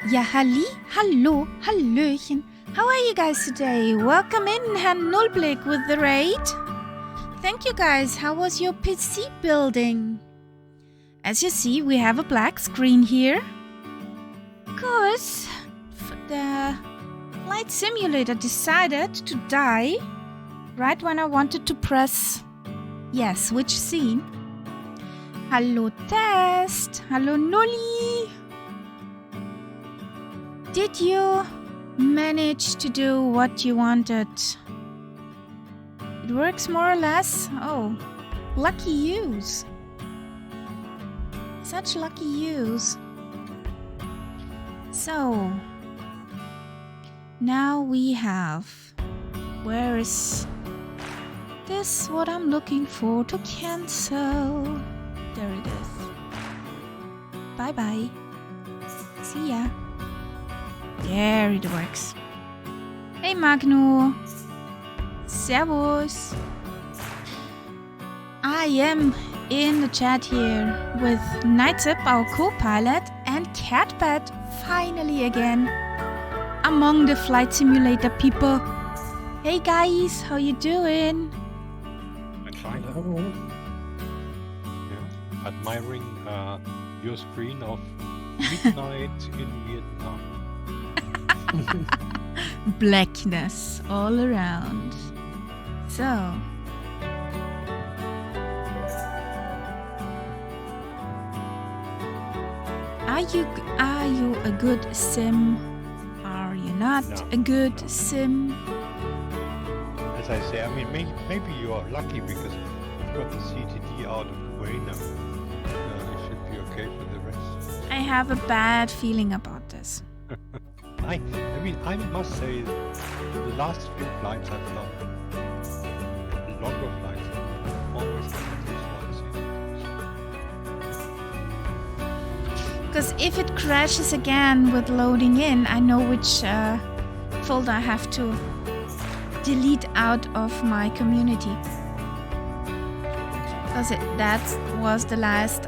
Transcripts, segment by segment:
Ja, hallo, hallöchen. How are you guys today? Welcome in, Herr Nullblick with the raid. Thank you guys. How was your PC building? As you see, we have a black screen here. Because the flight simulator decided to die right when I wanted to press yes, switch scene. Hallo Test. Hallo Nulli. Did you manage to do what you wanted? It works more or less. Oh, lucky yous. Such lucky yous. So, now we have... Where is this? What I'm looking for to cancel. There it is. Bye-bye. See ya. There it works. Hey Magno. Servus. I am in the chat here with Nightsip, our co-pilot, and Catbat finally again among the flight simulator people. Hey guys, how you doing? I'm fine. Yeah. Admiring your screen of midnight in Vietnam. Blackness all around. So, are you a good sim? Are you not No. a good sim? As I say, I mean, maybe you are lucky because you've got the CTD out of the way now. It should be okay for the rest. I have a bad feeling about this. I mean, I must say, the last few flights I've done, longer flights, always had this one. Because if it crashes again with loading in, I know which folder I have to delete out of my community. Because that was the last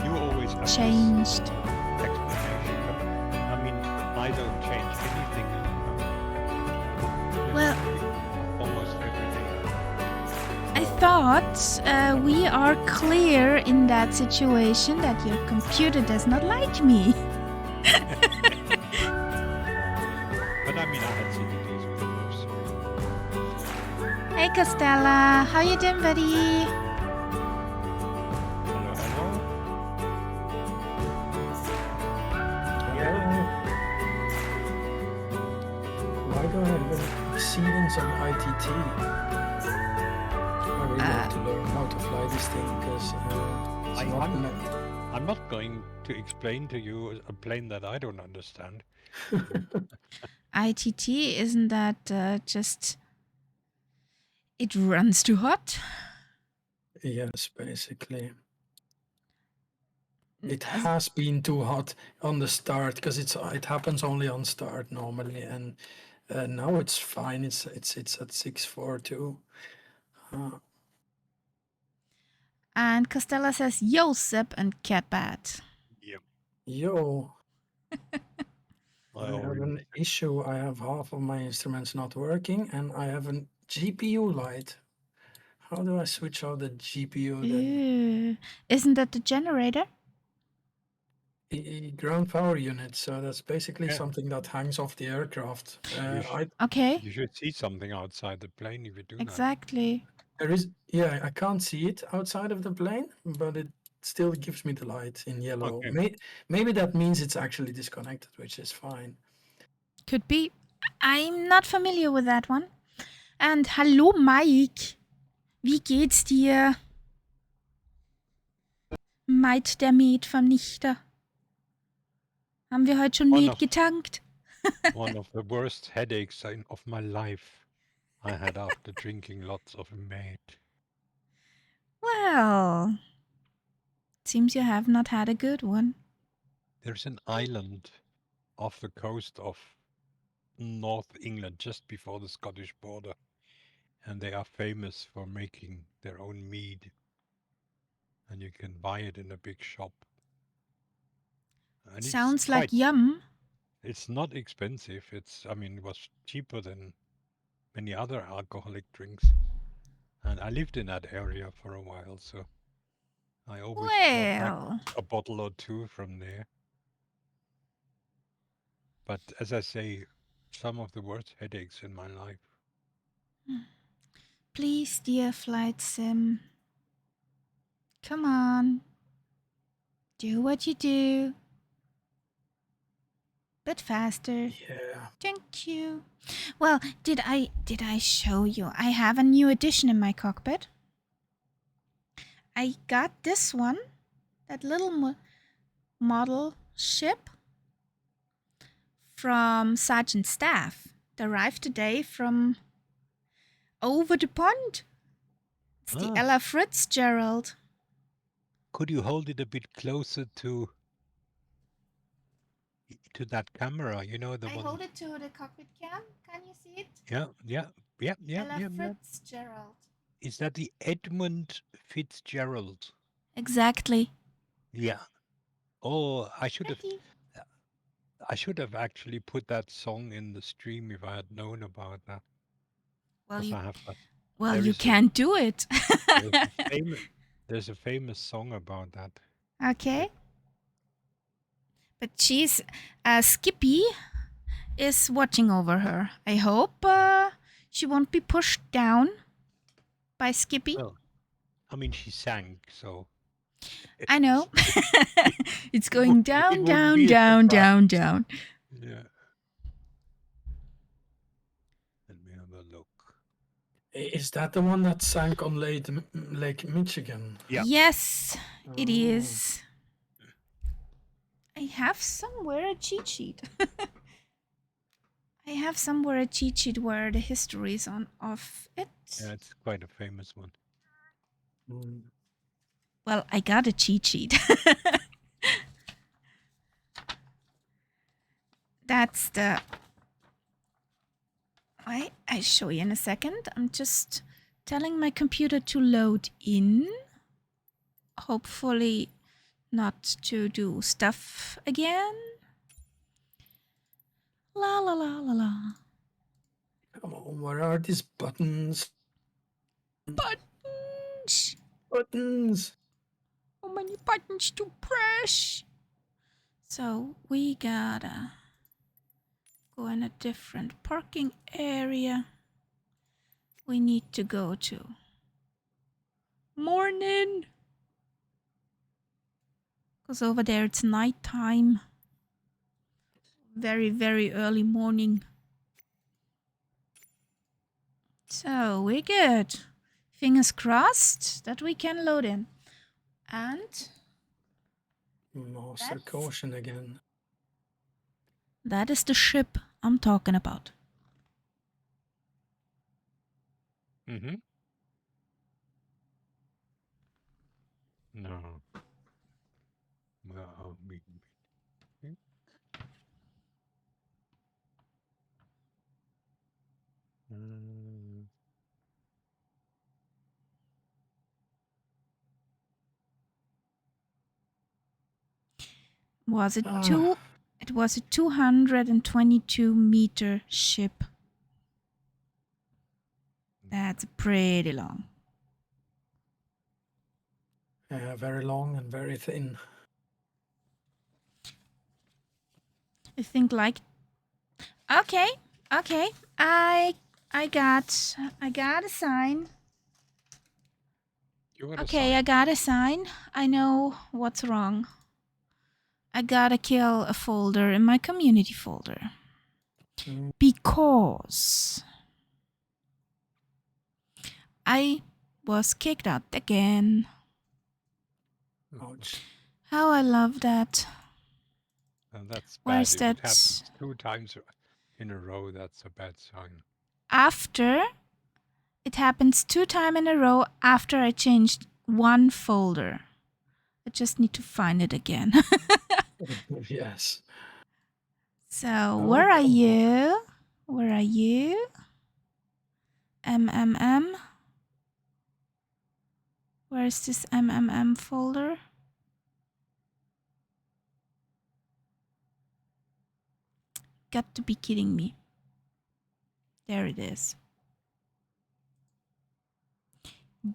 You always have changed. this explanation, but I mean, I don't change anything. Well, almost every day. I thought we are clear in that situation that your computer does not like me. But I mean, I had CDDs with those. Hey Costella, how you doing, buddy? Hello, hello. Why do I have exceedance on ITT? I really want to learn how to fly this thing because I'm not going to explain to you a plane that I don't understand. ITT, isn't that just... It runs too hot? Yes, basically. It has been too hot on the start because it happens only on start normally, and now it's fine. It's at 642. And Costella says, yo, Sip and Catbat. Yep. Yo, I I have already an issue. I have half of my instruments not working, and I have a GPU light. How do I switch out the GPU then? Ew. Isn't that the generator? Ground power unit. So that's basically Yeah. something that hangs off the aircraft. Okay, You should see something outside the plane if you do exactly. There is, yeah, I can't see it outside of the plane, but it still gives me the light in yellow. Okay. Maybe that means it's actually disconnected, which is fine. Could be. I'm not familiar with that one. And hallo Mike. Wie geht's dir? Maid der Metvernichter. Haben wir heute schon Met getankt? One of the worst headaches of my life I had after drinking lots of mate. Well, seems you have not had a good one. There's an island off the coast of North England, just before the Scottish border, and they are famous for making their own mead, and you can buy it in a big shop. And Sounds like yum. it's not expensive. I mean, it was cheaper than many other alcoholic drinks. And I lived in that area for a while, so I always brought back Well, a bottle or two from there. But as I say, some of the worst headaches in my life. please, dear flight sim. Come on. Do what you do. Bit faster. Yeah. Thank you. Well, did I show you? I have a new addition in my cockpit. I got this one, that little model ship from Sergeant Staff. It arrived today from over the pond. It's the Ah, Ella Fitzgerald. could you hold it a bit closer to that camera? You know, the I one. hold it to the cockpit cam. Can you see it? Yeah. Ella Fitzgerald. Is that the Edmund Fitzgerald? Exactly. Yeah. Oh, Thank you. I should have actually put that song in the stream if I had known about that. Well, Because you I have that. well There you is can't do it. there's a famous song about that. Okay. But she's Skippy is watching over her. I hope she won't be pushed down by Skippy. Well, I mean, she sank, so I know. It's it going it down, wouldn't down, be a down, surprise. down, down. Yeah. Let me have a look. Is that the one that sank on Lake Michigan? Yeah. Yes, it Oh. is. I have somewhere a cheat sheet. I have somewhere a cheat sheet where the history is on of it. Yeah, it's quite a famous one. Mm. Well, I got a cheat sheet. That's the. I show you in a second. I'm just telling my computer to load in. Hopefully, not to do stuff again. La la la la la. Come on, where are these buttons? Buttons! Buttons! How many buttons to press? So we gotta go in a different parking area. We need to go to morning. Because over there it's nighttime. Very, very early morning. So we're good. Fingers crossed that we can load in. And Master That's- caution again. that is the ship I'm talking about. Mm-hmm. No. Well, Mm, Was it Ah. It was a 222-meter ship. That's pretty long. Yeah, very long and very thin. I think like. Okay. I got a sign. you got a Okay, sign. I got a sign. I know what's wrong. I gotta kill a folder in my community folder. Mm. Because I was kicked out again. Ouch. How I love that. And that's Where's bad. If it that? happens 2 times in a row, that's a bad sign. After it happens 2 times in a row after I changed one folder. I just need to find it again. Yes. So where are come on. you? Where are you? MMM. Where's this MMM folder? got to be kidding me. There it is.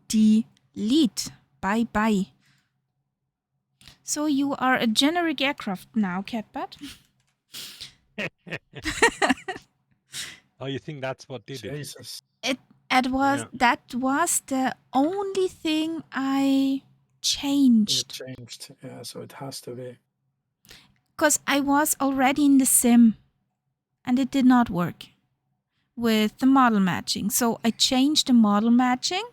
Delete. Bye bye. So you are a generic aircraft now, Catbat? Oh, you think that's what did it? Jesus. That was the only thing I You changed. changed. Yeah, so it has to be. Because I was already in the sim and it did not work with the model matching. So I changed the model matching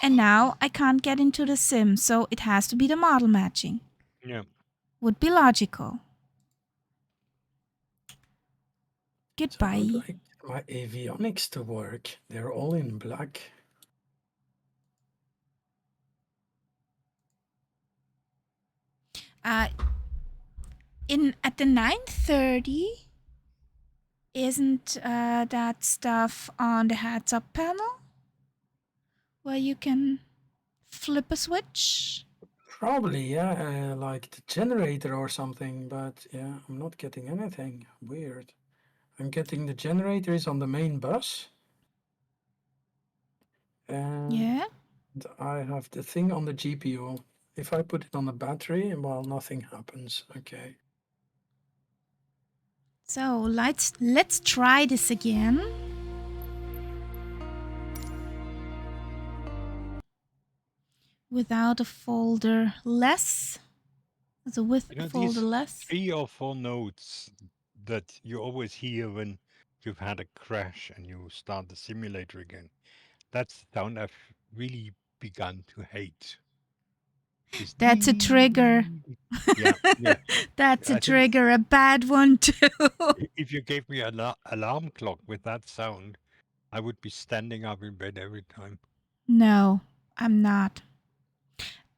and now I can't get into the sim. So it has to be the model matching. Yeah. Would be logical. So Goodbye. I would like my avionics to work. They're all in black. At the 930, isn't that stuff on the heads up panel where you can flip a switch? Probably, yeah, like the generator or something, but yeah, I'm not getting anything. Weird. I'm getting the generators on the main bus. And Yeah. I have the thing on the GPU. If I put it on the battery, well, nothing happens. Okay. So let's try this again. Without a folder less. So with You know, folder these less. 3 or 4 notes that you always hear when you've had a crash and you start the simulator again. That's the sound I've really begun to hate. This That's a trigger. Yeah, yeah. That's a I think trigger, a bad one too. if you gave me an alarm clock with that sound, I would be standing up in bed every time. No, I'm not.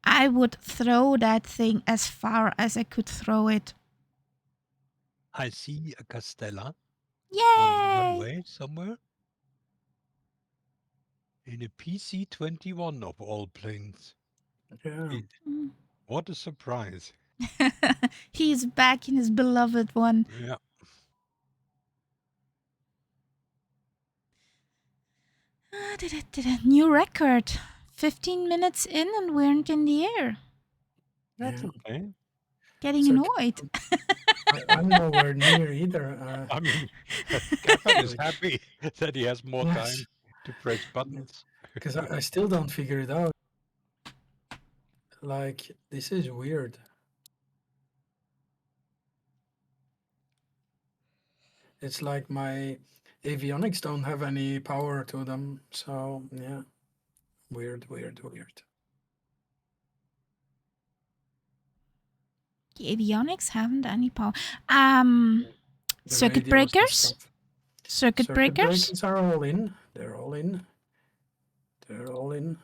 I would throw that thing as far as I could throw it. I see a Castella on the Yay! runway somewhere. In a PC-21 of all planes. Yeah. What a surprise. He's back in his beloved one. Yeah. New record. 15 minutes in and we aren't in the air. That's Yeah. okay. Getting So annoyed. I'm nowhere near either. I mean, Catherine is Like, happy that he has more yes, time to press buttons. because I still don't figure it out. Like, this is weird. It's like my avionics don't have any power to them. So, yeah, weird. The avionics haven't any power. The Circuit radios and breakers? stuff. Circuit breakers? breakers are all in. They're all in. They're all in.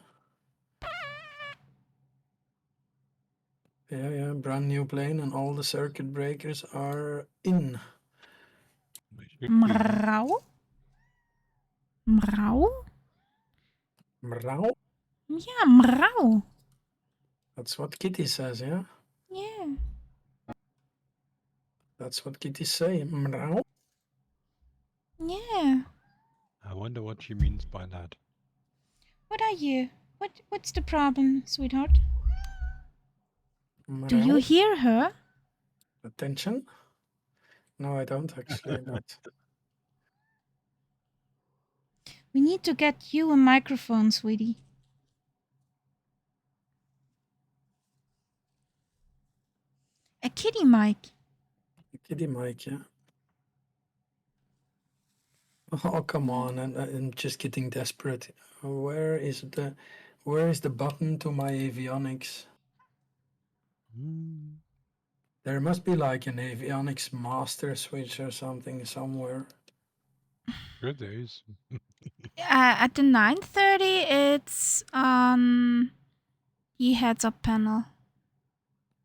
Yeah, brand new plane and all the circuit breakers are in. Should be. Mrauw? Mrauw? Mrauw? Yeah, mrauw. That's what Kitty says, yeah? Yeah. That's what Kitty say. Mrauw? Yeah. I wonder what she means by that. What are you? What's the problem, sweetheart? Do you Mrauw? hear her? Attention? No, I don't actually, but We need to get you a microphone, sweetie. A kitty mic. Kitty mic, yeah. Oh, come on, I'm just getting desperate. Where is the button to my avionics? Mm. There must be like an avionics master switch or something somewhere. Sure there is. At the 930, it's on the heads-up panel.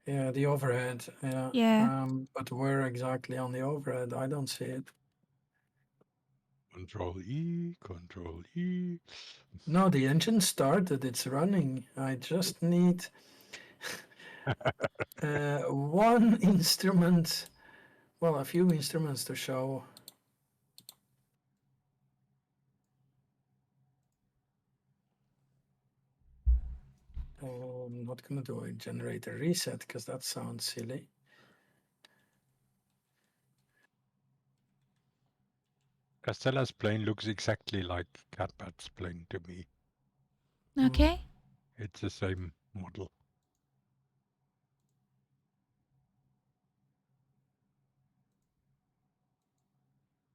Yeah, the overhead. Yeah. Yeah. But where exactly on the overhead? I don't see it. Control E, Control E. No, the engine started. It's running. I just need one instrument. Well, a few instruments to show. not going to do a generator reset because that sounds silly. Castella's plane looks exactly like Catbat's plane to me. Okay. It's the same model.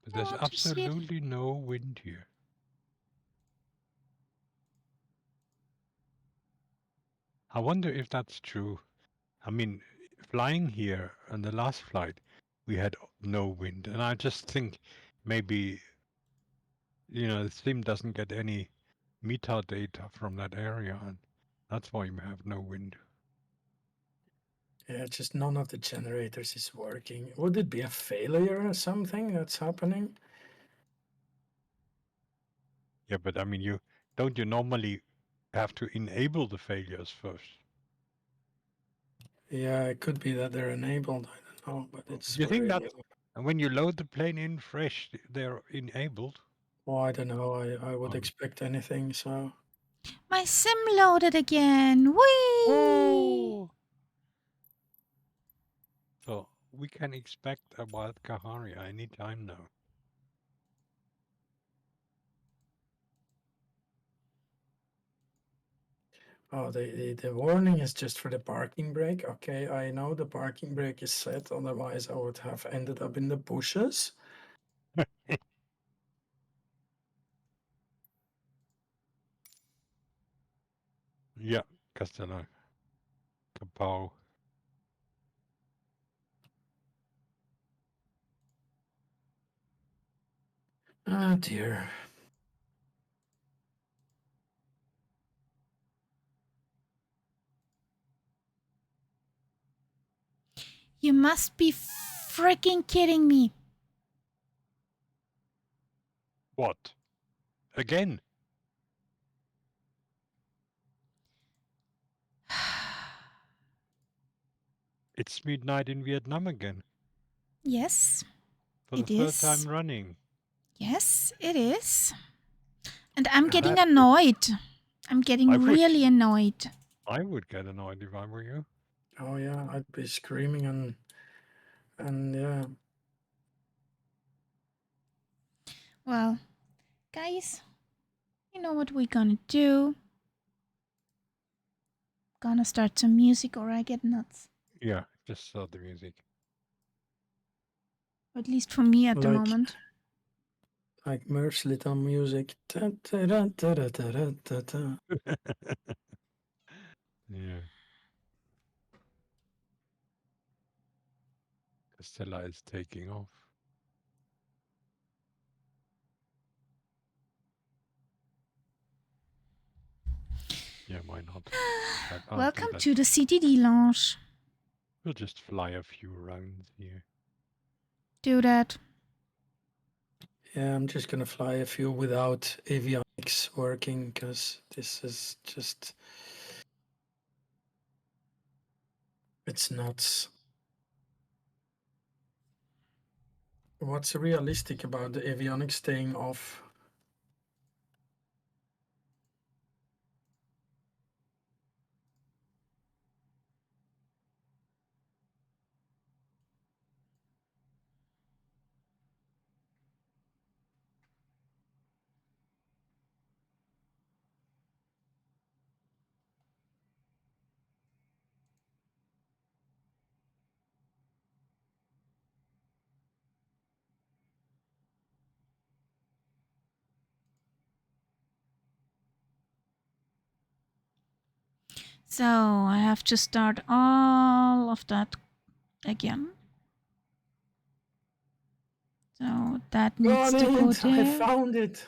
But there's Oh, too sweet. absolutely no wind here. I wonder if that's true. I mean, flying here on the last flight, we had no wind, and I just think maybe, the sim doesn't get any metadata from that area, and that's why we have no wind. Yeah, just none of the generators is working. Would it be a failure or something that's happening? Yeah, but I mean, you normally have to enable the failures first? Yeah, it could be that they're enabled. I don't know, but it's Do you think really. that when you load the plane in fresh, they're enabled? Well, I don't know. I would Oh. expect anything. So My sim loaded again. Whee! Whoa! So we can expect a wild Kaharia any time now. oh, the warning is just for the parking brake. Okay, I know the parking brake is set. Otherwise, I would have ended up in the bushes. Yeah, Castella. Kapow. Oh dear. You must be freaking kidding me. What? Again? It's midnight in Vietnam again. Yes, For the it third is. time running. Yes, it is. And I'm getting That would- annoyed. I'm I getting would- really annoyed. I would get annoyed if I were you. Oh yeah, I'd be screaming and yeah. Well, guys, you know what we're gonna do? Gonna start some music or I get nuts. Yeah, just start the music. Or at least for me at the Like- moment. Like Murph's little music. Ta, ta, da, ta, da, ta, da, ta, ta. Yeah. Castella is taking off. Yeah, why not? I'll do Welcome that. to the CTD lounge. We'll just fly a few rounds here. Do that. Yeah, I'm just gonna fly a few without avionics working because this is just. It's nuts. What's realistic about the avionics staying off? So I have to start all of that again. So that needs to go Got it! I there. found it!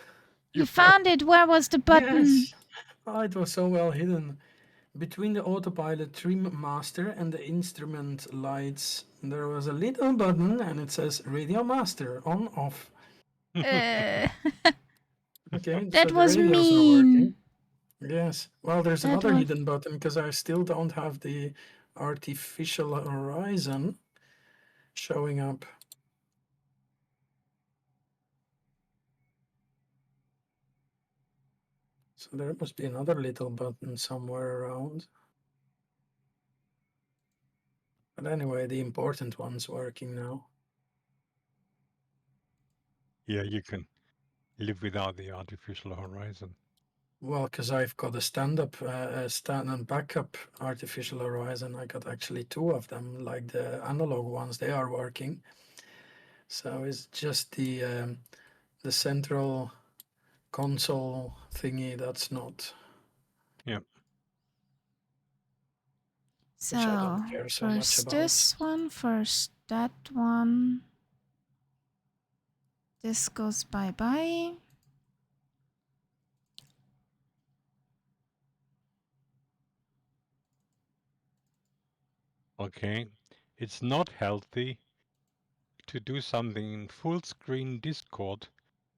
You found it. Where was the button? Yes! Oh, it was so well hidden. Between the autopilot trim master and the instrument lights, there was a little button and it says radio master on off. Uh, Okay, that so the was radio's not mean. working. Yes. Well, there's That another was- hidden button because I still don't have the artificial horizon showing up. So there must be another little button somewhere around. But anyway, the important one's working now. Yeah, you can live without the artificial horizon. Well, because I've got a stand and backup artificial horizon. I got actually two of them, like the analog ones. They are working. So it's just the central console thingy that's not. Yeah. Which I So, don't care so much first about. this one, first that one. This goes bye-bye. Okay. It's not healthy to do something in full screen Discord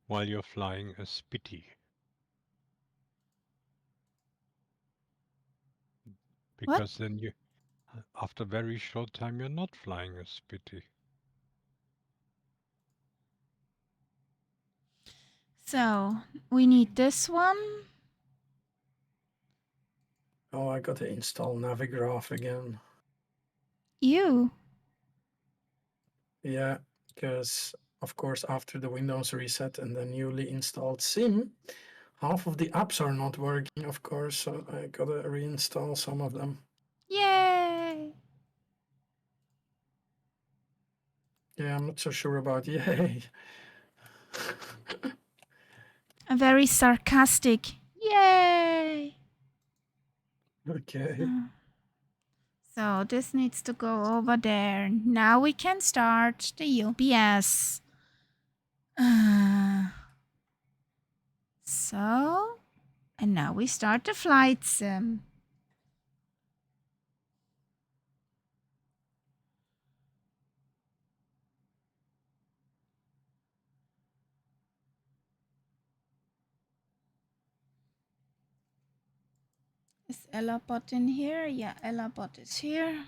while you're flying a Spitty. Because then you, after a very short time, you're not flying a Spitty. So, we need this one. Oh, I got to install Navigraph again. You. Yeah, because of course after the Windows reset and the newly installed SIM, half of the apps are not working, of course, so I gotta reinstall some of them. Yay! Yeah, I'm not so sure about yay. A very sarcastic yay! Okay. So this needs to go over there. Now we can start the UPS. So, and now we start the flight sim. Is Ellabot in here? Yeah, Ellabot is here.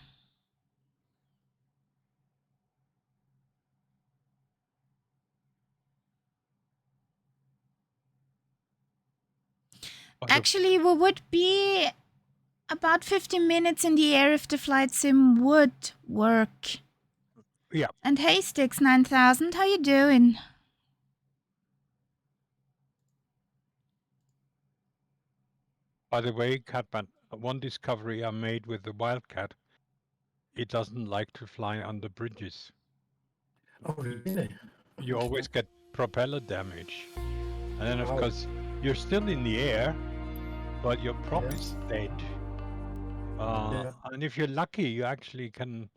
Actually, we would be about 15 minutes in the air if the flight sim would work. Yeah. And hey, Sticks 9000, how you doing? By the way, Catman, one discovery I made with the Wildcat, it doesn't like to fly under bridges. Oh, really? You always get propeller damage. And then, of Wow. course, you're still in the air, but your prop Yes. is dead. Yeah. And if you're lucky, you actually can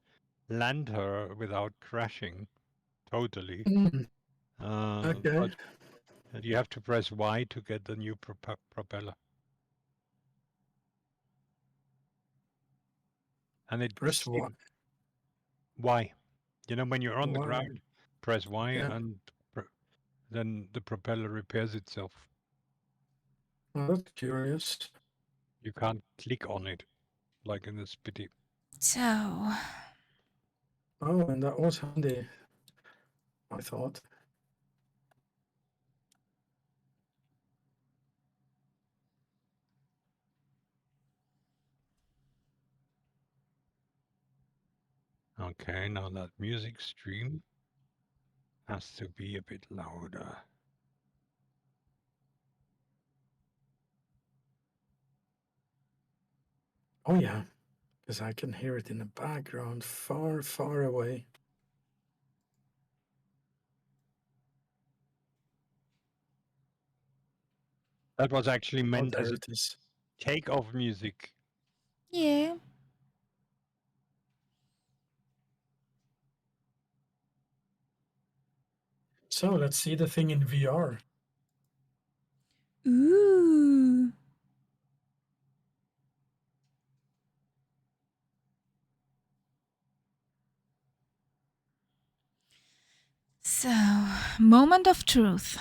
land her without crashing totally. Okay. But you have to press Y to get the new propeller. And it Press Y. Y. You know, when you're on the Y. ground, press Y Yeah. and then the propeller repairs itself. Oh, that's curious. You can't click on it like in the Spitty. So, Oh, and that was handy, I thought. Okay, now that music stream has to be a bit louder. Oh, yeah, because I can hear it in the background far, far away. That was actually Oh, meant as there a it is. takeoff music. yeah. So let's see the thing in VR. Ooh. So, moment of truth.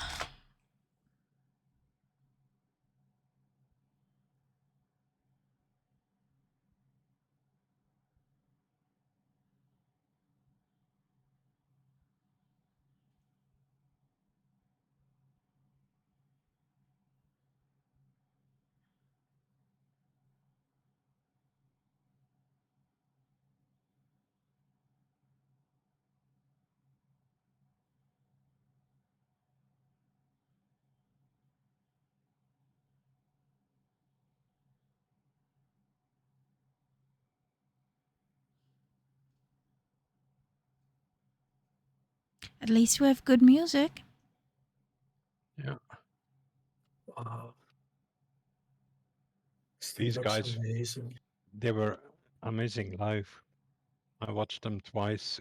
At least we have good music. Yeah. Wow. Still These looks guys, amazing. they were amazing live. I watched them twice.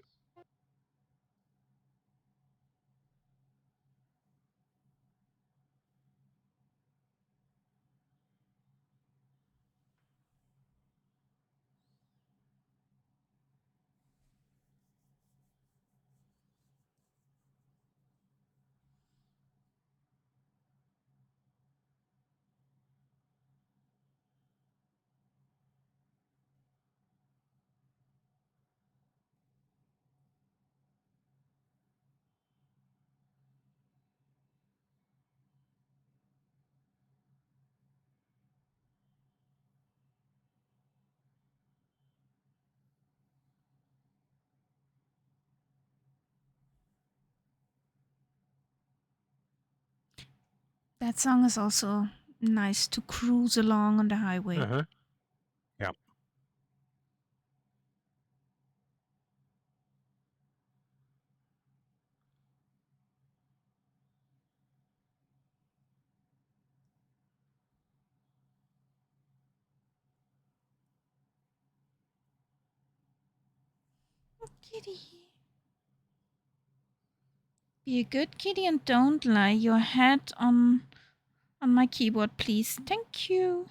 That song is also nice to cruise along on the highway. Uh-huh. Yeah. Kitty. Be a good kitty and don't lie your head on my keyboard, please. Thank you.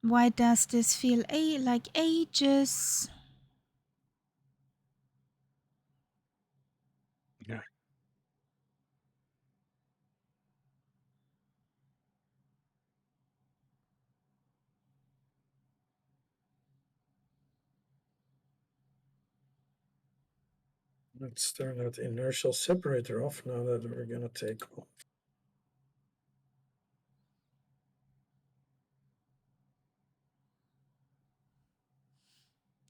Why does this feel like ages? Yeah. Let's turn that inertial separator off now that we're gonna take off.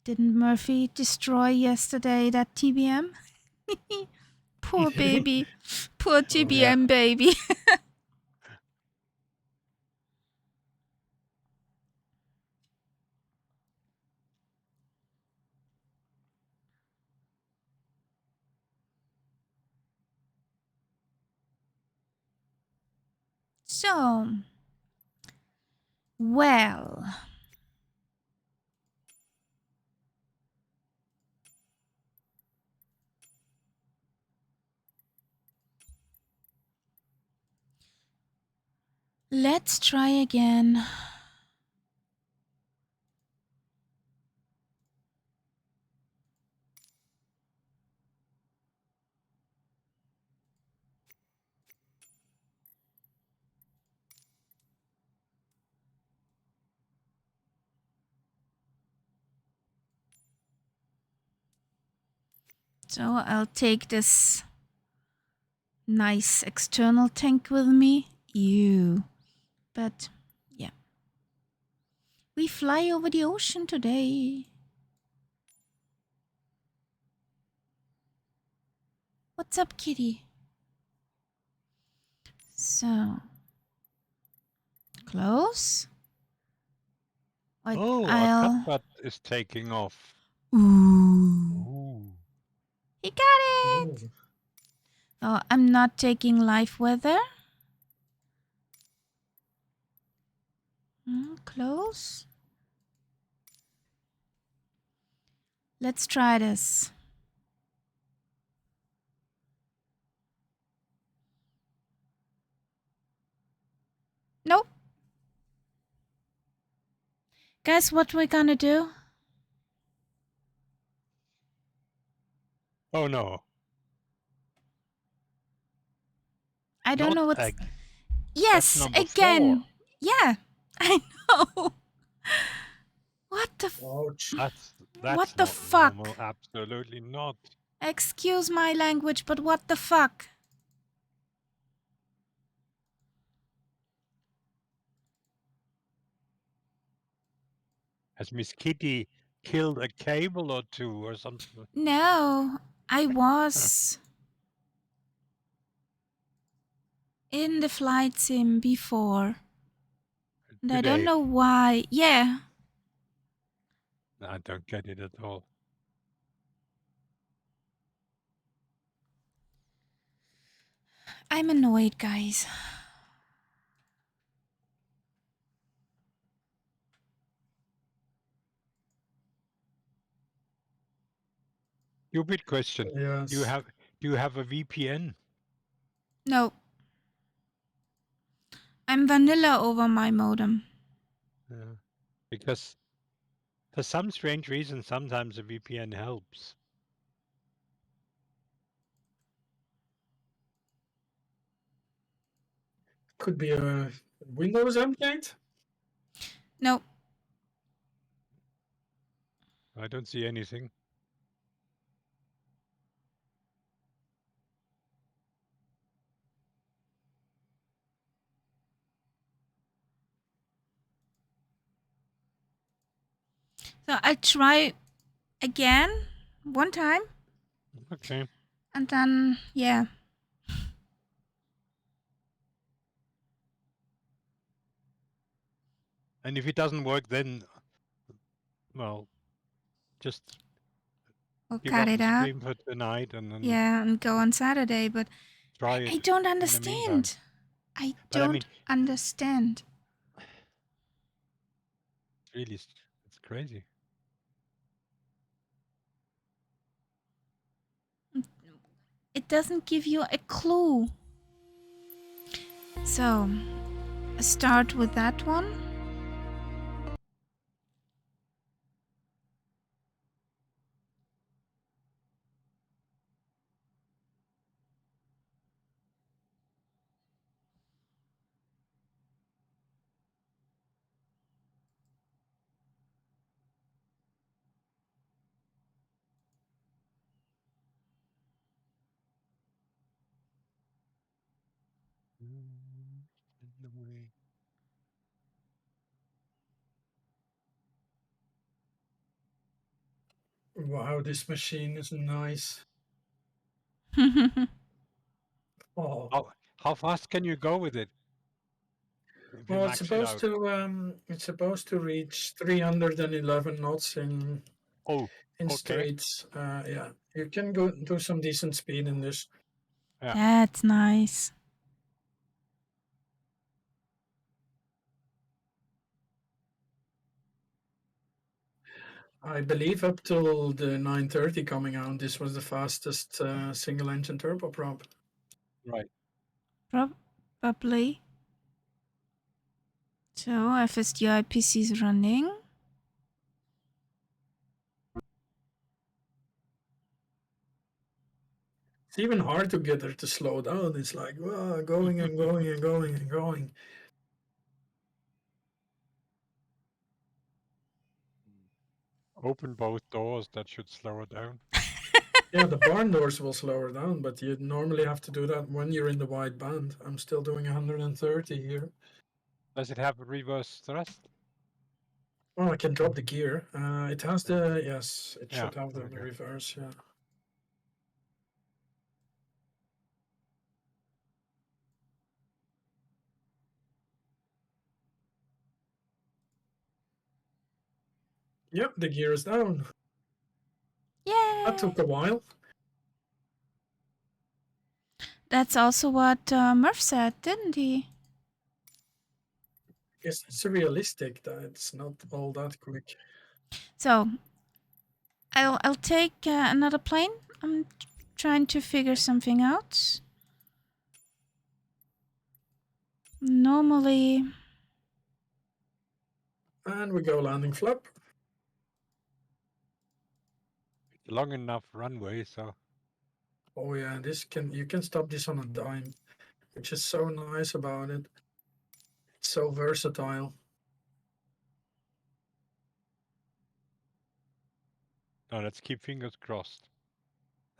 Didn't Murphy destroy yesterday that TBM? Poor baby. Poor TBM baby. So, well, let's try again. So I'll take this nice external tank with me. Ew. But yeah. We fly over the ocean today. What's up, kitty? So, close. Oh, a I'll. cutbutt is taking off. Ooh. Ooh. He got it! Oh, I'm not taking live weather. Close. Let's try this. Nope. Guess what we're gonna do? Oh no. I don't Not know what's. That's Yes, number again. 4. Yeah, I know. What the? Ouch. That's the not fuck? normal. Absolutely not. Excuse my language, but what the fuck? Has Miss Kitty killed a cable or two or something? No, I was in the flight sim before. And I don't Today. know why. Yeah. I don't get it at all. I'm annoyed, guys. Stupid question. Yes. Do you have a VPN? No. I'm vanilla over my modem. Yeah. Because for some strange reason, sometimes a VPN helps. Could be a Windows update. No. I don't see anything. So I'll try again one time. Okay. And then, yeah. And if it doesn't work, then, well, just We'll give cut up it the out. stream for tonight and then Yeah, and go on Saturday. But try I it don't in the meantime. understand. I But I mean, don't understand. really, it's crazy. It doesn't give you a clue. So, start with that one. In the way. Wow, this machine is nice. Oh, How fast can you go with it if you well, max it out? it's supposed to reach 311 knots Oh, in okay. straights. Yeah, you can go do some decent speed in this. Yeah. That's nice. I believe up till the 930 coming out, this was the fastest single engine turboprop. Right. Probably. So, FSDI PC is running. It's even hard to get her to slow down. It's like going and going and going and going. Open both doors. That should slow it down. Yeah, the barn doors will slow her down, but you normally have to do that when you're in the wide band. I'm still doing 130 here. Does it have a reverse thrust? Oh, I can drop the gear. It has the, yes, it Yeah. should have the Okay. reverse, yeah. Yep, the gear is down. Yay! That took a while. That's also what Murph said, didn't he? Yes, it's realistic that it's not all that quick. So, I'll take another plane. I'm trying to figure something out. Normally, And we go landing flap. Long enough runway, so Oh yeah, you can stop this on a dime, which is so nice about it. It's so versatile. no. Let's keep fingers crossed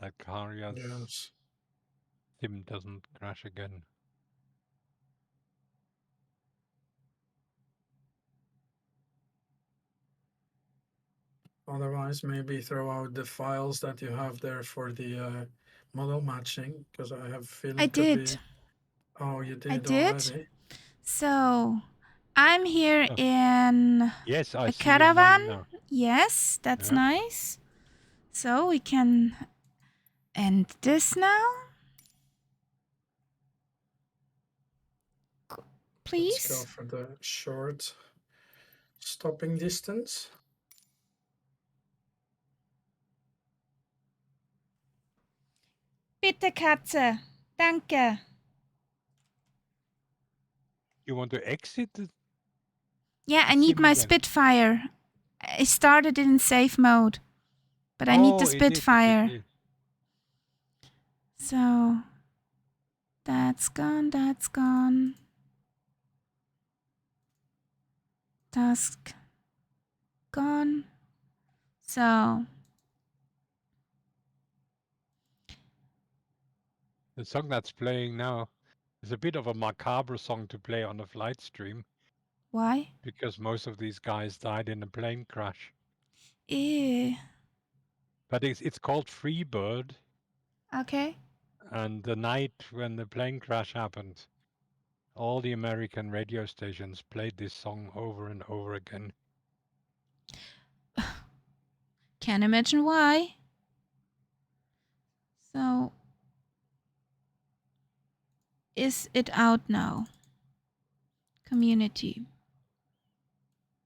that Karia's Yes. sim doesn't crash again. Otherwise, maybe throw out the files that you have there for the model matching, because I have a feeling I could did. be. Oh, you I did did. already. So, I'm here Oh. in Yes, I a see your caravan. name now. Yes, that's Yeah. nice. So we can end this now. Let's go Please. for the short stopping distance. Bitte, Katze. Danke. You want to exit the Yeah, I need my simulation? Spitfire. I started it in safe mode, but I need the Oh, it Spitfire. did. So that's gone, that's gone. Task gone. So The song that's playing now is a bit of a macabre song to play on a flight stream why? because most of these guys died in a plane crash. Eh. But it's called Freebird, Okay. and the night when the plane crash happened, all the American radio stations played this song over and over again. Can't imagine why. So is it out now? Community.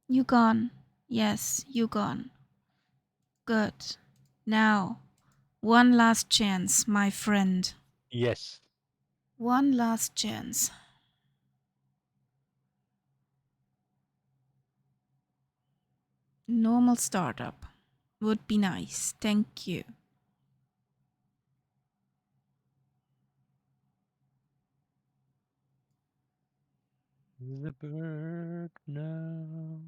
You gone. Yes, you gone. Good. Now, one last chance, my friend. Yes. One last chance. Normal startup would be nice. Thank you. The bird now.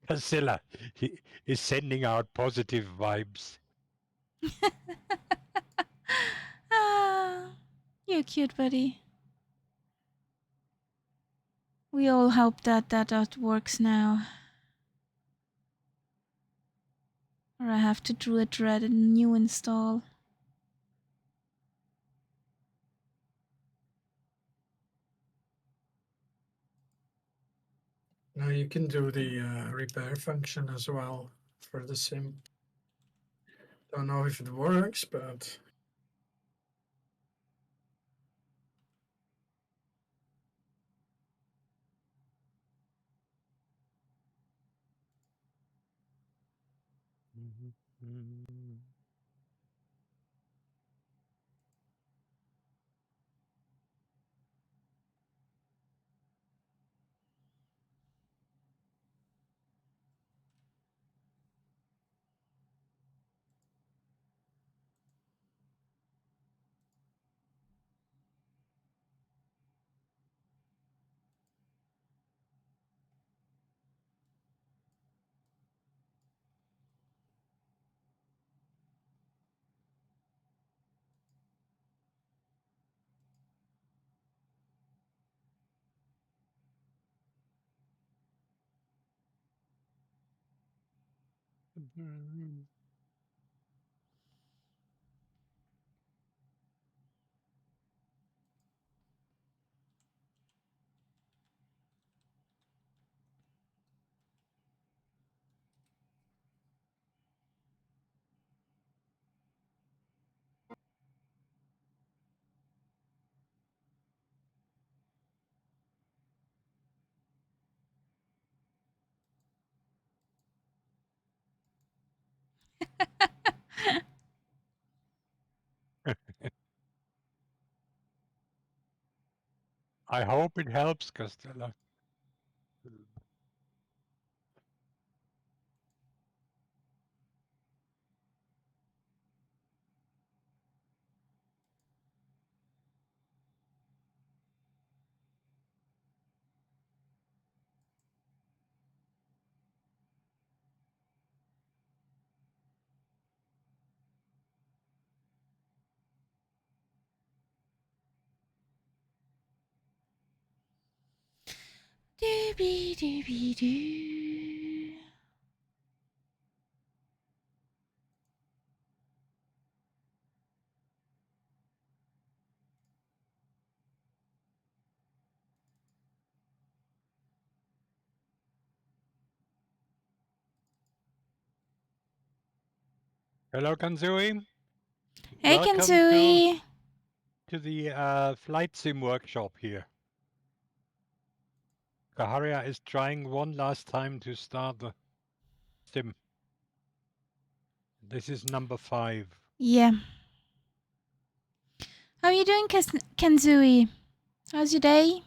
Casilla is sending out positive vibes. Ah, you're cute, buddy. We all hope that works now. Or I have to do a dreaded new install. Now you can do the repair function as well for the sim. Don't know if it works, but I hope it helps, Castella. Doo-be-doo-be-doo. Hello, Kanzui. Hey, Welcome Kenzui. to the flight sim workshop here. Kaharia is trying one last time to start the sim. This is number 5. Yeah. How are you doing, Kenzui? How's your day?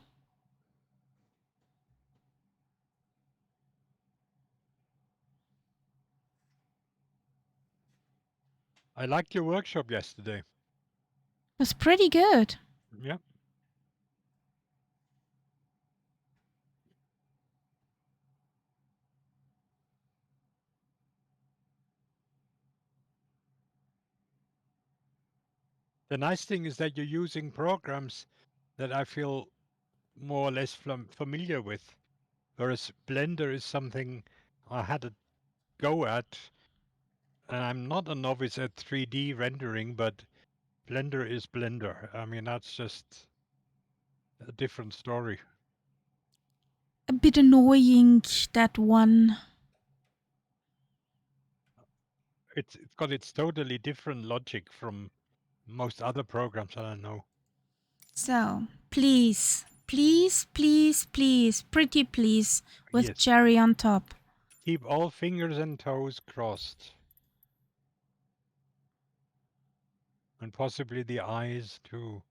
I liked your workshop yesterday. Was pretty good. Yeah. The nice thing is that you're using programs that I feel more or less familiar with, whereas Blender is something I had a go at, and I'm not a novice at 3D rendering, but Blender is Blender. I mean, that's just a different story. A bit annoying, that one. It's got its totally different logic from most other programs that I know. So, please, please, please, please, pretty please, with Yes. cherry on top. Keep all fingers and toes crossed. And possibly the eyes too.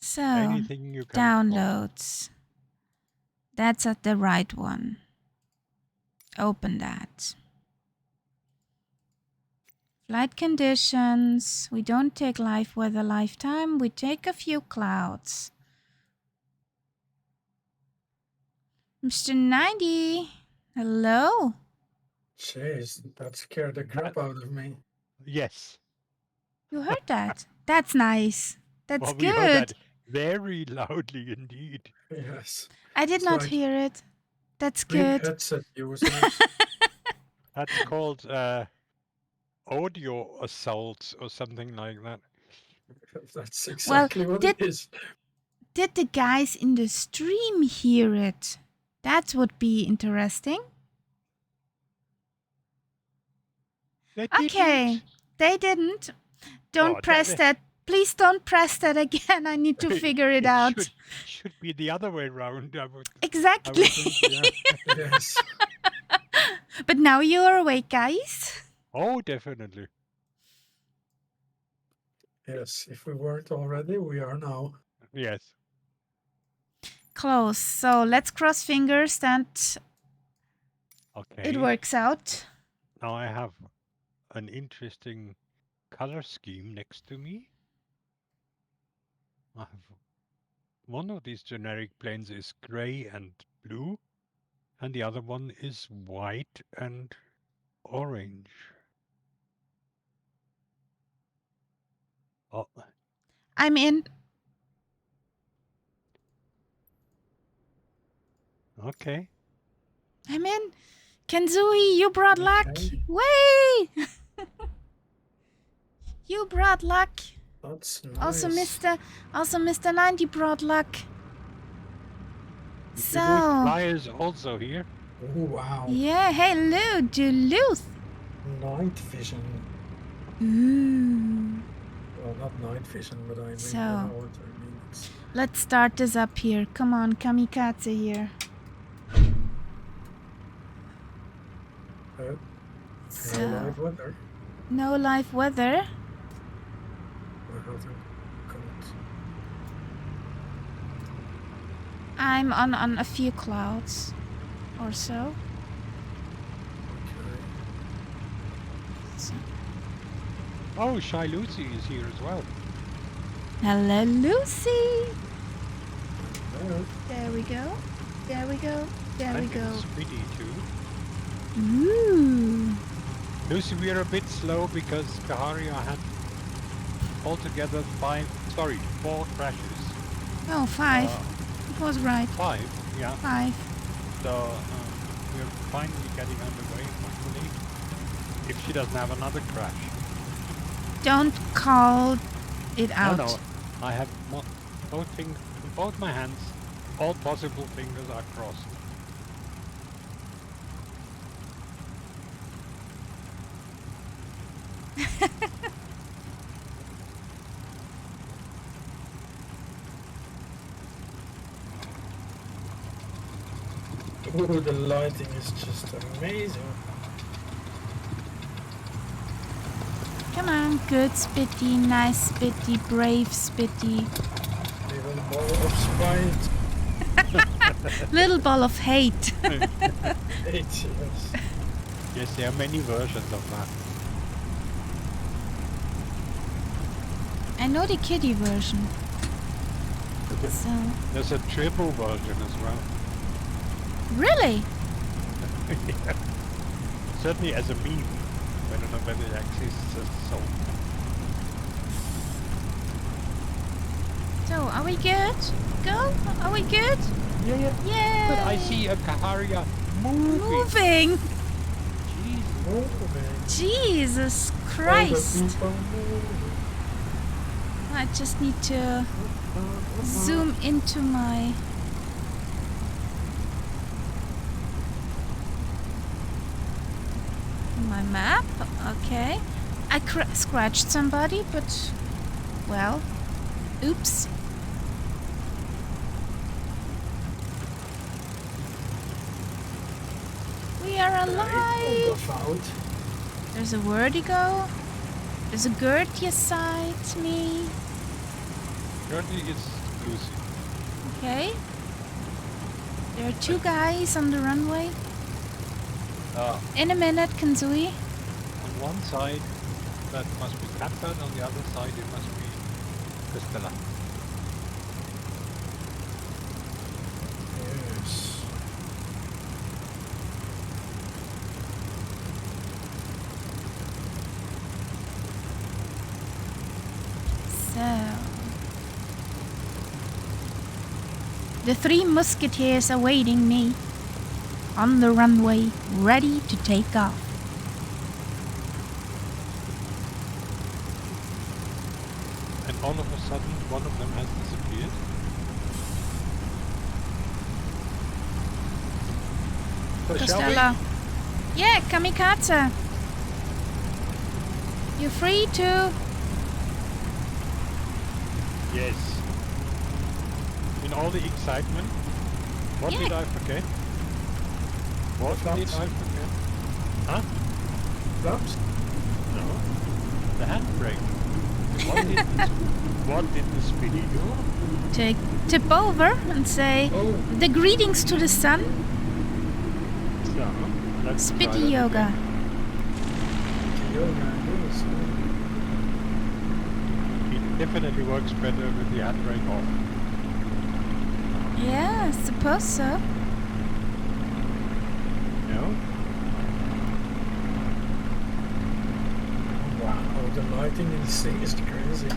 So, Anything you can downloads. That's at the right one. Open that. Flight conditions. We don't take live weather lifetime. We take a few clouds. Mr. 90. Hello. Jeez, that scared the crap out of me. Yes. You heard that? That's nice. That's Well, good. we heard that very loudly indeed. Yes. I did It's not like hear it. That's big good. headset users. That's called audio assault or something like that. That's exactly what it is. Did the guys in the stream hear it? That would be interesting. They Okay, didn't. they didn't. Don't Oh, press that. Please don't press that again. I need to figure it out. Should be the other way around. Exactly. I would think, yeah. Yes. But now you are awake, guys. Oh, definitely. Yes. If we weren't already, we are now. Yes. Close. So let's cross fingers that Okay. it works out. Now I have an interesting color scheme next to me. I have one of these generic planes is gray and blue, and the other one is white and orange. Oh, I'm in. okay. I'm in. Kenzui, you brought luck. Okay. Way! You brought luck. That's nice. Also Mr. 90 brought luck. Duluth So, Flyers also here. Oh, wow. yeah, hello, Duluth. Night vision. Ooh. Well, not night vision, but I mean, So- you know what I mean. It's Let's start this up here. Come on, kamikaze here. no So, live weather. no live weather. I haven't got. I'm on a few clouds or so. Okay. So, Oh, Shy Lucy is here as well. hello, Lucy. There. There we go. There we go. There we And go. Speedy too. Ooh. Lucy, we are a bit slow because Kaharia had altogether 4 crashes. Oh, 5. It was right. 5, yeah. 5. So we're finally getting underway, hopefully. If she doesn't have another crash. Don't call it out. No, I have both my hands, all possible fingers are crossed. Ooh, the lighting is just amazing. Come on, good Spitty, nice Spitty, brave Spitty. Little ball of spite. Little ball of hate. Yes. Yes, there are many versions of that. I know the kiddie version. So, There's a triple version as well. really? Yeah. Certainly as a meme. I don't know whether it exists as So, are we good? Go? Are we good? Yeah. Yeah. But I see a Kaharia moving. Moving. Jeez. Jesus Christ. I just need to zoom into my map. Okay. I scratched somebody, but well, oops. We are alive. There's a vertigo. There's a Gertie side to me. Gertie is Lucy. Okay. There are 2 guys on the runway. In a minute, Kanzui. On one side, that must be Catbird. On the other side, it must be Castella. Yes. So, the 3 musketeers are waiting me on the runway, ready to take off. And all of a sudden, one of them has disappeared. So shall we? Costello. Yeah, kamikaze. You're free to. Yes. In all the excitement, what Yeah. did I forget? What did I forget? Huh? Flaps? No. The handbrake. What did the Speedy do? Tip over and say the greetings to the sun. So, let's try Spitty that yoga. again. Yoga, yes. It definitely works better with the handbrake off. Yeah, I suppose so. No? Wow, the lighting in this thing is crazy.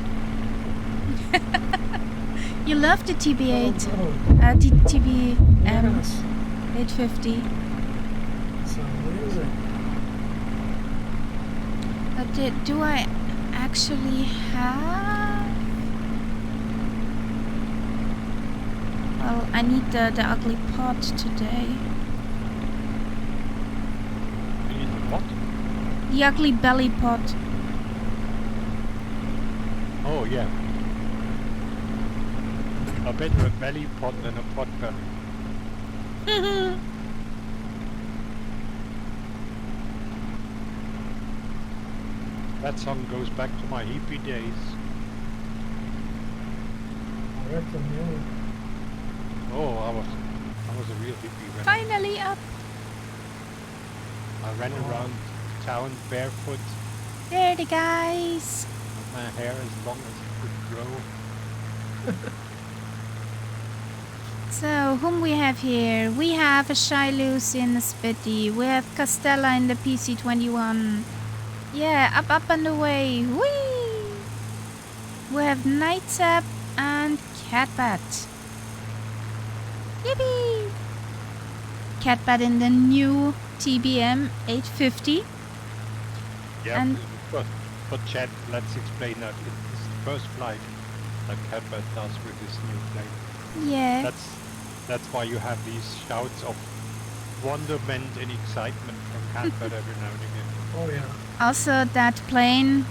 You love the TB8, Oh, the TBM yes. 850. It's amazing. But do I actually have? Well, I need the ugly pot today. You need the what? The ugly belly pot. Oh, yeah. A better a belly pot than a pot belly. That song goes back to my hippie days. I reckon, yeah. Oh, I was a real hippie when Finally up. I ran around town barefoot, There the guys. with my hair as long as it could grow. So, whom we have here? We have a Shylus in the Spitty. We have Castella in the PC-21. Yeah, up and away. Whee! We have Nightsap and Catbat. Yippee! Catbat in the new TBM 850. Yeah, And- for chat, let's explain that it's the first flight that Catbird does with this new plane. Yeah. That's why you have these shouts of wonderment and excitement from Catbird every now and again. Oh yeah. Also, that plane.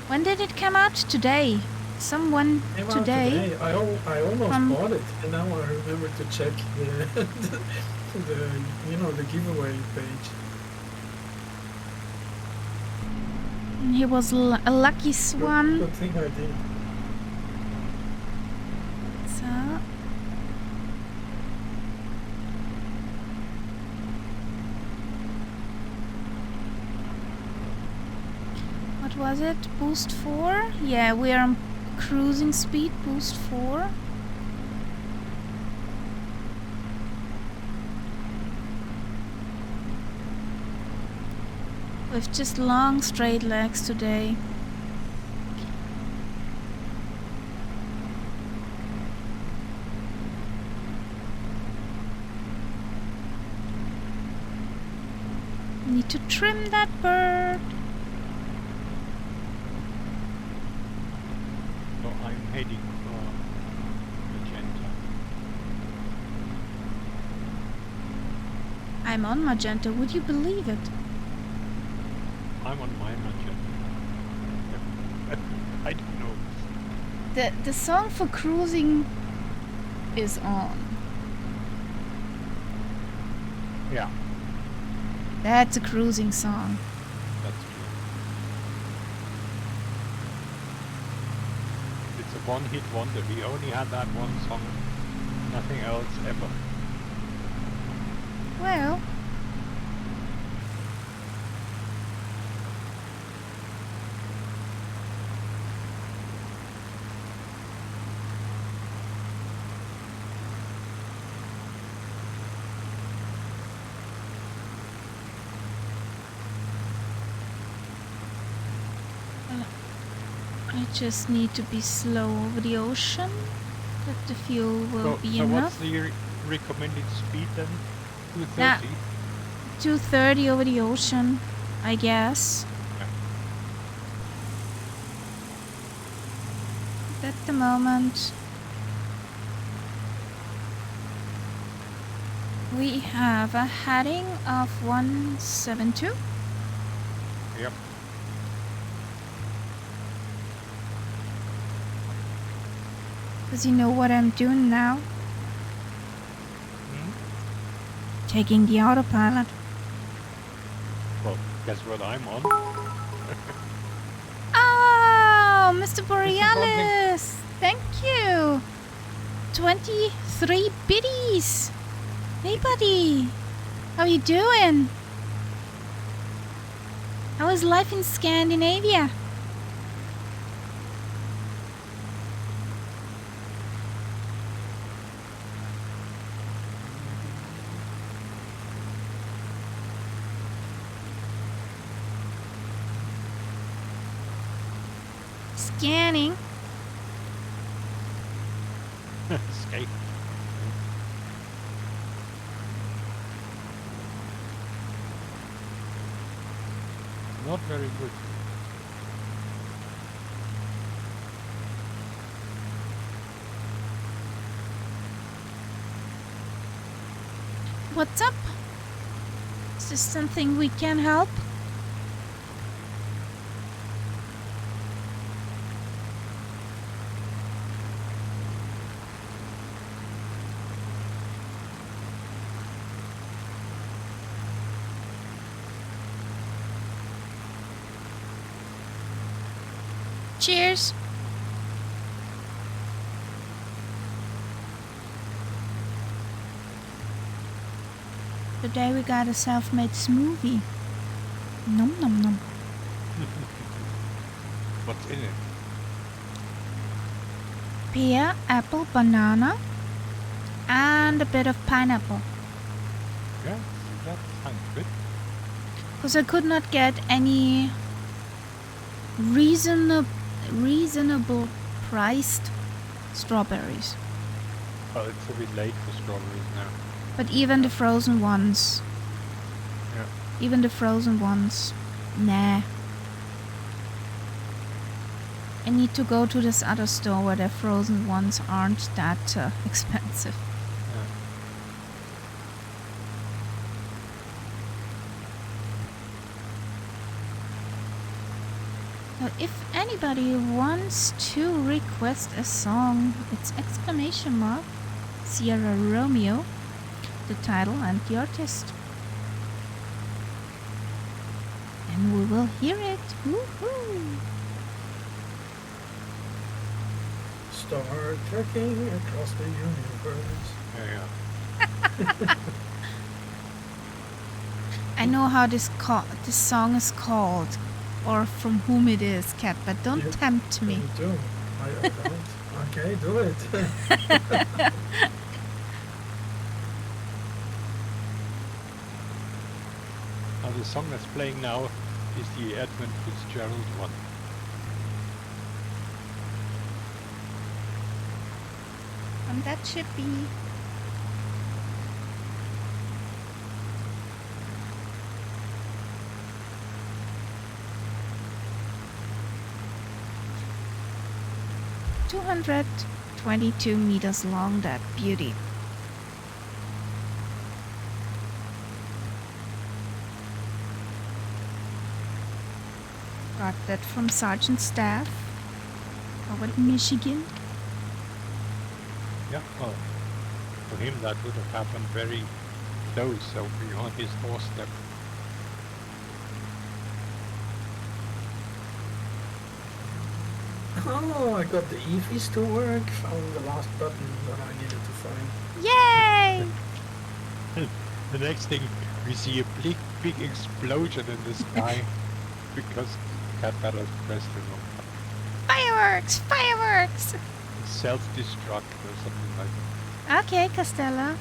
When did it come out? Today. Someone Came out today. I almost From- bought it, and now I remember to check the the giveaway page. He was a lucky swan. Good thing I did. So. What was it? Boost 4? Yeah, we are on cruising speed, boost 4. With just long straight legs today. Need to trim that bird. So I'm heading for Magenta. I'm on Magenta, would you believe it? I'm on my Magenta. I don't know. The song for cruising is on. Yeah, That's a cruising song. that's true. It's a one-hit wonder. We only had that one song, nothing else ever. Well, I just need to be slow over the ocean, that the fuel will be so enough. what's the recommended speed then? Yeah. 230? 230 over the ocean, I guess. Yeah. At the moment, we have a heading of 172. Yep. Does he know what I'm doing now? Hmm? Taking the autopilot. Well, guess what I'm on? Oh, Mr. something- Borealis! Thank you! 23 biddies! Hey, buddy! How you doing? How is life in Scandinavia? Scanning. Escape. Not very good. What's up? Is this something we can help? Cheers. Today we got a self-made smoothie. Nom nom nom. What's in it? Pear, apple, banana, and a bit of pineapple. Yeah, that sounds good. Because I could not get any reasonable priced strawberries. Well, it's a bit late for strawberries now. But even the frozen ones. Yeah. Even the frozen ones. Nah. I need to go to this other store where the frozen ones aren't that expensive. Yeah. So if anybody wants to request a song, it's exclamation mark Sierra Romeo, the title and the artist. And we will hear it. Woohoo! Start trekking across the universe. Yeah. I know how this song is called, or from whom it is, Kat, but don't tempt me. You do. I don't. Okay, do it. Now the song that's playing now is the Edmund Fitzgerald one. And that should be... ...222 meters long, that beauty. Got that from Sergeant Staff over in Michigan. Yeah, well, for him that would have happened very close, so on his doorstep. Oh, I got the EVs to work. Found the last button that I needed to find. Yay! The next thing, we see a big explosion in the sky because Cat Battle pressed the wrong button. Fireworks! Fireworks! Self-destruct or something like that. Okay, Costello.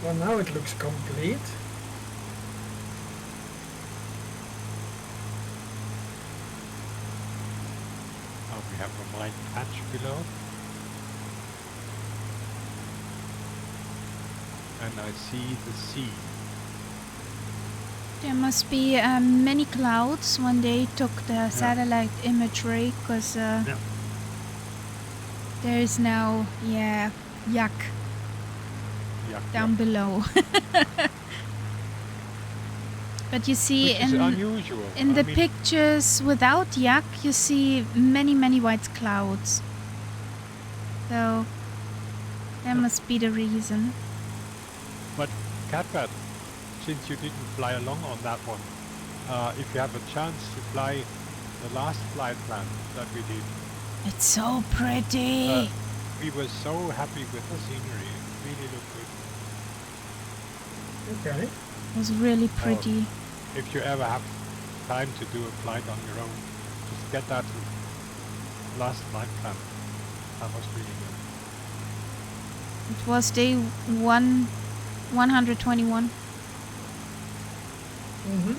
Well, now it looks complete. Now we have a mine patch below. And I see the sea. There must be many clouds when they took the satellite imagery, because there is now, yuck down below. But you see in the pictures without yuck, you see many white clouds. So that must be the reason. But Catbat, since you didn't fly along on that one, if you have a chance to fly the last flight plan that we did. It's so pretty. We were so happy with the scenery. It really looked good. Okay. It was really pretty. If you ever have time to do a flight on your own, just get that last flight plan. That was really good. It was day 121. Mm-hmm.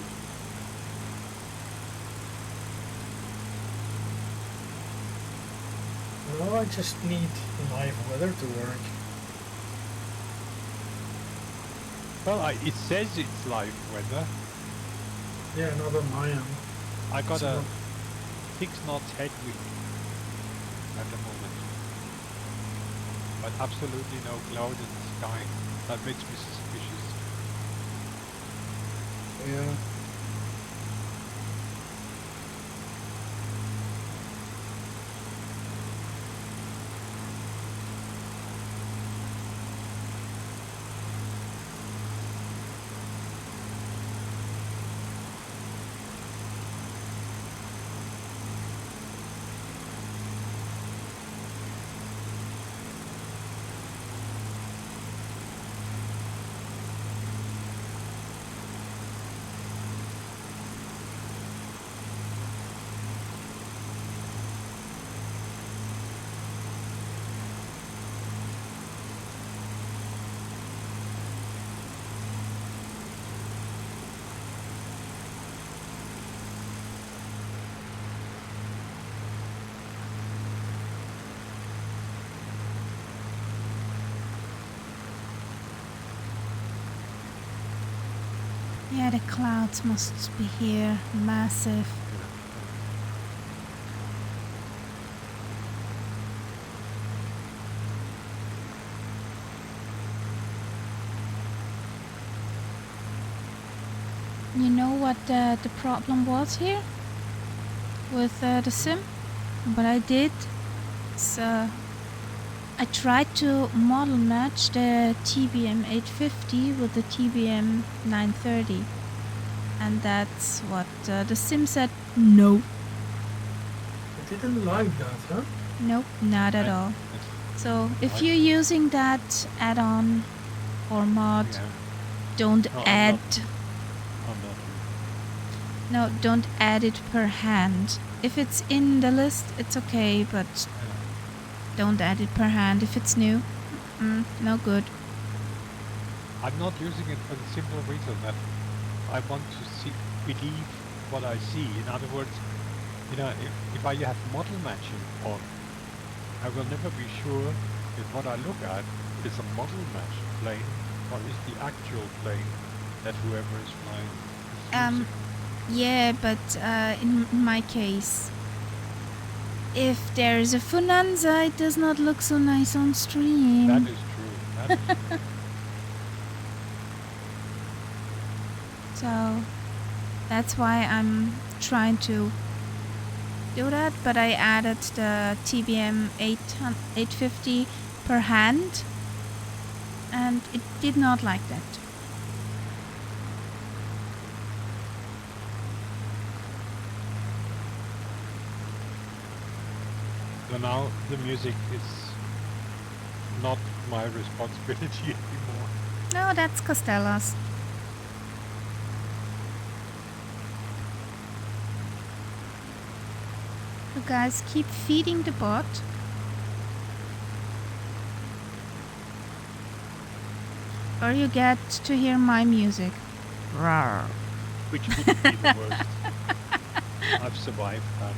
Well, I just need live weather to work. Well, it says it's live weather. Yeah, not on my end. I got a 6 knots headwind at the moment. But absolutely no cloud in the sky. That makes me suspicious. Yeah. Yeah, the clouds must be here. Massive. You know what the problem was here with the sim? What I did is I tried to model match the TBM 850 with the TBM 930, and that's what the sim said no. I didn't like that, huh? Nope, not at all. So if you're using that add-on or mod, don't add. No, don't add it per hand. If it's in the list, it's okay, but don't add it per hand if it's new. No good. I'm not using it for the simple reason that I want to believe what I see. In other words, if I have model matching on, I will never be sure if what I look at is a model match plane or is the actual plane that whoever is flying is using. Yeah, but in my case, if there is a Funanza, it does not look so nice on stream. That is true. That is true. So that's why I'm trying to do that, but I added the TBM 850 per hand, and it did not like that. So now the music is not my responsibility anymore. No, that's Costella's. You guys keep feeding the bot. Or you get to hear my music. Rawr. Which wouldn't be the worst. I've survived that.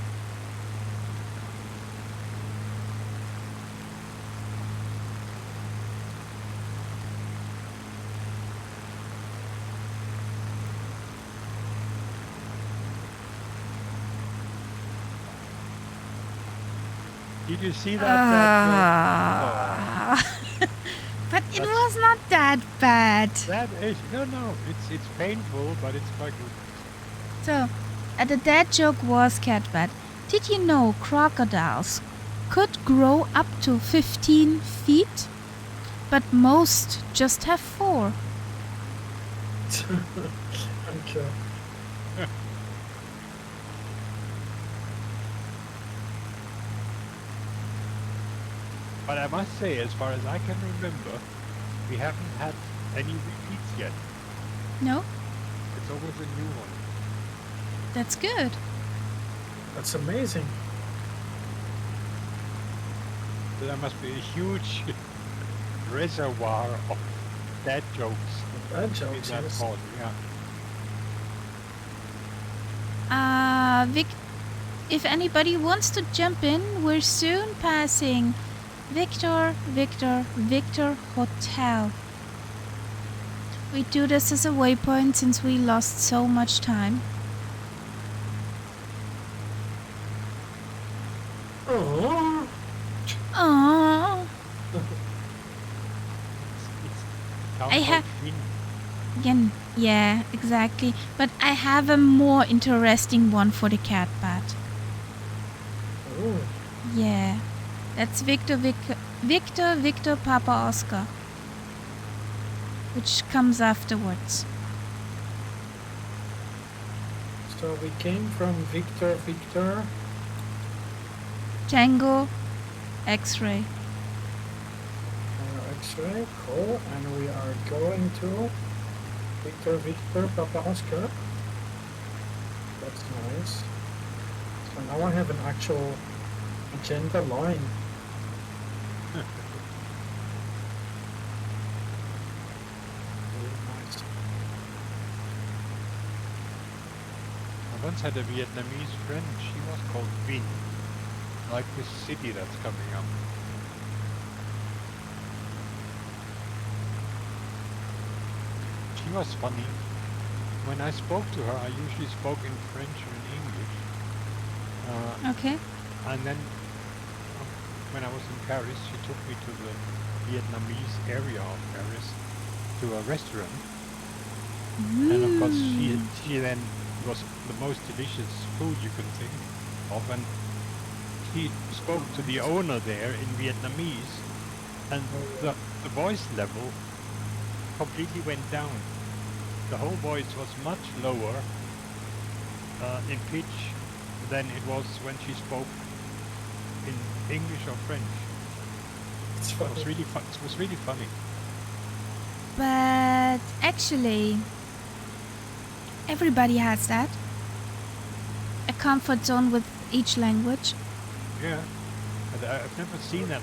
Did you see that? But it was not that bad. That is no. It's painful, but it's quite good. So, the dad joke was cat bad. Did you know crocodiles could grow up to 15 feet? But most just have 4. Okay. But I must say, as far as I can remember, we haven't had any repeats yet. No? It's always a new one. That's good. That's amazing. So there must be a huge reservoir of dad jokes Bad jokes, in that yes. pod, Vic, if anybody wants to jump in, we're soon passing Victor Hotel. We do this as a waypoint since we lost so much time. Oh. Aww. I have. Yeah, exactly. But I have a more interesting one for the cat bat. Oh. Yeah. That's Victor Papa Oscar. Which comes afterwards. So we came from Victor. Tango, X-ray. X-ray, cool. And we are going to Victor Papa Oscar. That's nice. So now I have an actual agenda line. Very nice. I once had a Vietnamese friend. She was called Vinh, like this city that's coming up. She was funny. when I spoke to her, I usually spoke in French or in English. Okay. And then when I was in Paris, she took me to the Vietnamese area of Paris to a restaurant. And of course, she then was the most delicious food you can think of. And he spoke to the owner there in Vietnamese, and the voice level completely went down. The whole voice was much lower in pitch than it was when she spoke in English or French. It was really funny. But actually, everybody has that. A comfort zone with each language. Yeah, but I've never seen that.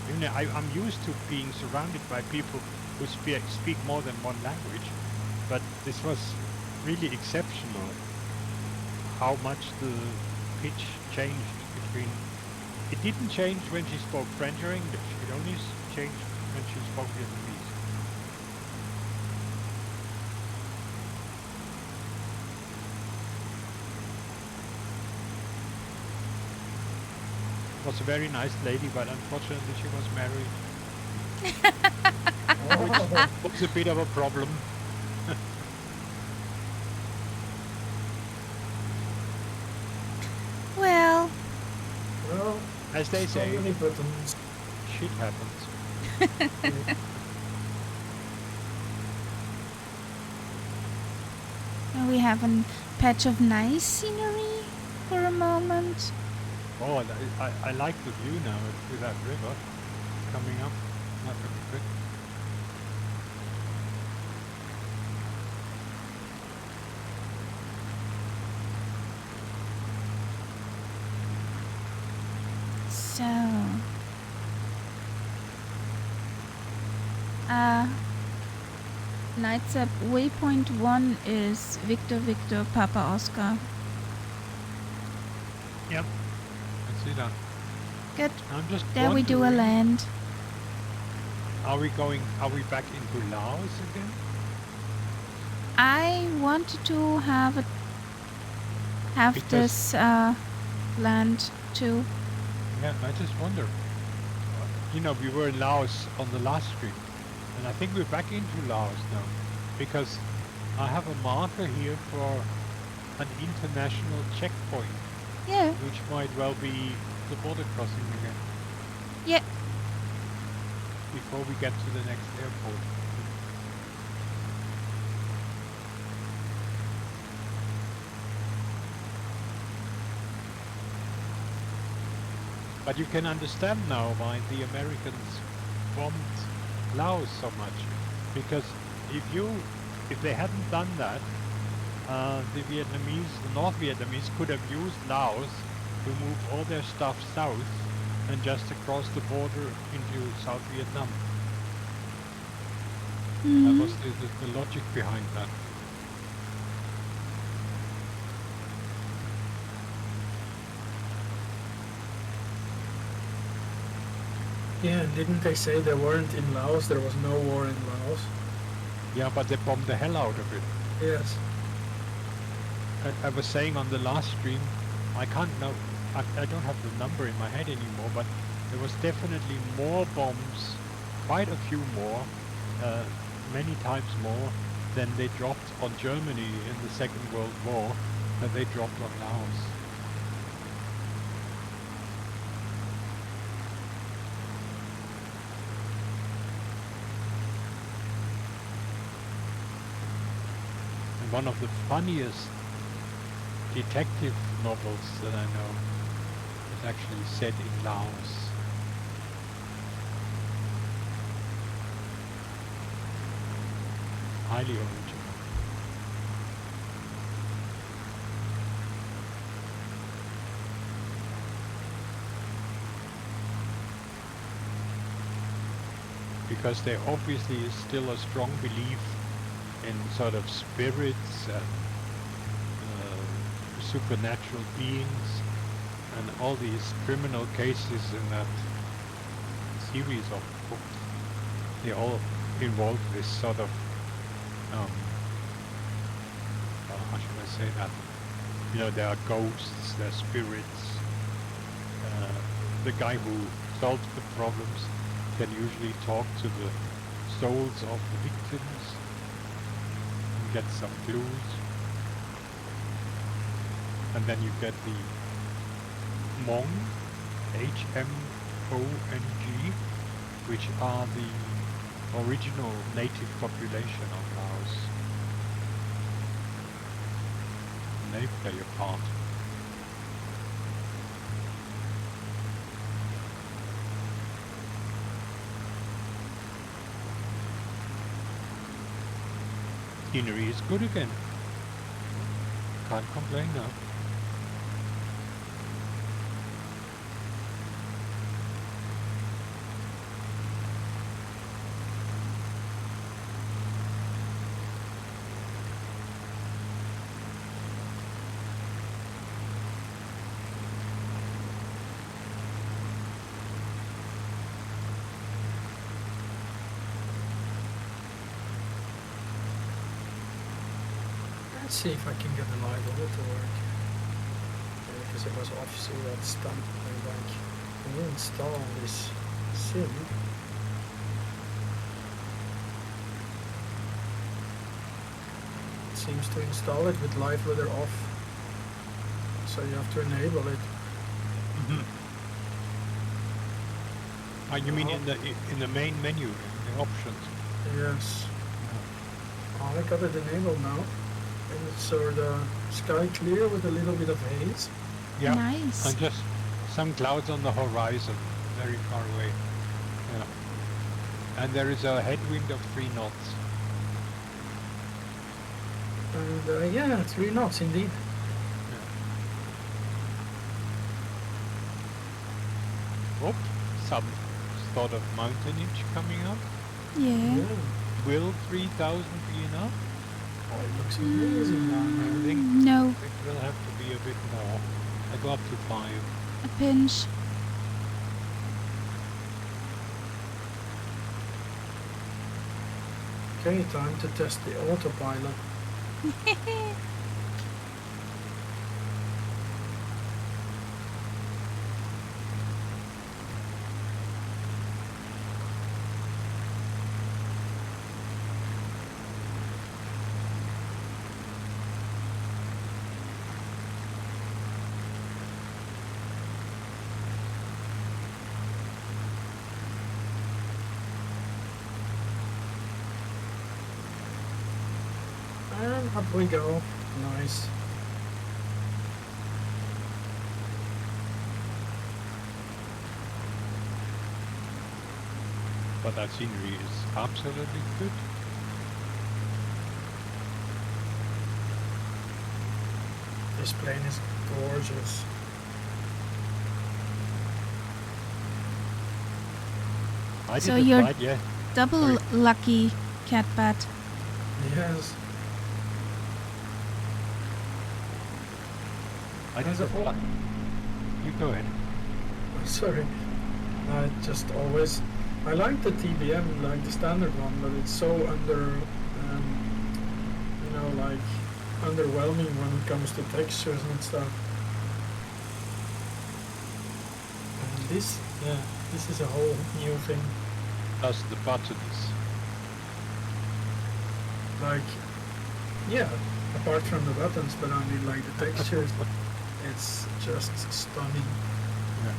You know, I'm used to being surrounded by people who speak more than one language, but this was really exceptional. How much the pitch changed between. It didn't change when she spoke French or English. It only changed when she spoke Vietnamese. Was a very nice lady, but unfortunately she was married. Which was a bit of a problem. Well, as they say, many buttons. shit happens. we have a patch of nice scenery for a moment. Oh, I like the view now with that river coming up. That would be good. So, Nights Up waypoint 1 is Victor Victor Papa Oscar. Yep, I see that. Good. I'm just There we do a wondering, land. Are we back into Laos again? I wanted to have Because- this land too. Yeah, I just wonder. You know, we were in Laos on the last stream, and I think we're back into Laos now, because I have a marker here for an international checkpoint, Yeah. which might well be the border crossing again. Yeah. Before we get to the next airport. But you can understand now why the Americans bombed Laos so much, because if they hadn't done that, the North Vietnamese could have used Laos to move all their stuff south and just across the border into South Vietnam. That was the logic behind that. Yeah, didn't they say they weren't in Laos? There was no war in Laos. Yeah, but they bombed the hell out of it. Yes. I was saying on the last stream, I can't know, I don't have the number in my head anymore, but there was definitely more bombs, quite a few more, many times more than they dropped on Germany in the Second World War that they dropped on Laos. And one of the funniest detective novels that I know is actually set in Laos. Highly original. Because there obviously is still a strong belief in sort of spirits and supernatural beings, and all these criminal cases in that series of books, they all involve this sort of say that, there are ghosts, there are spirits. The guy who solves the problems can usually talk to the souls of the victims and get some clues. And then you get the Hmong, Hmong, which are the original native population of Laos. And they play a part. Scenery is good again. Can't complain now. Let's see if I can get the live audio to work. Because it was off, so that's done. And like, when you install this sim, it seems to install it with live loader off. So you have to enable it. You mean in the main menu, in the options? Yes. Oh, I got it enabled now. And it's sort of sky clear with a little bit of haze. Yeah. Nice. And just some clouds on the horizon, very far away. Yeah. And there is a headwind of 3 knots. And yeah, 3 knots indeed. Oh, some sort of mountainage coming up. Yeah. Will 3,000 be enough? Oh, it looks amazing now. I think No, it will have to be a bit more. I go up to 5. a pinch. Okay, time to test the autopilot. And up we go. Nice. But that scenery is absolutely good. This plane is gorgeous. I So didn't you're fly it yet. double lucky, Catbat. Yes. I There's didn't a- fly. You go ahead. Sorry. I just always... I like the TBM, like the standard one, but it's so like underwhelming when it comes to textures and stuff. And this is a whole new thing. Plus the buttons. Like, yeah, apart from the buttons, but I mean like the textures, it's just stunning. Yeah.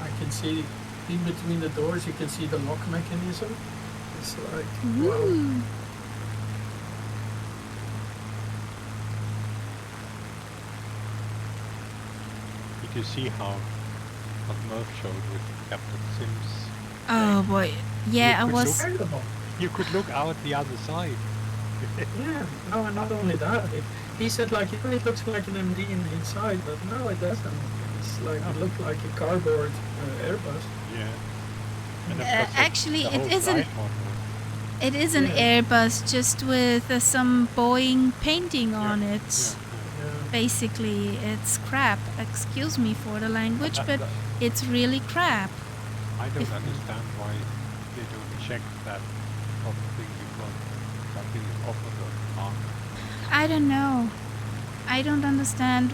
I can see in between the doors, you can see the lock mechanism. It's like, wow. Ooh. You can see how what Murph showed with Captain Sims. Oh boy. Yeah, I You could was. Incredible. You could look out the other side. Yeah, no, and not only that, he said like, yeah, it looks like an MD inside, but no, it doesn't. It's like, it looked like a cardboard Airbus. Yeah. And of Uh, course, actually, the it whole isn't- flight model. It is an Yeah. Airbus, just with some Boeing painting on it. Yeah, Yeah. Basically, it's crap. Excuse me for the language, That- but that- it's really crap. I don't understand why they don't check that sort of thing because something is off of the mark. I don't know. I don't understand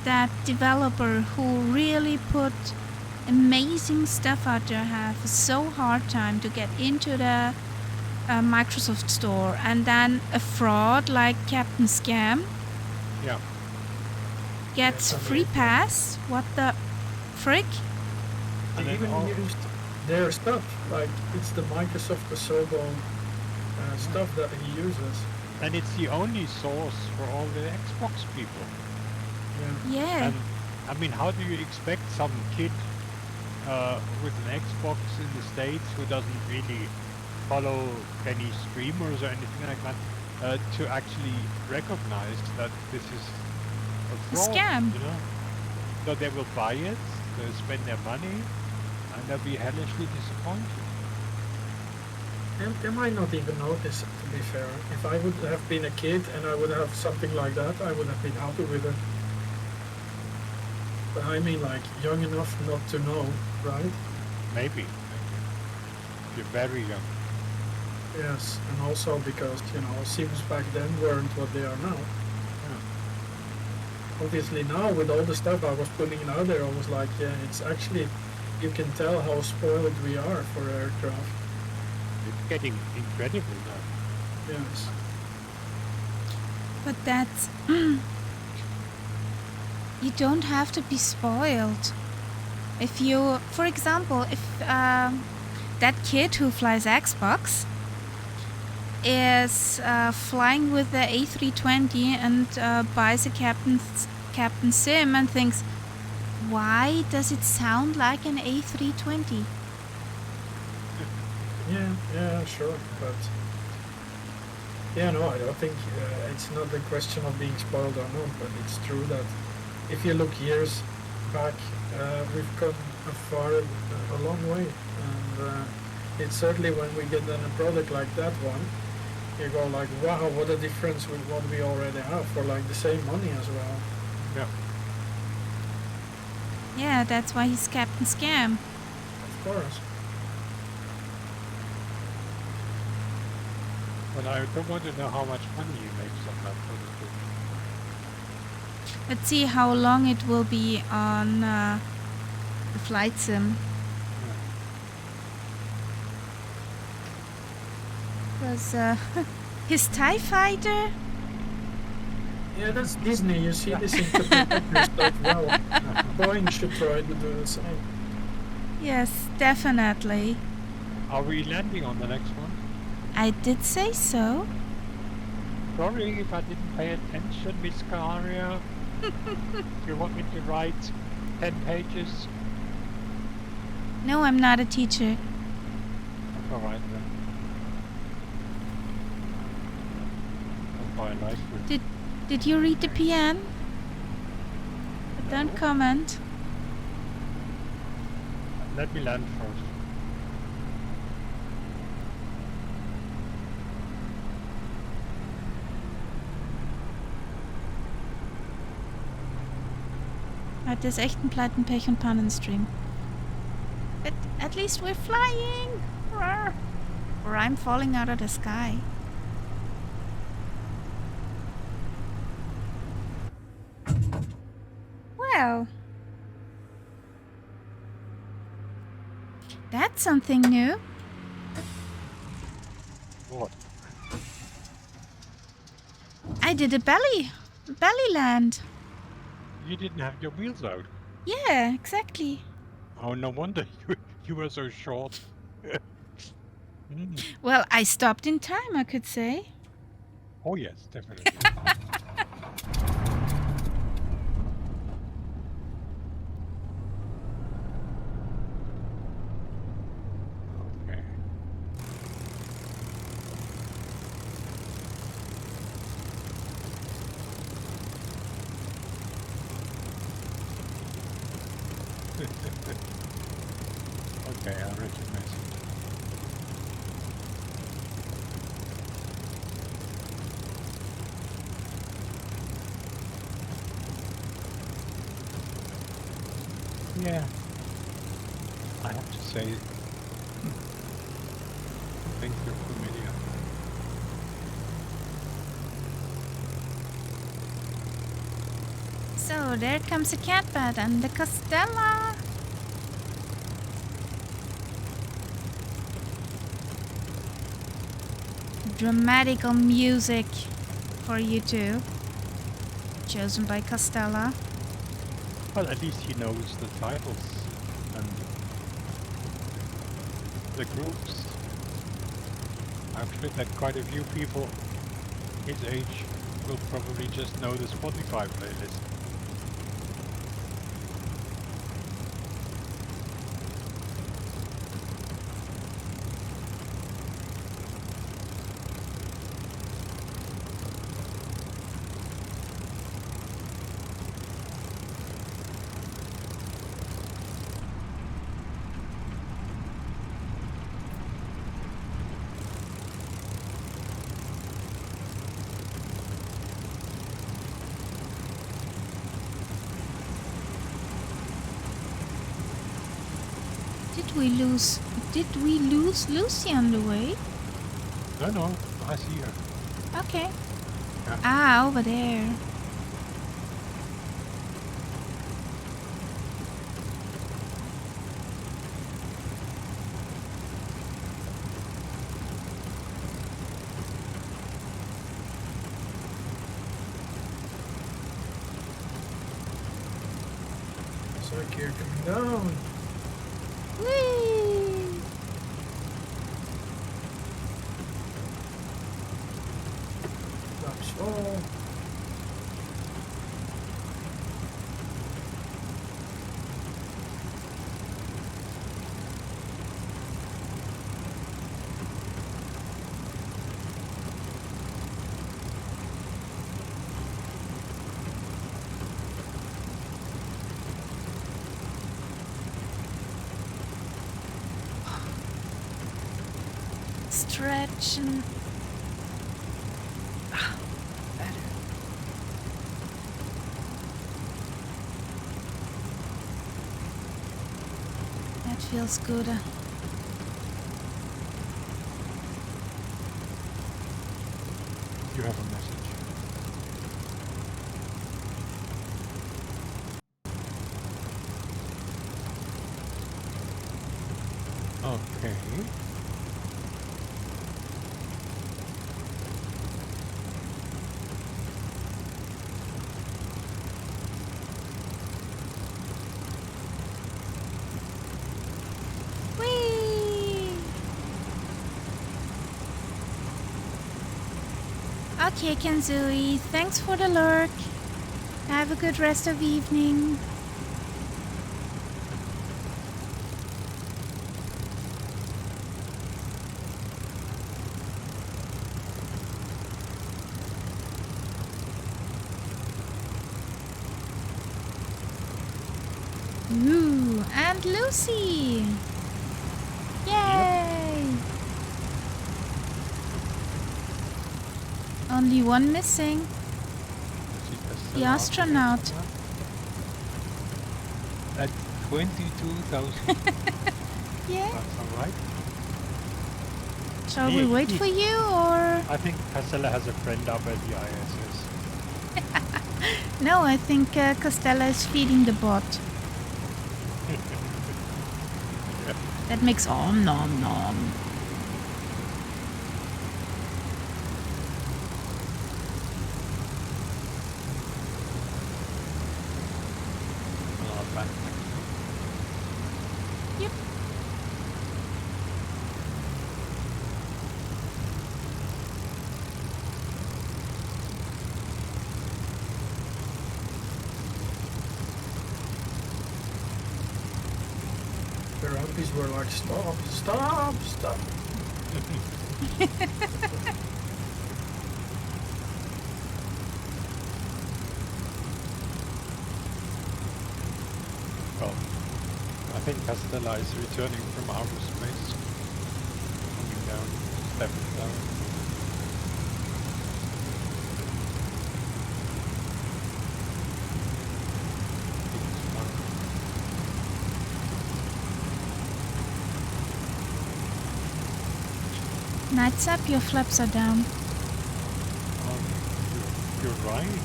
that developer who really put amazing stuff out there have a so hard time to get into the Microsoft store, and then a fraud like Captain Scam Yeah. gets Yes, I free mean, pass. What the frick? And They then even used their stuff, like it's the Microsoft Asobo stuff that he uses. and it's the only source for all the Xbox people. Yeah. Yeah. And I mean, how do you expect some kid with an Xbox in the States who doesn't really follow any streamers or anything like that to actually recognize that this is a A fraud, scam. you know? So they will buy it, they'll spend their money, and they'll be hellishly disappointed. And they might not even notice, to be fair. If I would have been a kid and I would have something like that, I would have been happy with it. But I mean, like, young enough not to know, right? Maybe. You're very young. Yes, and also because, Sims back then weren't what they are now. Obviously now, with all the stuff I was putting out there, I was like, yeah, it's actually, you can tell how spoiled we are for aircraft. It's getting incredible now. Yes. But that's. You don't have to be spoiled. If you, for example, if that kid who flies Xbox is flying with the A320 and buys a Captain Sim and thinks, why does it sound like an A320? Yeah, sure, but yeah, no, I don't think it's not a question of being spoiled or not, but it's true that if you look years back, we've come a long way, and it's certainly when we get then a product like that one, you go like, wow, what a difference with what we already have for like the same money as well. Yeah. Yeah, that's why he's Captain Scam. Of course. But I don't want to know how much money he makes on that product. Let's see how long it will be on the flight sim. Because his TIE fighter. Yeah, that's Disney. You see this in the stuff well. Boeing should try to do the same. Yes, definitely. Are we landing on the next one? I did say so. Sorry if I didn't pay attention, Miss Caria. You want me to write 10 pages? No, I'm not a teacher. That's alright then. That's why I like you. Did you read the PN? But don't comment. Let me land first. Heute ist echt ein Pleiten, Pech und Pannenstream. But at least we're flying! Roar. Or I'm falling out of the sky. Well. That's something new. What? I did a belly land. You didn't have your wheels out. Yeah, exactly. Oh, no wonder you were so short. Mm. Well, I stopped in time, I could say. Oh yes, definitely. Okay. Okay, I read your message. Yeah. I have to say, I think you're familiar. So there comes a catbird and the Castella. Dramatical music for you two. Chosen by Castella. Well, at least he knows the titles and the groups. I'm sure that quite a few people his age will probably just know the Spotify playlist. Did we lose Lucy on the way? No, I see her. Okay. Yeah. Ah, over there. So you're coming down. Whee! Flaps fall. Stretch and... better. That feels good. You have a message. Okay. Whee! Okay, Kenzui, thanks for the lurk. Have a good rest of the evening. Ooh, and Lucy! Yay! Only one missing. The astronaut. At 22,000. Yeah. That's alright. Shall we wait for you or? I think Castella has a friend up at the ISS. No, I think Castella is feeding the bot. Yeah. That makes om nom nom. Back. Yep. The rugbies were like, stop, stop, stop. Well, I think Castella is returning from outer space. Coming down, stepping down. It's fine. Nights up, your flaps are down. Oh, you're right.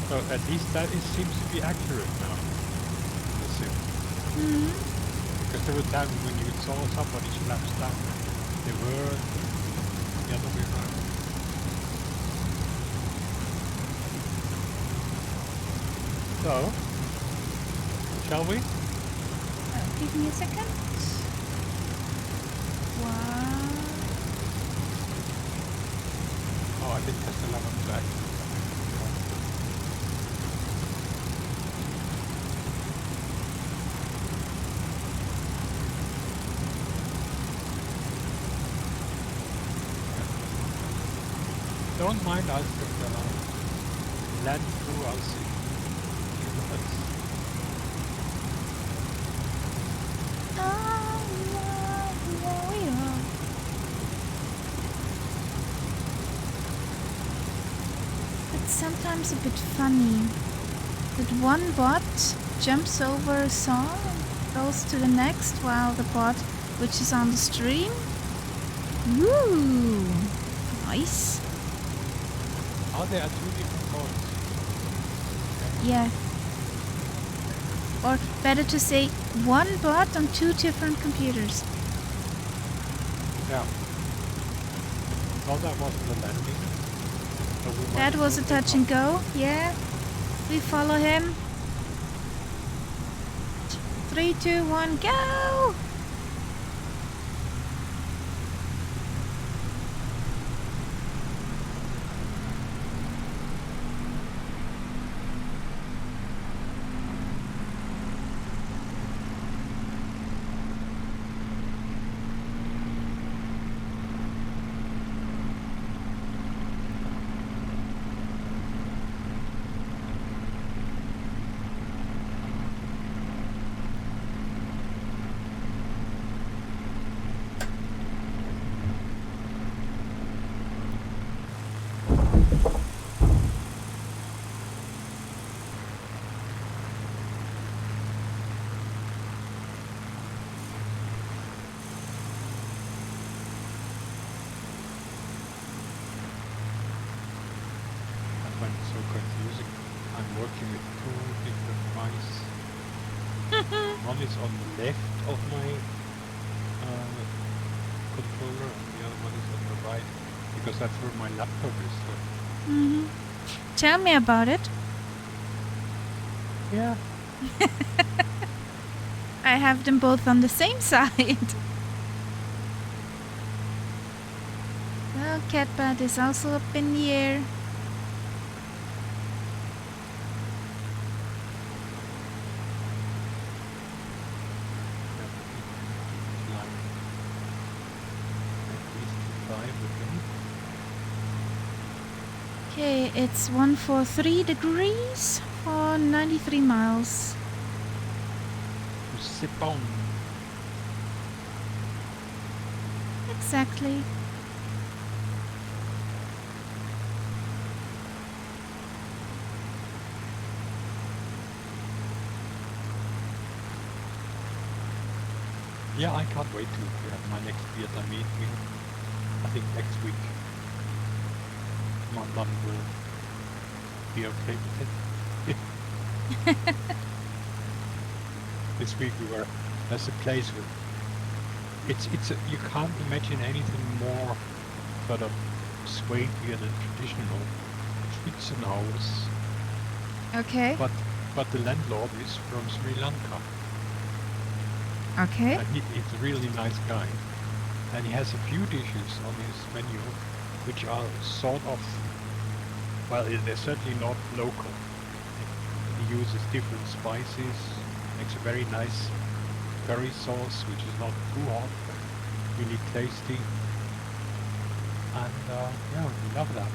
So at least that seems to be accurate now. The sim. Hmm. Because there were times when you saw somebody flaps down, they were the other way around. So, shall we? Give me a second. Wow. Oh, I think that's the love of track. Don't mind us if the land through us. It's sometimes a bit funny that one bot jumps over a song and goes to the next while the bot which is on the stream. Woo! Nice. Oh, there are two different boats. Yeah. Or better to say, one bot on two different computers. Yeah. Well, that wasn't the landing. So we That might was a as well touch take and go. Yeah. We follow him. 3, 2, 1, go! I find it so confusing. I'm working with two different mice. One is on the left of my controller and the other one is on the right because that's where my laptop is. So. Tell me about it. Yeah. I have them both on the same side. Well, Catbad is also up in the air. Okay, it's 143 degrees for 93 miles. To sip on. Exactly. Yeah, I can't wait to have my next Vietnamese meal. I think next week my mum will be okay with it. This week there's a place with, you can't imagine anything more sort of Swabian and traditional. It's an house. Okay. But the landlord is from Sri Lanka. Okay. And he's a really nice guy. And he has a few dishes on his menu which are sort of, well, they're certainly not local. He uses different spices, makes a very nice curry sauce which is not too hot, but really tasty. And yeah, we love that.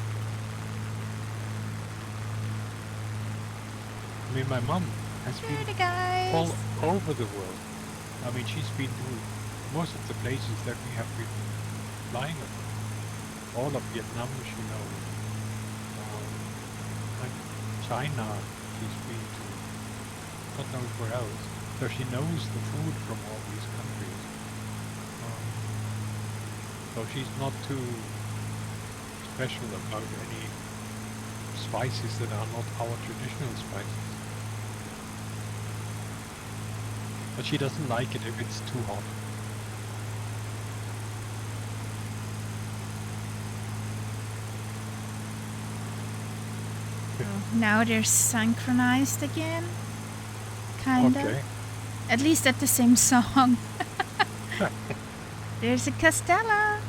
I mean, my mum has been guys. all over the world. I mean, she's been to most of the places that we have been flying over. All of Vietnam, she knows. Like China, she's been to. God knows where else. So she knows the food from all these countries. So she's not too special about any spices that are not our traditional spices. But she doesn't like it if it's too hot. Oh, now they're synchronized again. Kinda. Okay. At least at the same song. There's a Castella.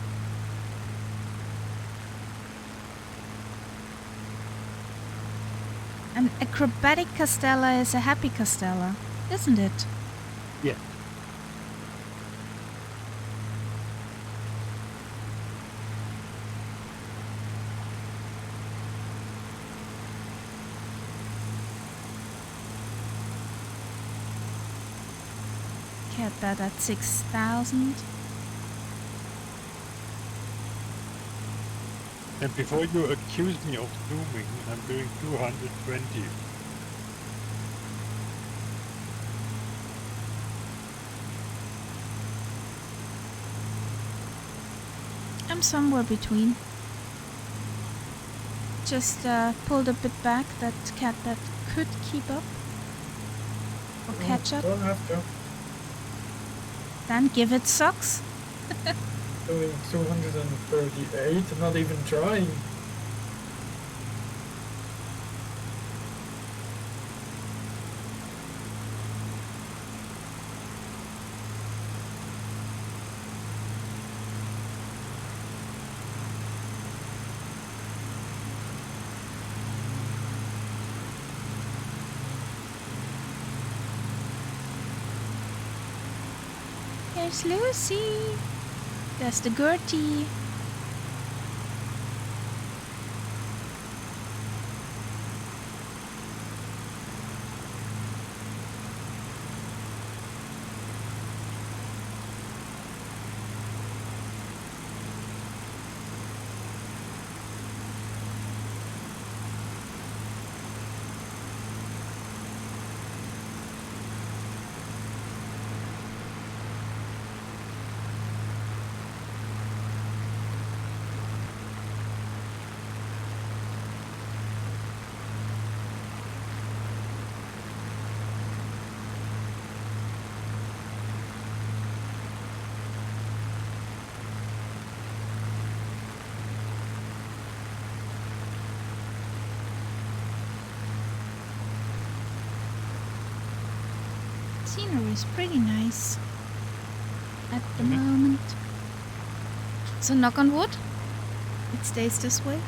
An acrobatic Castella is a happy Castella, isn't it? Yeah. Get that at 6,000. And before you accuse me of zooming, I'm doing 220. I'm somewhere between. Just pulled a bit back that cat that could keep up or catch up. Don't have to. Then give it socks. Doing 238, not even trying. There's Lucy. There's the Gertie. Scenery is pretty nice at the moment. So knock on wood, it stays this way.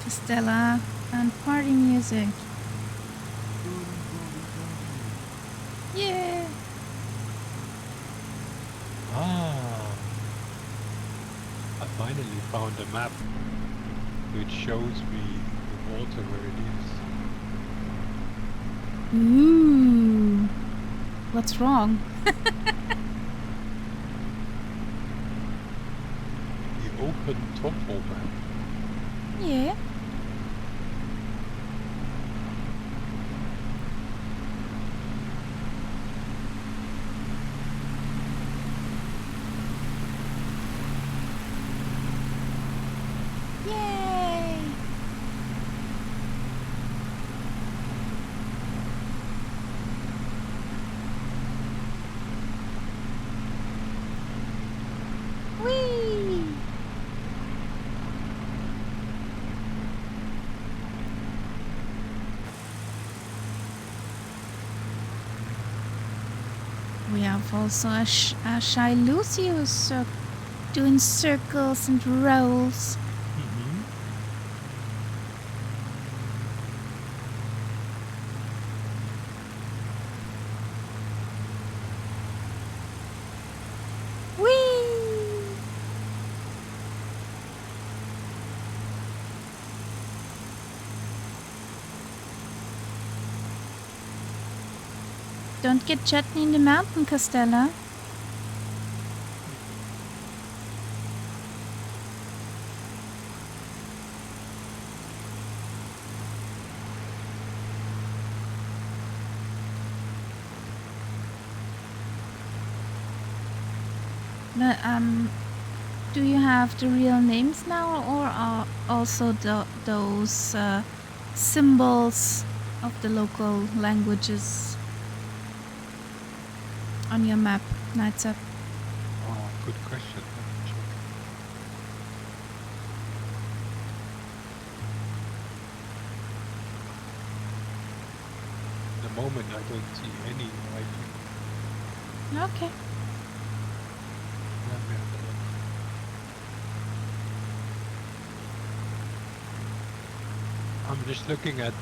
Stella and party music. Yeah. Ah. I finally found a map which shows me the water where it is. Ooh. What's wrong? The open topo map. Yeah. Yay! Whee! We have also a shy Lucy who's doing circles and rolls. Whee! Don't get chutney in the mountain, Castella. But do you have the real names now, or are also those symbols of the local languages on your map, Nights Up? Oh, good question. Let me check. At the moment, I don't see any writing. Okay. Let me have a look. I'm just looking at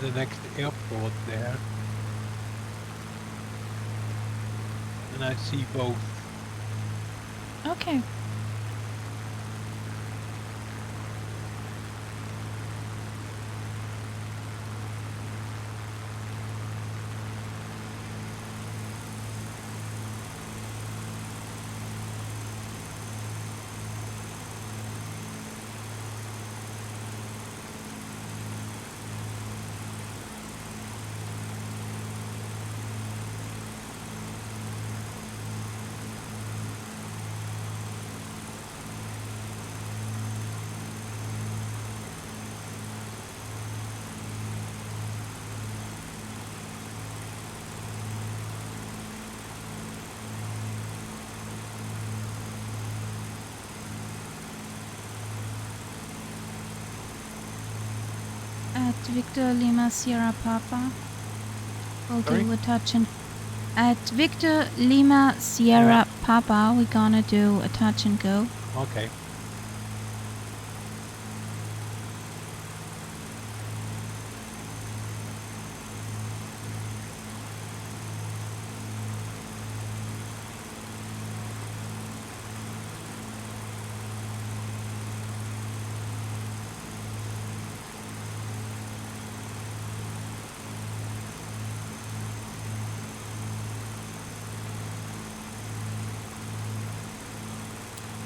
the next airport there, and I see both. Okay. At Victor Lima Sierra Papa, we'll Sorry? do a touch and... At Victor Lima Sierra Papa, we're gonna do a touch and go. Okay.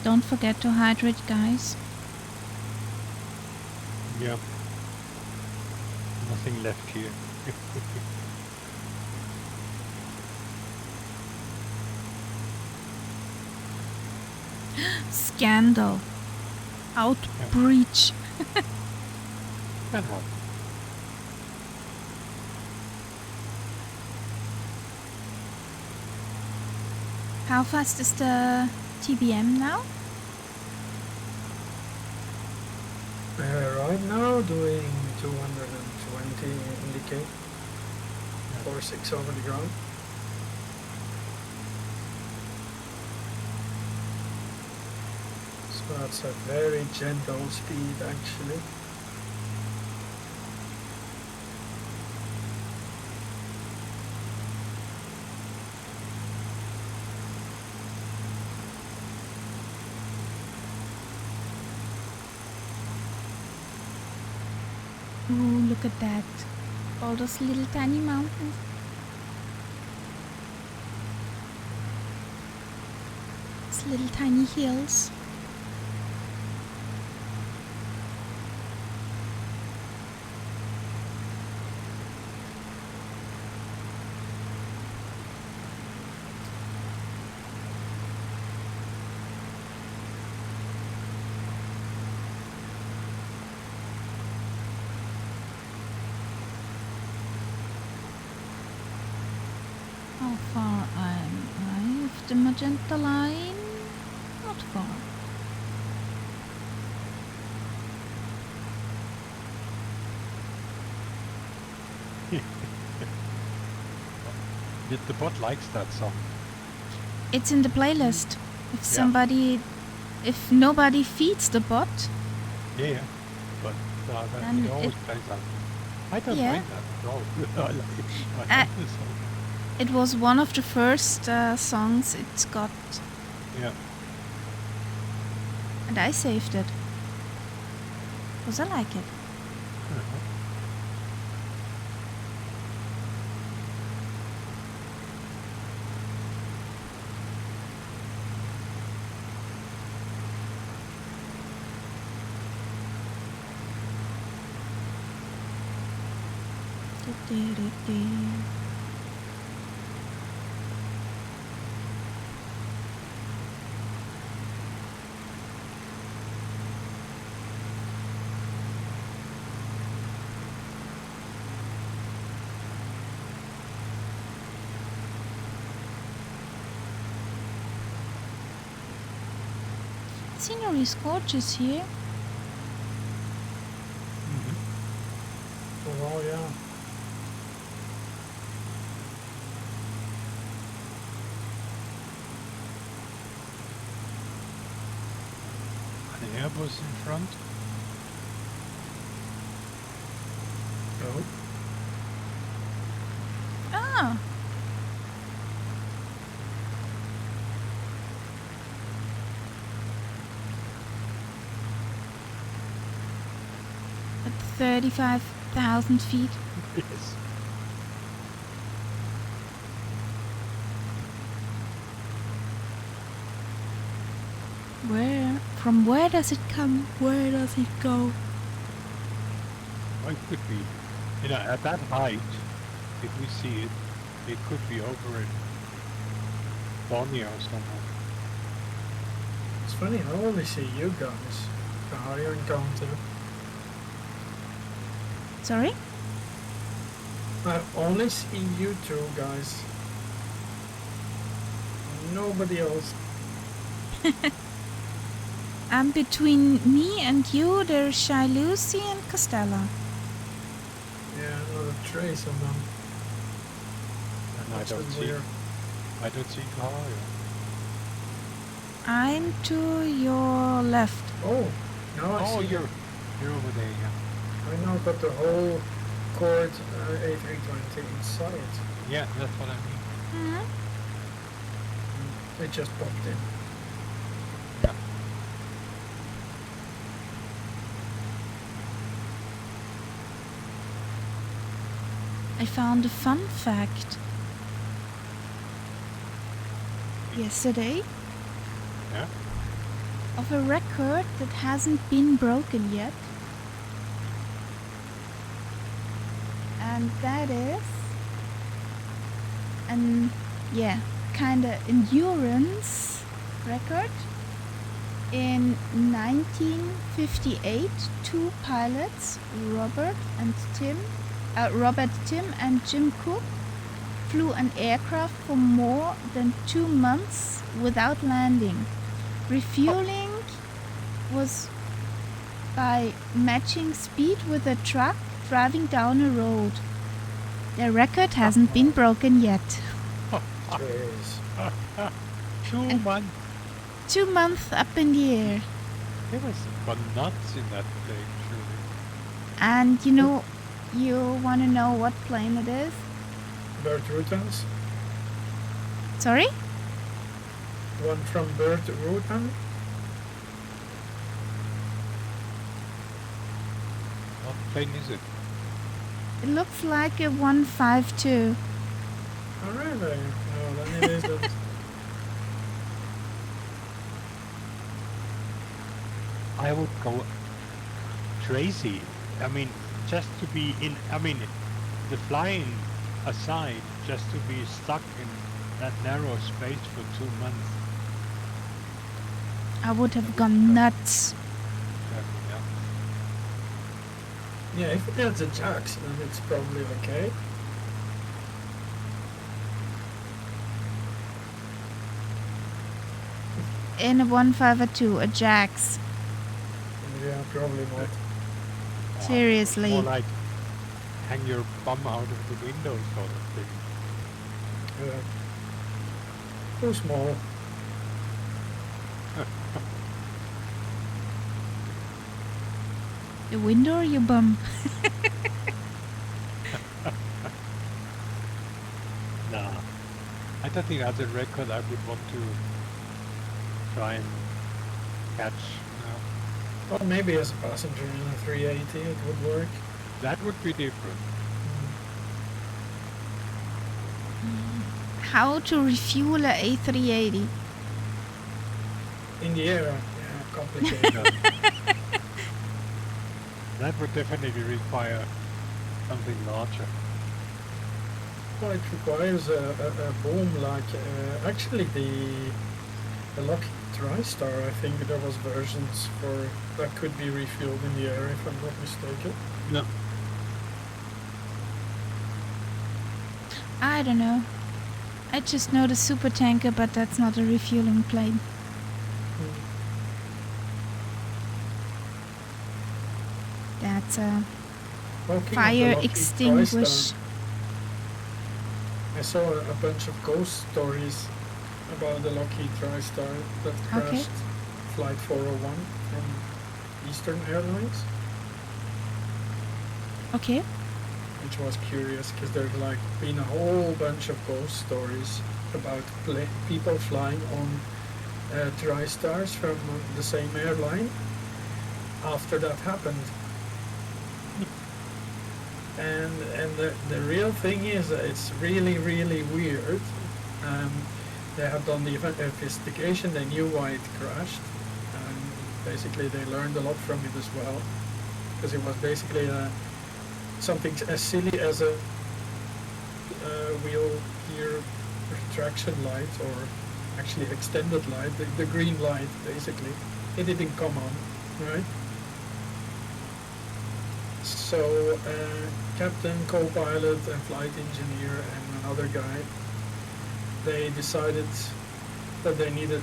Don't forget to hydrate, guys. Yeah. Nothing left here. Scandal. Outbreach. Can happen. How fast is the TBM now? Right now doing 220 indicate, 4.6 over the ground. So that's a very gentle speed actually. Ooh, look at that. All those little tiny mountains. These little tiny hills. How far am I of the magenta line? Not far. The bot likes that song. It's in the playlist. If nobody feeds the bot, Yeah. But And it always it- plays that. I don't Yeah. mind that at all. I like the song. it was one of the first songs it's got, Yeah. and I saved it. Because I like it. Uh-huh. Scenery is gorgeous here. Oh, wow, yeah. An Airbus in front. Oh, Ah, at 35,000 feet. Yes. From where does it come? Where does it go? Well, it could be. You know, at that height, if we see it, it could be over in Borneo somewhere. it's funny, I only see you guys. The higher encounter. Sorry? I only see you two guys. Nobody else. And between me and you, there's Shy Lucy and Costello. Yeah, not a trace of them. And That's weird. I don't see how are you? I'm to your left. Oh, now I Oh, see. you're over there, yeah. I now got the whole Cord A320 inside. Yeah, that's what I mean. Mhm. It just popped in. Yeah. I found a fun fact. Yesterday, Yeah. of a record that hasn't been broken yet. And that is kinda endurance record. In 1958, two pilots, Robert, Tim and Jim Cook, flew an aircraft for more than 2 months without landing. Refueling was by matching speed with a truck driving down a road. The record hasn't been broken yet. Jeez. 2 months. 2 months up in the air. There was some nuts in that plane, surely. And you want to know what plane it is? Bert Rutan's? Sorry? One from Bert Rutan? What plane is it? It looks like a 152. Oh, really? No, then it isn't. I would go crazy. I mean, just to be in, the flying aside, just to be stuck in that narrow space for 2 months. I would have gone nuts. Yeah. Yeah, if it has a jacks, then it's probably okay. In a 152, a Jax. Yeah, probably not. Seriously. More like hang your bum out of the window sort of thing. Yeah. Too small. The window or your bum? Nah. I don't think that's a record I would want to try and catch. No. Well, maybe as a passenger in a 380 it would work. That would be different. How to refuel a A380? In the air, yeah, complicated. That would definitely require something larger. Well, it requires a boom like actually the Lockheed TriStar. I think there was versions for that could be refueled in the air if I'm not mistaken. No. I don't know. I just know the super tanker, but that's not a refueling plane. Walking fire on the Lucky extinguish. TriStar, I saw a bunch of ghost stories about the Lucky TriStar that crashed Flight 401 from Eastern Airlines. Okay. Which was curious because there's like been a whole bunch of ghost stories about people flying on TriStars from the same airline after that happened. And the real thing is that it's really, really weird. They have done the investigation, they knew why it crashed. Basically they learned a lot from it as well, because it was basically something as silly as a wheel gear retraction light, or actually extended light, the green light basically. It didn't come on, right? So captain, co-pilot and flight engineer and another guy, they decided that they needed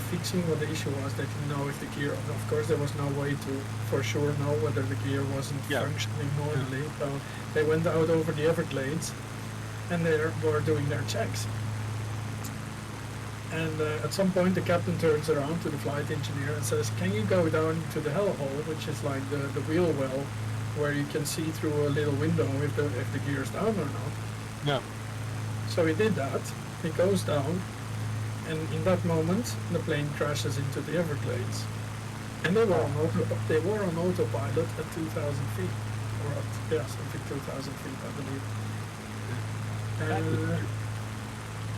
fixing what the issue was. They didn't know if the gear, of course there was no way to for sure know whether the gear wasn't functioning normally. So they went out over the Everglades and they were doing their checks. And at some point the captain turns around to the flight engineer and says, can you go down to the hellhole, which is like the wheel well, where you can see through a little window if the gear's down or not. Yeah. So he did that. He goes down, and in that moment the plane crashes into the Everglades. And they were on autopilot at 2,000 feet, or at, something 2,000 feet, I believe.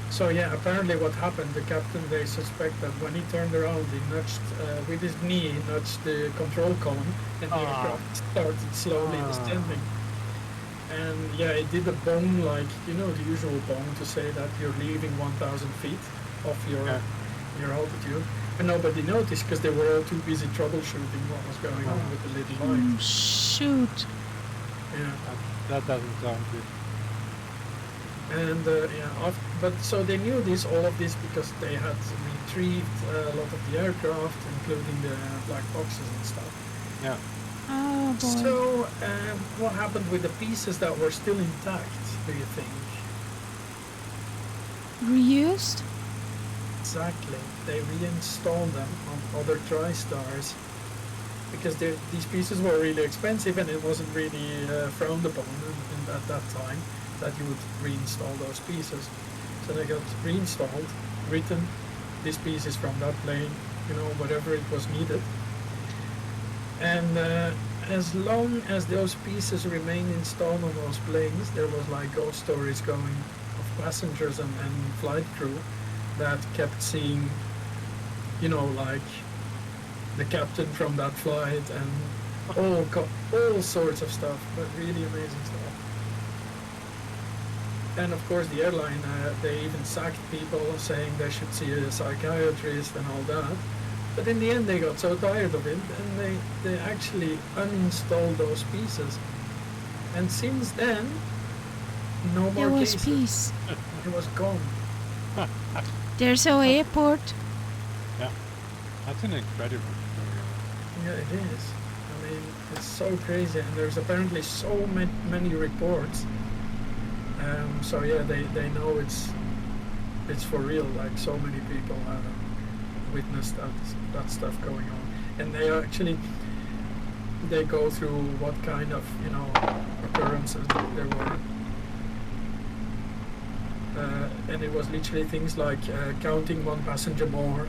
So yeah, apparently what happened, the captain, they suspect that when he turned around, he nudged, with his knee, he nudged the control column, and the aircraft started slowly descending. And yeah, it did a bong, like, you know, the usual bong to say that you're leaving 1,000 feet off your altitude. And nobody noticed because they were all too busy troubleshooting what was going on with the little light. Shoot. Yeah. That doesn't sound good. And but so they knew all of this because they had retrieved a lot of the aircraft, including the black boxes and stuff. Yeah. Oh boy. So what happened with the pieces that were still intact, do you think? Reused? Exactly. They reinstalled them on other TriStars because these pieces were really expensive, and it wasn't really frowned upon at that time that you would reinstall those pieces. So they got reinstalled, written, this piece is from that plane, you know, whatever it was needed. And as long as those pieces remained installed on those planes, there was like ghost stories going of passengers and flight crew that kept seeing, you know, like the captain from that flight and all sorts of stuff, but really amazing stuff. And of course the airline, they even sacked people saying they should see a psychiatrist and all that. But in the end they got so tired of it, and they actually uninstalled those pieces. And since then, no more There was cases. peace. It was gone. There's our airport. Yeah. That's an incredible story. Yeah, it is. I mean, it's so crazy, and there's apparently so many reports. So yeah, they know it's for real. Like so many people witnessed that stuff going on, and they go through what kind of, you know, occurrences there were. And it was literally things like counting one passenger more,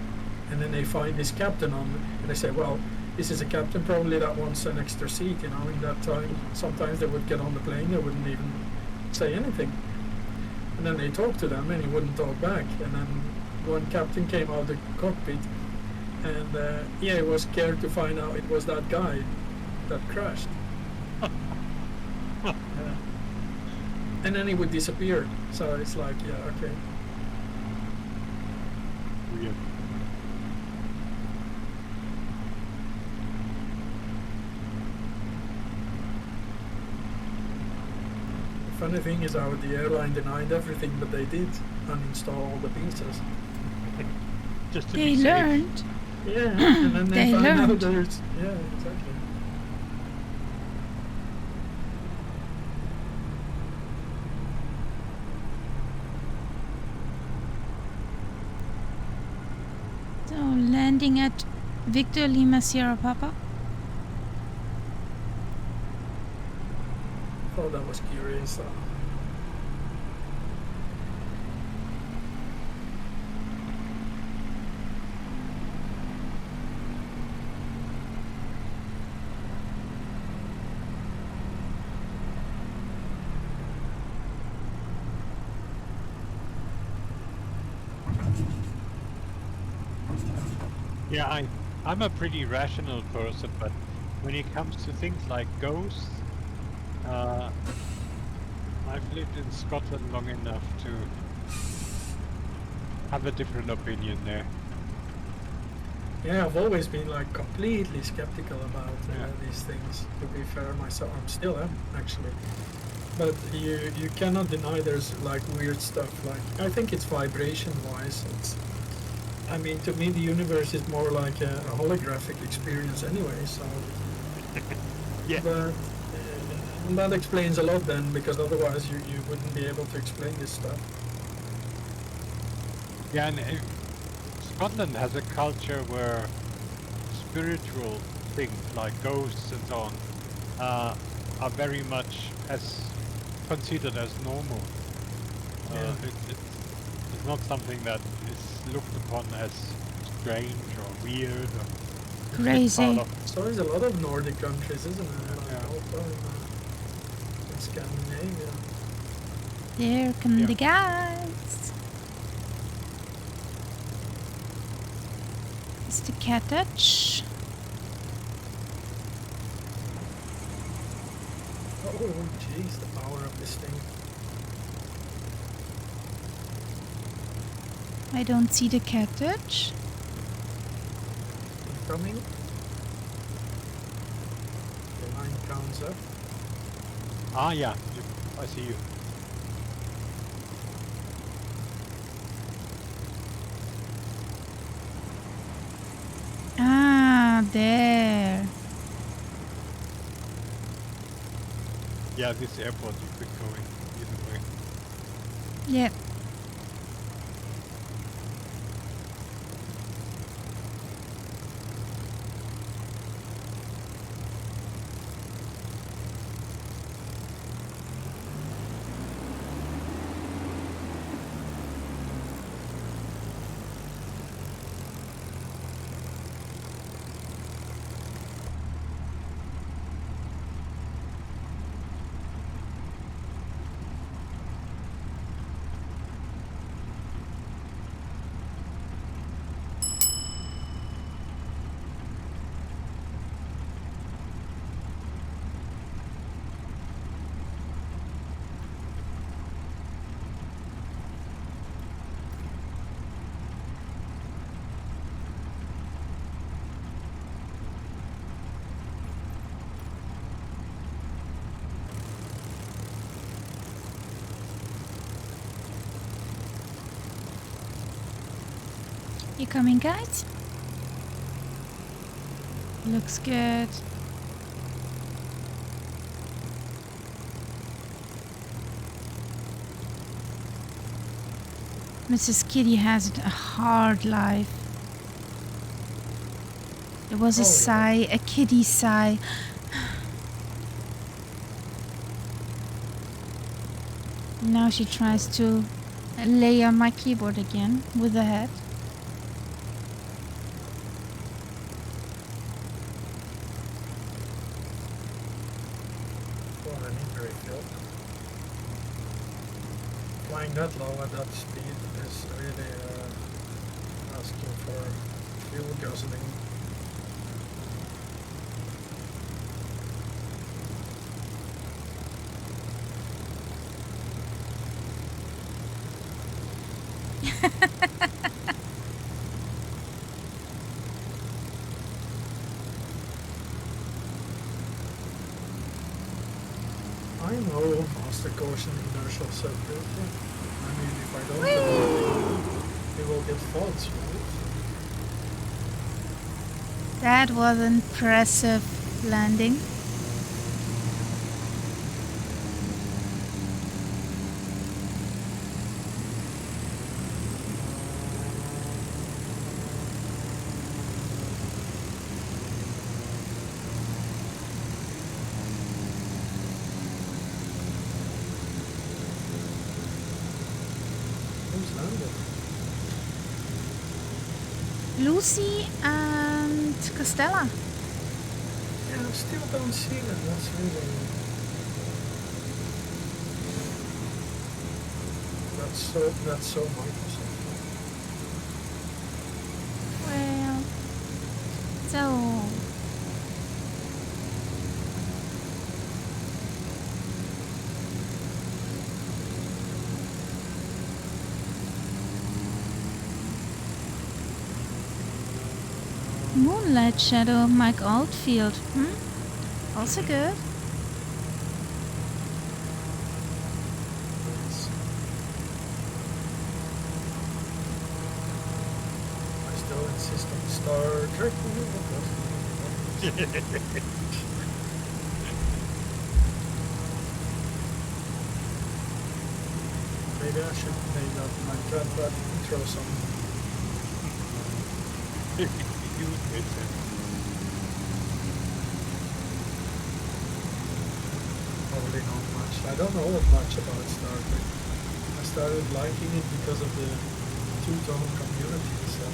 and then they find this captain on, and they say, well, this is a captain probably that wants an extra seat, you know. In that time, sometimes they would get on the plane, they wouldn't even say anything, and then they talked to them and he wouldn't talk back. And then one captain came out of the cockpit, and he was scared to find out it was that guy that crashed. And then he would disappear, so it's like, yeah, okay. Weird. Funny thing is how the airline denied everything, but they did uninstall all the pieces. Just to They be safe. learned. Yeah, and then they They found out learned. there's, yeah, exactly. landing at Victor Lima Sierra Papa? Oh, that was curious. Yeah, I'm a pretty rational person, but when it comes to things like ghosts, I've lived in Scotland long enough to have a different opinion there. Yeah, I've always been like completely skeptical about Yeah. these things. To be fair, myself, I'm still am actually. But you cannot deny there's like weird stuff. Like I think it's vibration wise. I mean, to me, the universe is more like a holographic experience anyway. So, Yeah. but that explains a lot then, because otherwise you wouldn't be able to explain this stuff. Yeah, and Scotland has a culture where spiritual things like ghosts and so on are very much as considered as normal. Yeah. It's not something that is looked upon as strange or weird or Crazy. part of. So there's a lot of Nordic countries, isn't it? Like Yeah. also in Scandinavia. There come Yeah. the guys. Is the cat touch? Oh, jeez, the power of this thing. I don't see the cat touch. Incoming. The line counts up. Ah, yeah, I see you. Ah, there. Yeah, this airport you could go in either way. Yep. You coming, guys? Looks good. Mrs. Kitty has a hard life. There was a Oh, yeah. sigh, a kitty sigh. Now she tries to lay on my keyboard again with her head. Well, I need to refill. Flying that low at that speed is really asking for fuel guzzling. I know master caution inertial separation. I mean, if I don't do it, it will get faults, right? That was an impressive landing. Lucy and Costella. Yeah, I still don't see them. That's really... That's so Microsoft. Well, so Moonlight Shadow of Mike Oldfield. Also good. Yes. I still insist on Star Trek. Maybe I should play that Minecraft intro song. You would say. Probably not much. I don't know much about Star Trek. I started liking it because of the two-tone community, so...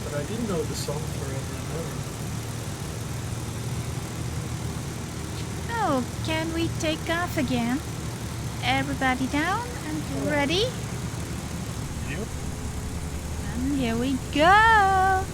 But I didn't know the song forever and ever. Oh, can we take off again? Everybody down and ready? Yep. And here we go.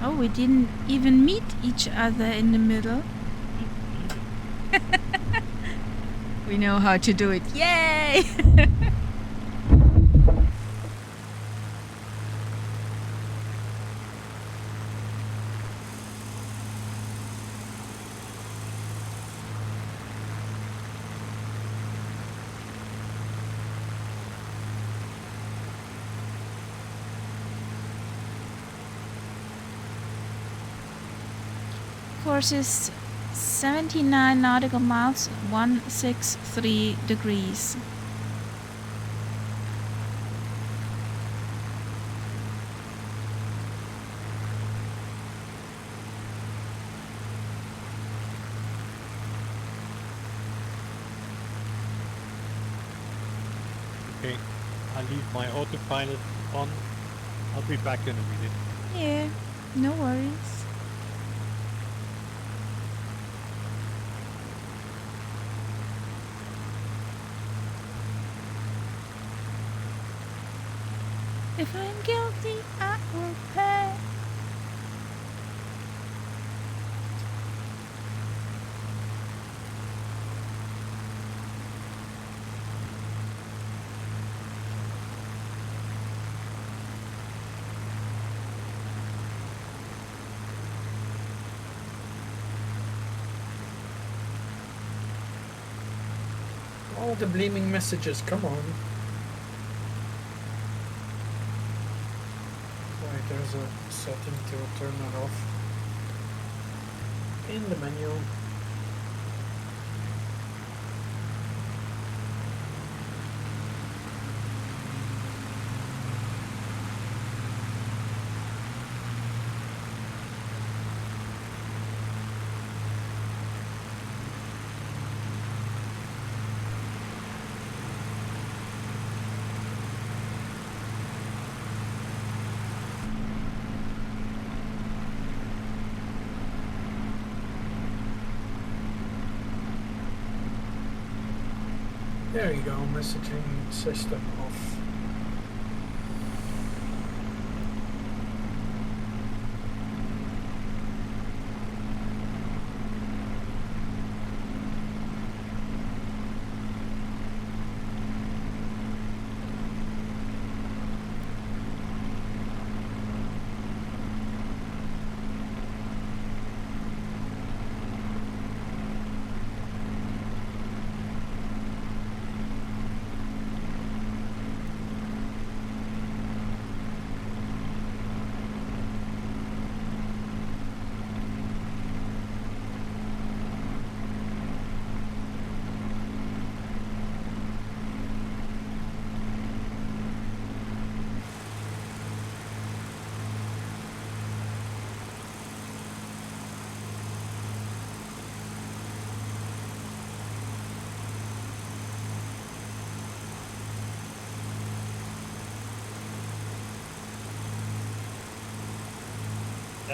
Oh, we didn't even meet each other in the middle. We know how to do it. Yay! Course is 79 nautical miles, 163 degrees. Okay, I'll leave my autopilot on. I'll be back in a minute. Yeah, no worries. If I'm guilty, I will pay. All the bleeding messages, come on. Wait, there's a setting to turn that off. In the menu. There you go, messaging system off.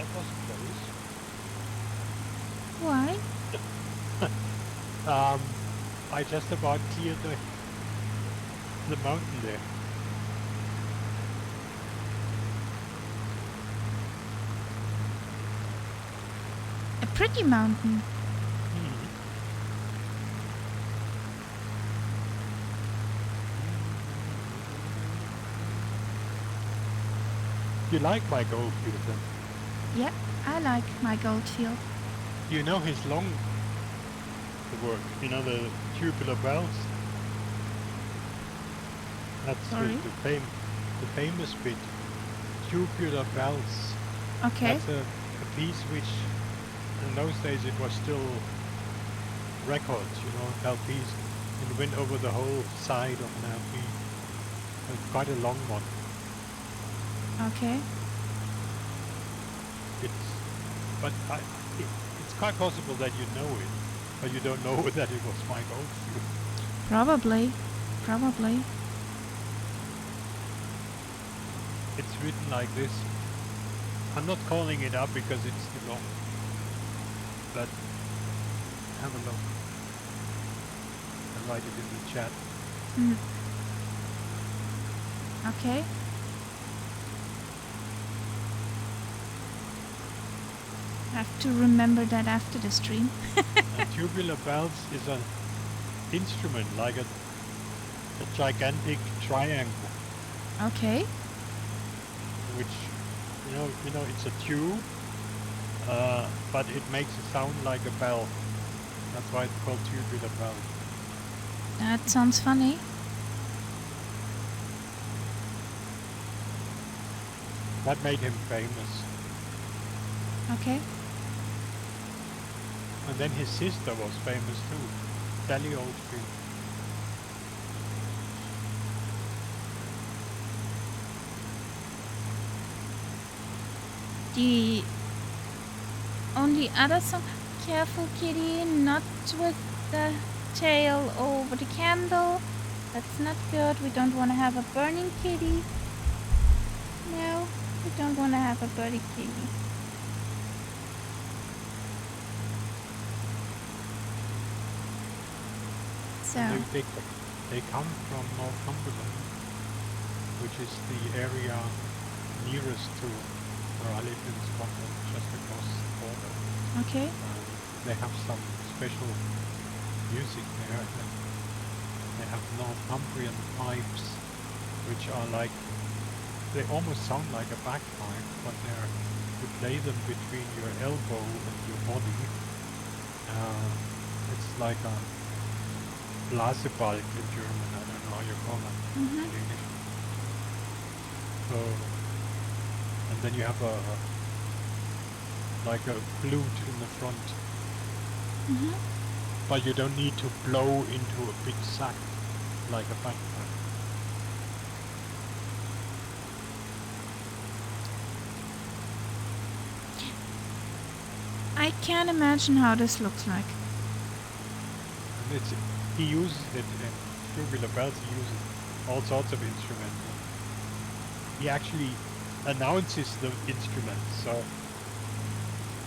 that was close. Why? I just about cleared the mountain there. A pretty mountain. You like my gold field then? Yeah, I like my gold field. You know his long work, you know, the tubular bells? That's Sorry? the famous bit. Tubular bells. Okay. That's a piece which, in those days, it was still records, you know, LPs. And went over the whole side of an LP. It's quite a long one. Okay. It's quite possible that you know it, but you don't know that it was my gold field. Probably. It's written like this. I'm not calling it up because it's too long. But have a look. I'll write it in the chat. Okay. I have to remember that after the stream. And tubular bells is an instrument like a gigantic triangle, Okay. which you know it's a tube, but it makes a sound like a bell. That's why it's called tubular bell. That sounds funny. That made him famous. Okay. And then his sister was famous too, Sally Oldfield. The only other song, careful kitty, not with the tail over the candle. That's not good. We don't want to have a burning kitty. No, we don't want to have a burning kitty. So, They come from Northumberland, which is the area nearest to where I live in Scotland, just across the border. okay. They have some special music there. They have Northumbrian pipes, which are like, they almost sound like a bagpipe, but you play them between your elbow and your body. It's like a Blasebalg in German, I don't know how you call it in English. So, and then you have like a flute in the front. But you don't need to blow into a big sack like a bagpipe. I can't imagine how this looks like. And he uses it in tubular bells, he uses all sorts of instruments. He actually announces the instruments, so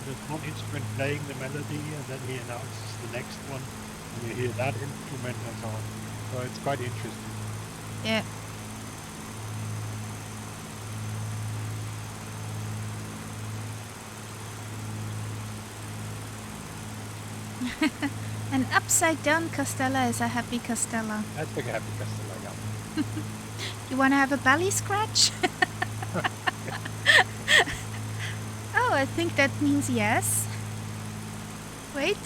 there's one instrument playing the melody and then he announces the next one and you hear that instrument and so on. So it's quite interesting. Yeah. An upside down Castella is a happy Castella. That's a happy Castella, yeah. You want to have a belly scratch? Oh, I think that means yes. Wait.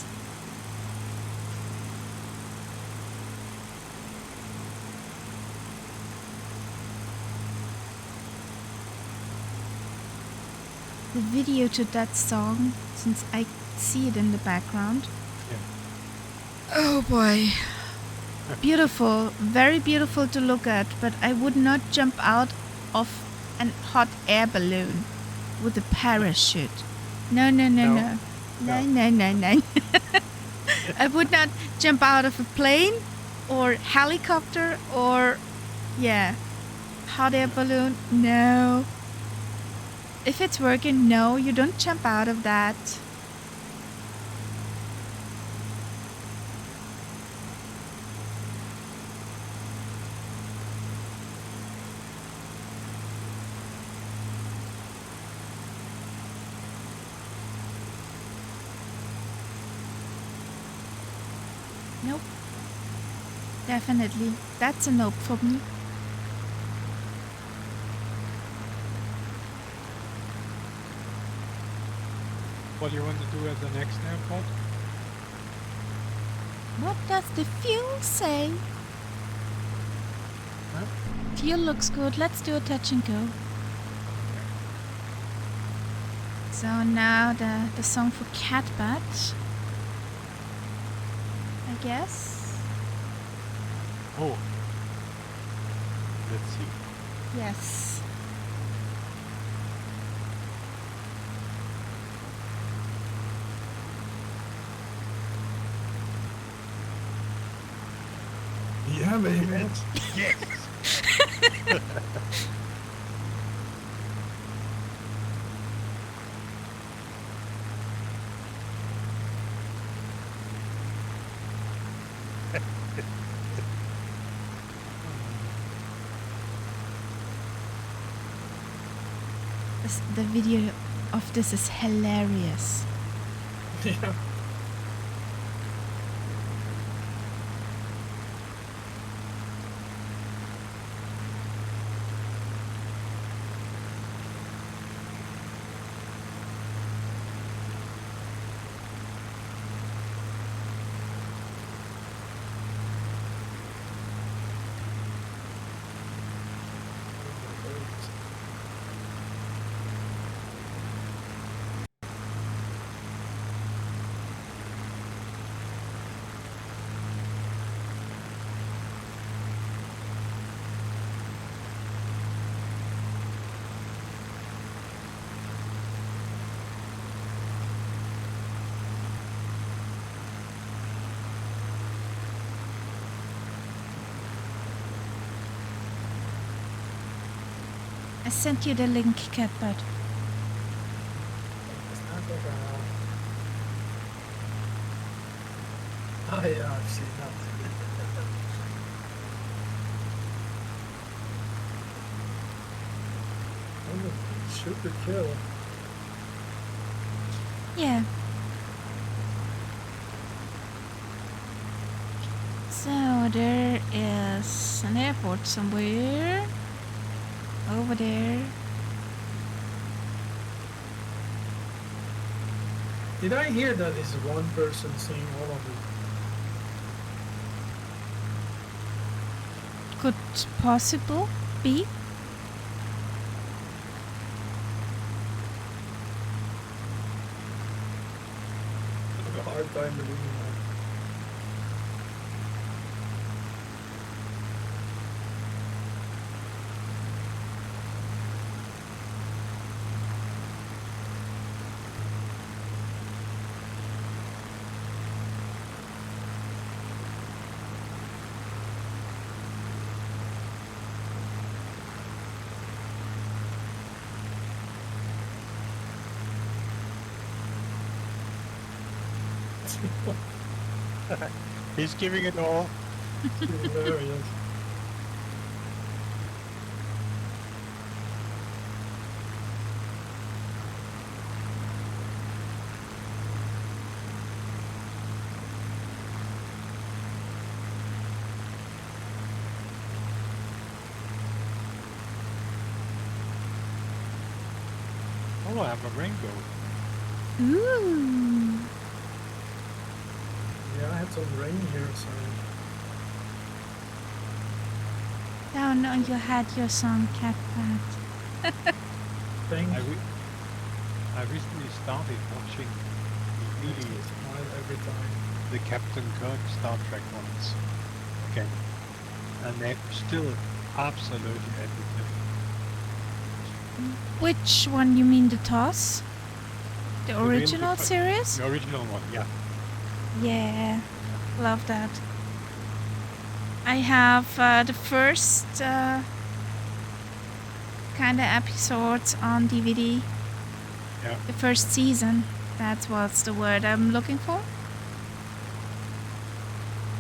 The video to that song, since I see it in the background. Yeah. Oh boy. Beautiful, very beautiful to look at, but I would not jump out of an hot air balloon with a parachute. No. I would not jump out of a plane or helicopter or, hot air balloon. No. if it's working, no, you don't jump out of that. Nope. Definitely. That's a nope for me. What do you want to do at the next airport? What does the fuel say? Huh? Fuel looks good. Let's do a touch and go. So now the song for Catbat, I guess. Oh. Let's see. Yes. Yeah, baby. Yes. The video of this is hilarious. Yeah. I sent you the link, Catbird. Oh yeah, I've seen that. Oh, super kill. Yeah. So there is an airport somewhere over there. Did I hear that is one person saying all of it? Could possible be. I have a hard time believing that. He's giving it all. Hilarious. Oh, I have a rainbow. Ooh. Yeah, I had some rain here, so Down on your head, your song, Catbird. thank I, you. I recently started watching Makes really me smile every time. the Captain Kirk Star Trek ones again, and they're still absolutely addictive. Which one you mean, the Toss? The real original different- series? The original one, yeah. Yeah, love that. I have the first kind of episodes on DVD. The first season. That's what's the word I'm looking for.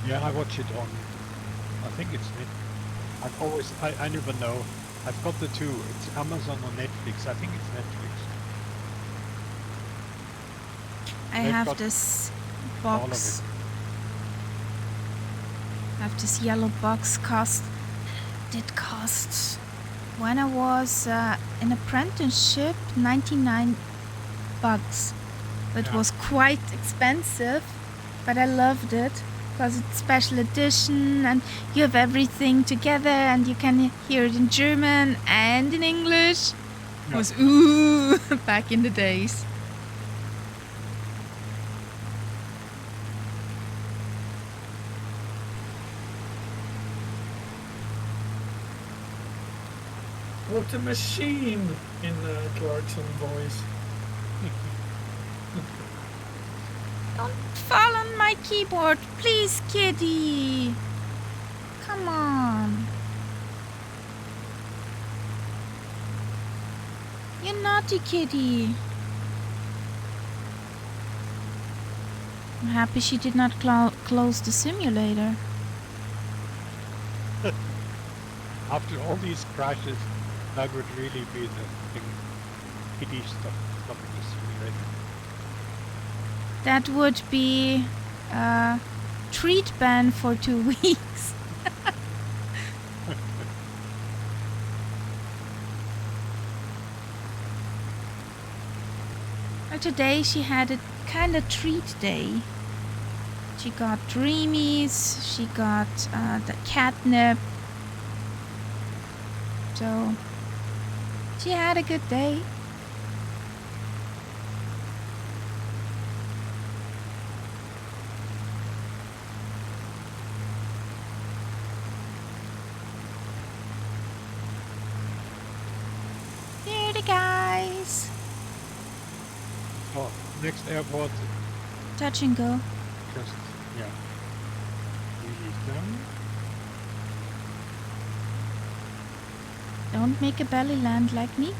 Yeah, I watch it on. I think it's Net. I never know. I've got the two. It's Amazon or Netflix. I think it's Netflix. I They've have got this all of box. it. I have this yellow box. When I was in apprenticeship, 99 bucks. It Yeah. was quite expensive, but I loved it because it's special edition and you have everything together and you can hear it in German and in English. It was ooh back in the days. What a machine in Clarkson voice. Don't fall on my keyboard, please, kitty. Come on. You naughty kitty. I'm happy she did not close the simulator. After all these crashes, that would really be the thing. Kitty stopping the simulator. That would be a treat ban for 2 weeks. Today she had a kind of treat day. She got dreamies, she got the catnip. So she had a good day. Here the guys. Oh, next airport. Touch and go. Just, yeah. Really done. Don't make a belly land like me.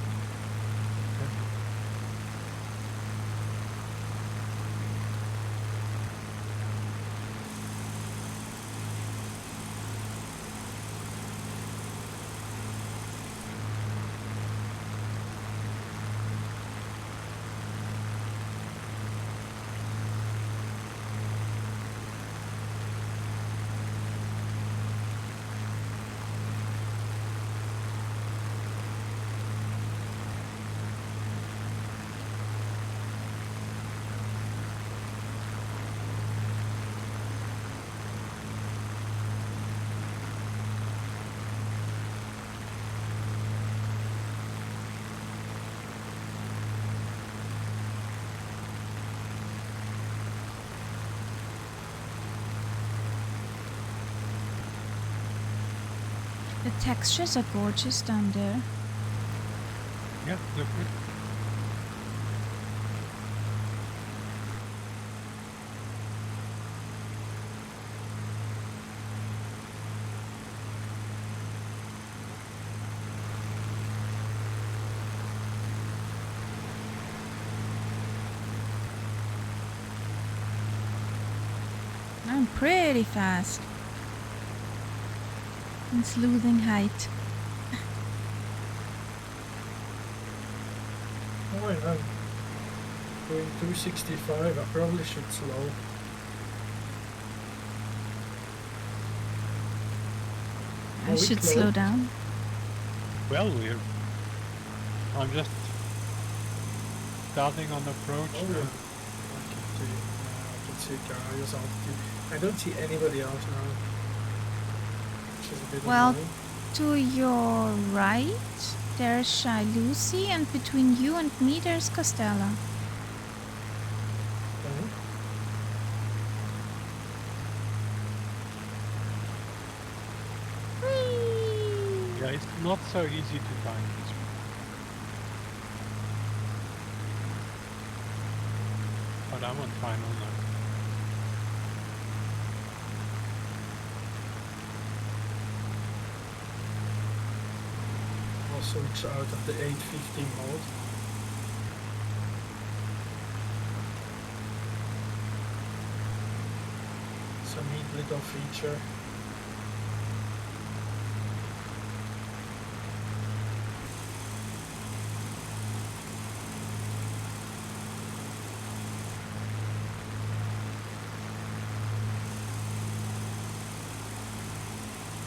The textures are gorgeous down there. Yeah, they're good. I'm pretty fast. In sleuthing height. Oh, I know. Doing 265, I probably should slow. I we should close? slow down. Well, I'm just starting on approach. Oh, yeah. I can see Garaya's altitude. I don't see anybody else now. Which is a bit Well, annoying. to your right, there's Shy Lucy, and between you and me, there's Costella. Okay. Whee! Yeah, it's not so easy to find this one. But I'm on final now. I'll switch out of the 850 mode. little feature.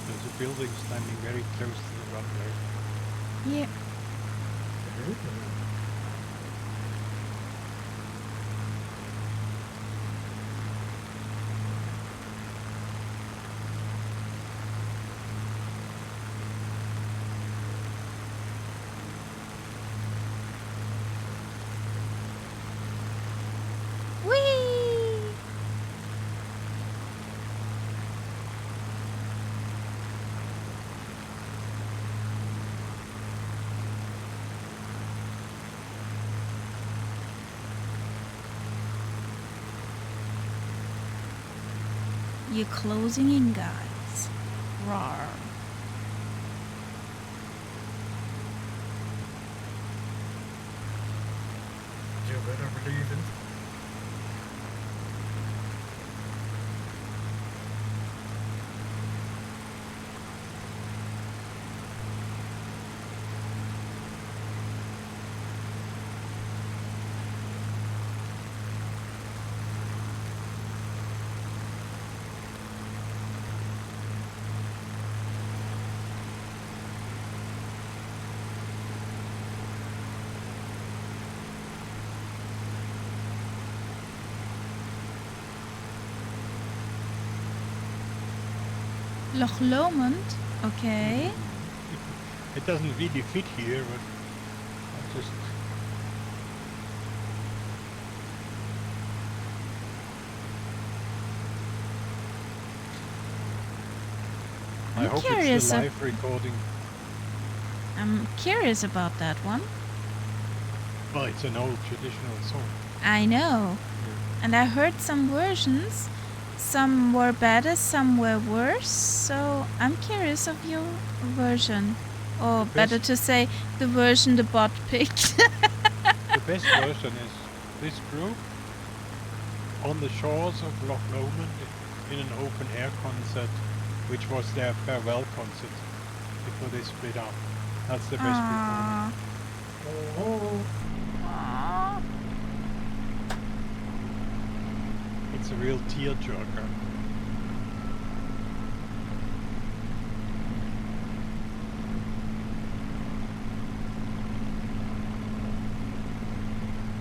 There's a building standing very close to the runway. Yeah. Whee! You're closing in, guys. Rawr. You better believe it. Loch Lomond? Okay. It doesn't really fit here, but I just... I hope it's curious the of- live recording. I'm curious about that one. Well, it's an old traditional song. I know. And I heard some versions. Some were better, some were worse. So I'm curious of your version. Or The better best- to say, the version the bot picked. The best version is this group on the shores of Loch Lomond in an open air concert, which was their farewell concert before they split up. That's the best recording. Aww. Oh, Aww. It's a real tearjerker.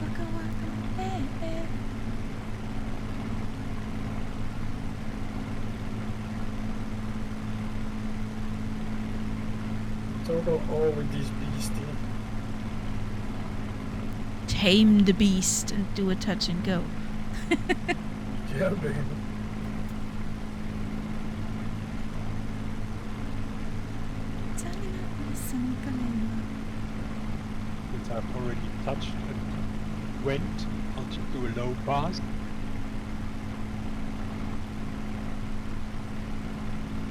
Waka waka, eh, eh. total all with this beastie. Tame the beast and do a touch and go. Yeah, baby. Since I've already touched and went, I'll just do a low pass.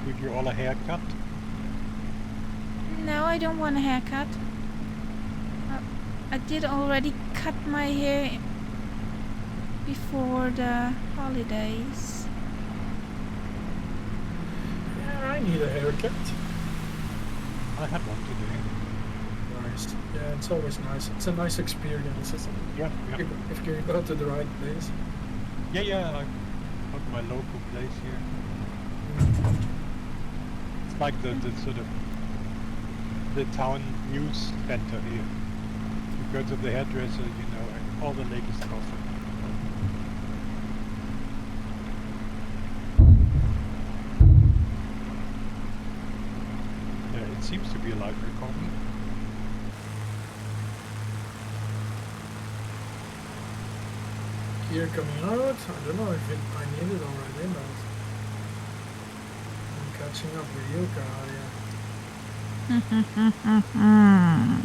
Give you all a haircut. No, I don't want a haircut. I did already cut my hair before the holidays. Yeah, I need a haircut. I had one today. Nice. Yeah, it's always nice. It's a nice experience, isn't it? Yeah, yeah. If you go to the right place. Yeah, I got my local place here. It's like the sort of the town news center here. You go to the hairdresser, you know, all the latest gossip. Yeah, it seems to be a live recording. Gear coming out. I don't know if I need it already, but I'm catching up with you, Karia. Oh, oh.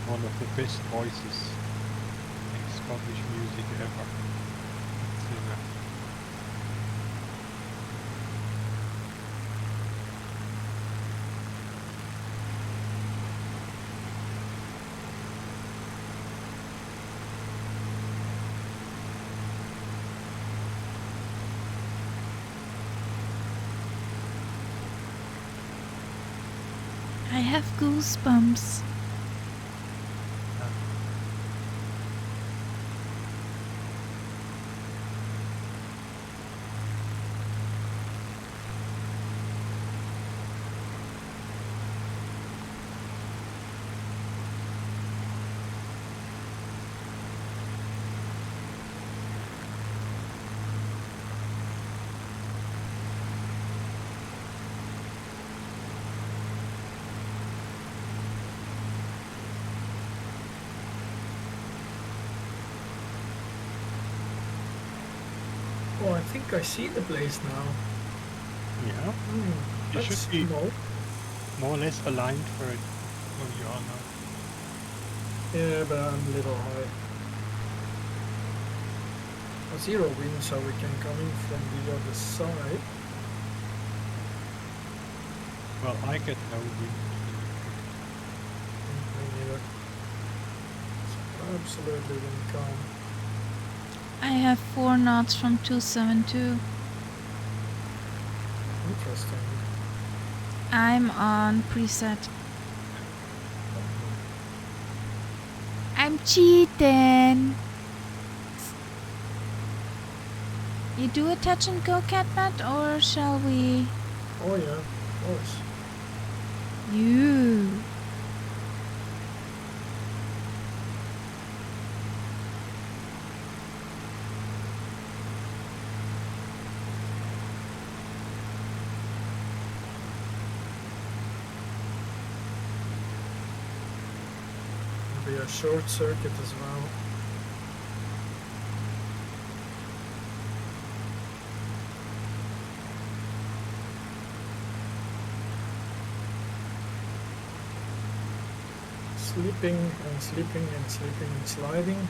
One of the best voices in Scottish music ever. Singer. I have goosebumps. Oh, I think I see the place now. Yeah. You That's should be small. more or less aligned for it where you are now. Yeah, but I'm a little high. A 0 wind, so we can come in from the other side. Well, I get no wind. Me neither. It's absolutely wind calm. I have 4 knots from 272. Interesting. I'm on preset. I'm cheating. You do a touch and go, Catbat, or shall we? Oh yeah, of course. You. It'll be a short circuit as well. Sleeping and sleeping and sleeping and sliding.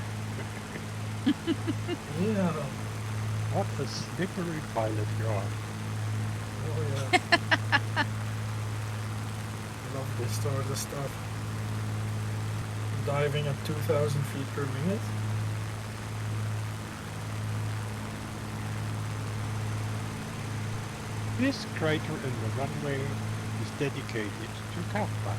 Yeah. What a slippery pilot you are. Oh yeah. Love this sort of stuff. Diving at 2,000 feet per minute. This crater in the runway is dedicated to Kappa.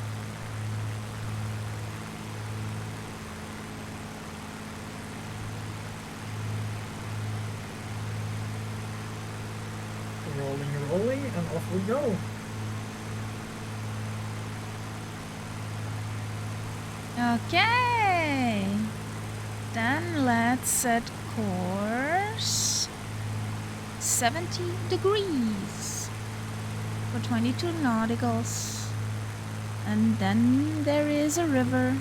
Rolling, and off we go. Okay. Then let's set course 70 degrees for 22 nauticals. And then there is a river.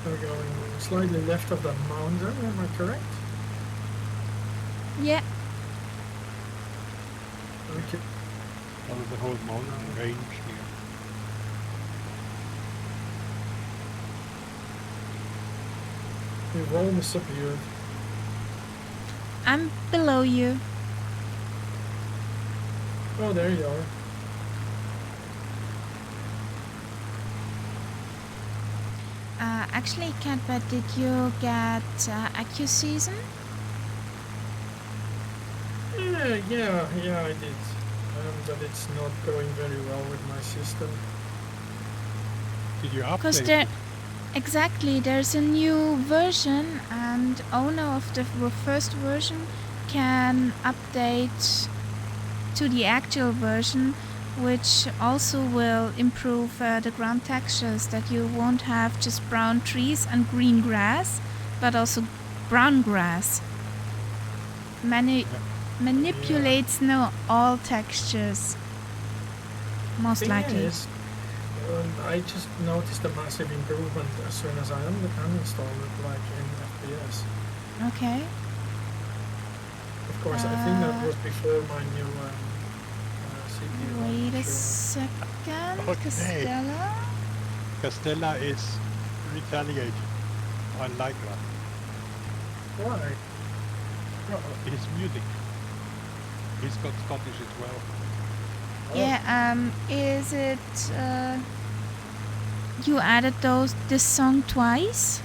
So we're going slightly left of that mountain, am I correct? Yeah. Okay. Out of the whole mountain range here. We've all disappeared. I'm below you. Oh, there you are. Actually, Catbird, did you get AccuSeason? Yeah, I did. But it's not going very well with my system. Did you Because update there, it? exactly, there's a new version, and owner of the first version can update to the actual version, which also will improve the ground textures, that you won't have just brown trees and green grass, but also brown grass. Manipulates now all textures, most Thing likely. is, I just noticed a massive improvement as soon as I uninstalled it, like in FPS. Okay. Of course, I think that was before my new CPU. I'm Wait not a sure. second. Okay. Castella. Castella is retaliating. I like that. Why? His music. He's got Scottish as well. Yeah, is it, you added this song twice?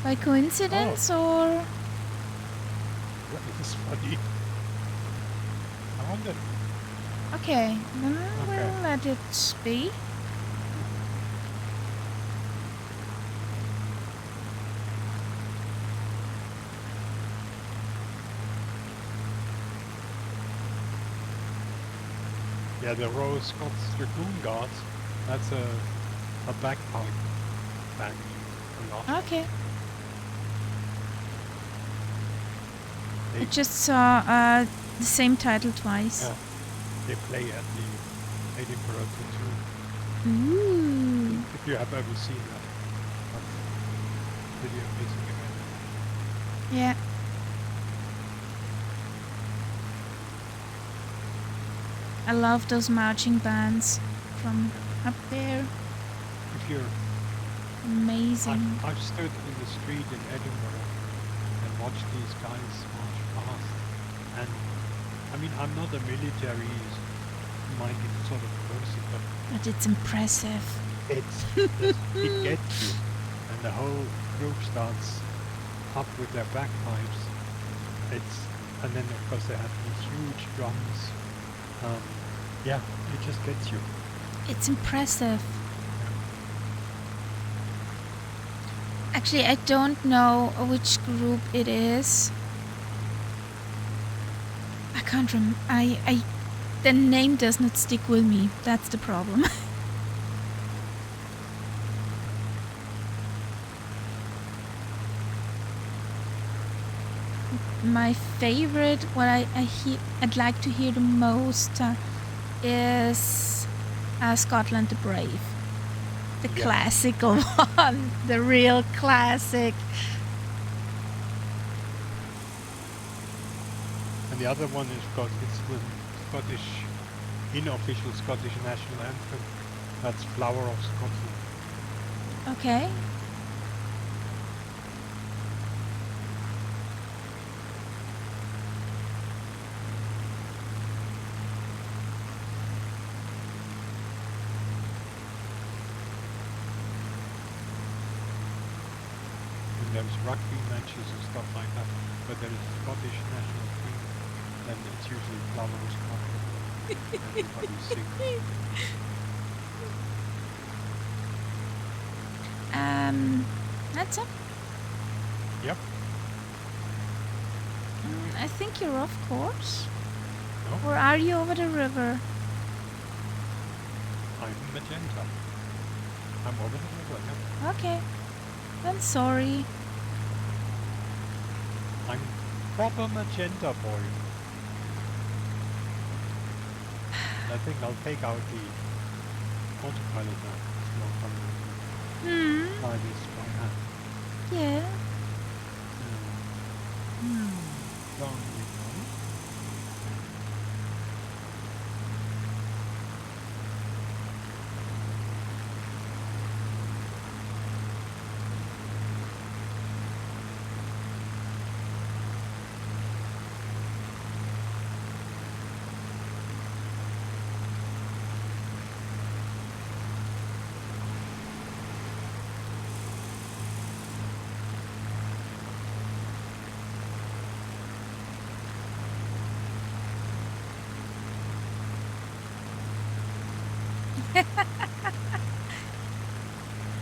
By coincidence, or? That is funny. I wonder. Okay, then Okay. we'll let it be. Yeah, the Royal Scots Dragoon Guards. That's a bagpipe band. A lot. Okay. I They, just saw the same title twice. yeah, they play at the Edinburgh Tattoo. Ooh. If you have ever seen that, that's pretty amazing event. Yeah. I love those marching bands from up there. If you're, Amazing. I've stood in the street in Edinburgh and watched these guys march past. And I mean, I'm not a military-minded sort of person, but But it's impressive. it gets you. And the whole group starts up with their bagpipes. And then of course they have these huge drums. Yeah, it just gets you. It's impressive. Actually, I don't know which group it is. I can't the name does not stick with me. That's the problem. My favorite, what I'd like to hear the most is Scotland the Brave. The Yeah. classical one. The real classic. And the other one is it's the Scottish, unofficial Scottish national anthem. That's Flower of Scotland. Okay. And there's rugby matches and stuff like that. But there is Scottish national team, then it's usually Flower of Scotland. Everybody sings. That's it. Yep. I think you're off course. No, Or are you over the river? I'm magenta. I'm over the river, yeah. Okay. I'm sorry. I'm proper magenta boy. I think I'll take out the autopilot now. It's more fun than fly this by hand. Yeah. Down we go.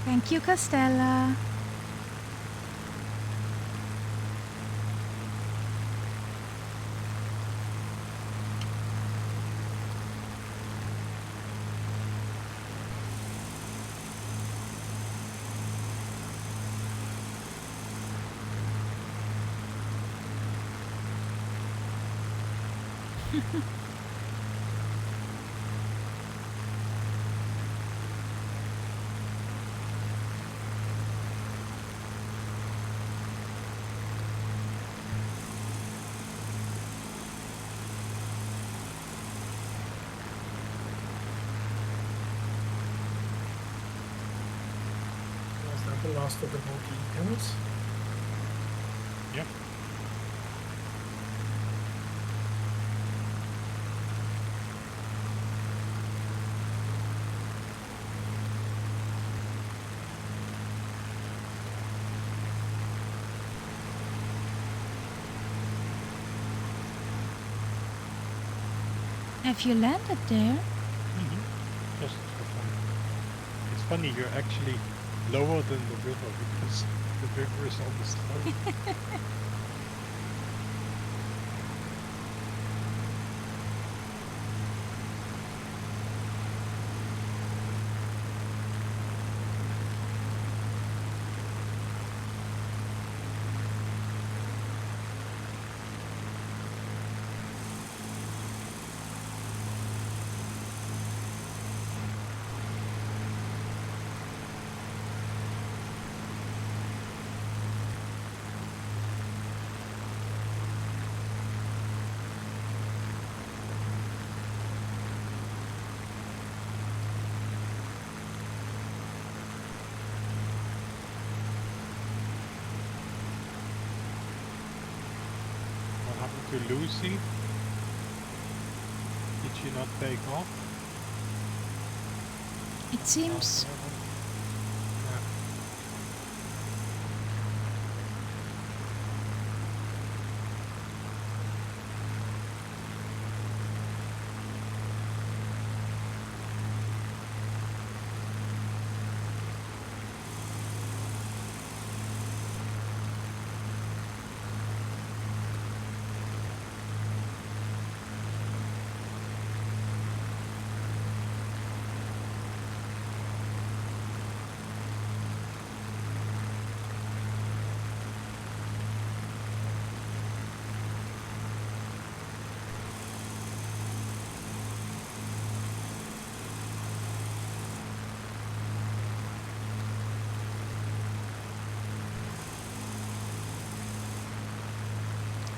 Thank you, Costella. broadcasted about the events? Yeah. Have you landed there? Just for fun. It's funny, you're actually lower than the river because the river is almost low. What happened to Lucy? Did she not take off? It seems... Yeah.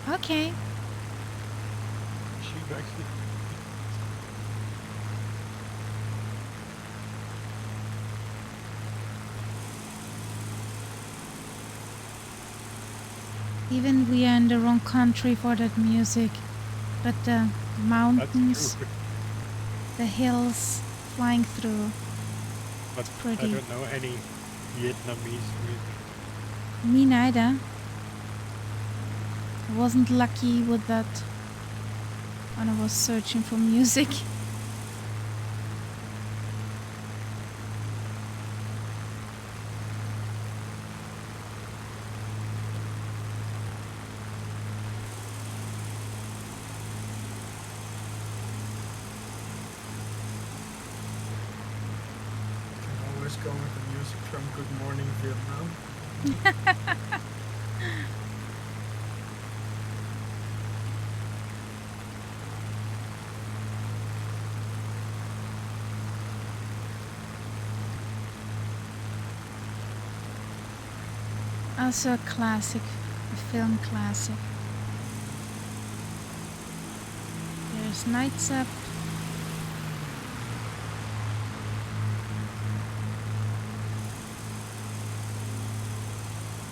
Okay. She actually. Even we are in the wrong country for that music. But the mountains, That's true. the hills flying through. But pretty. I don't know any Vietnamese music. Me neither. I wasn't lucky with that when I was searching for music. Can always go with the music from Good Morning Vietnam. Also a classic, a film classic. There's Nights Up.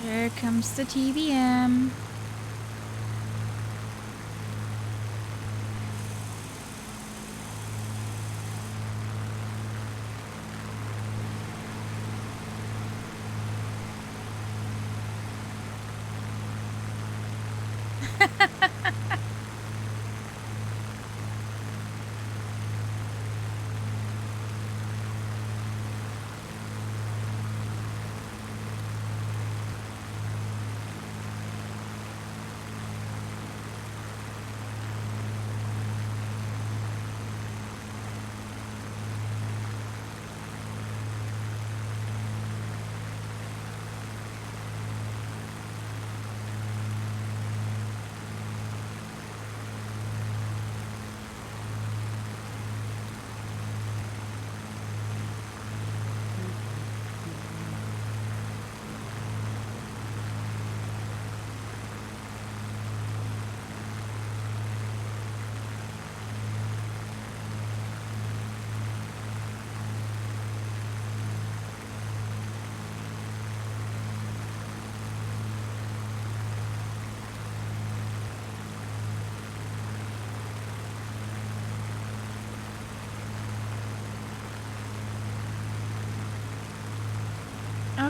Here comes the TVM.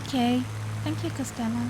Okay. Thank you, Costello.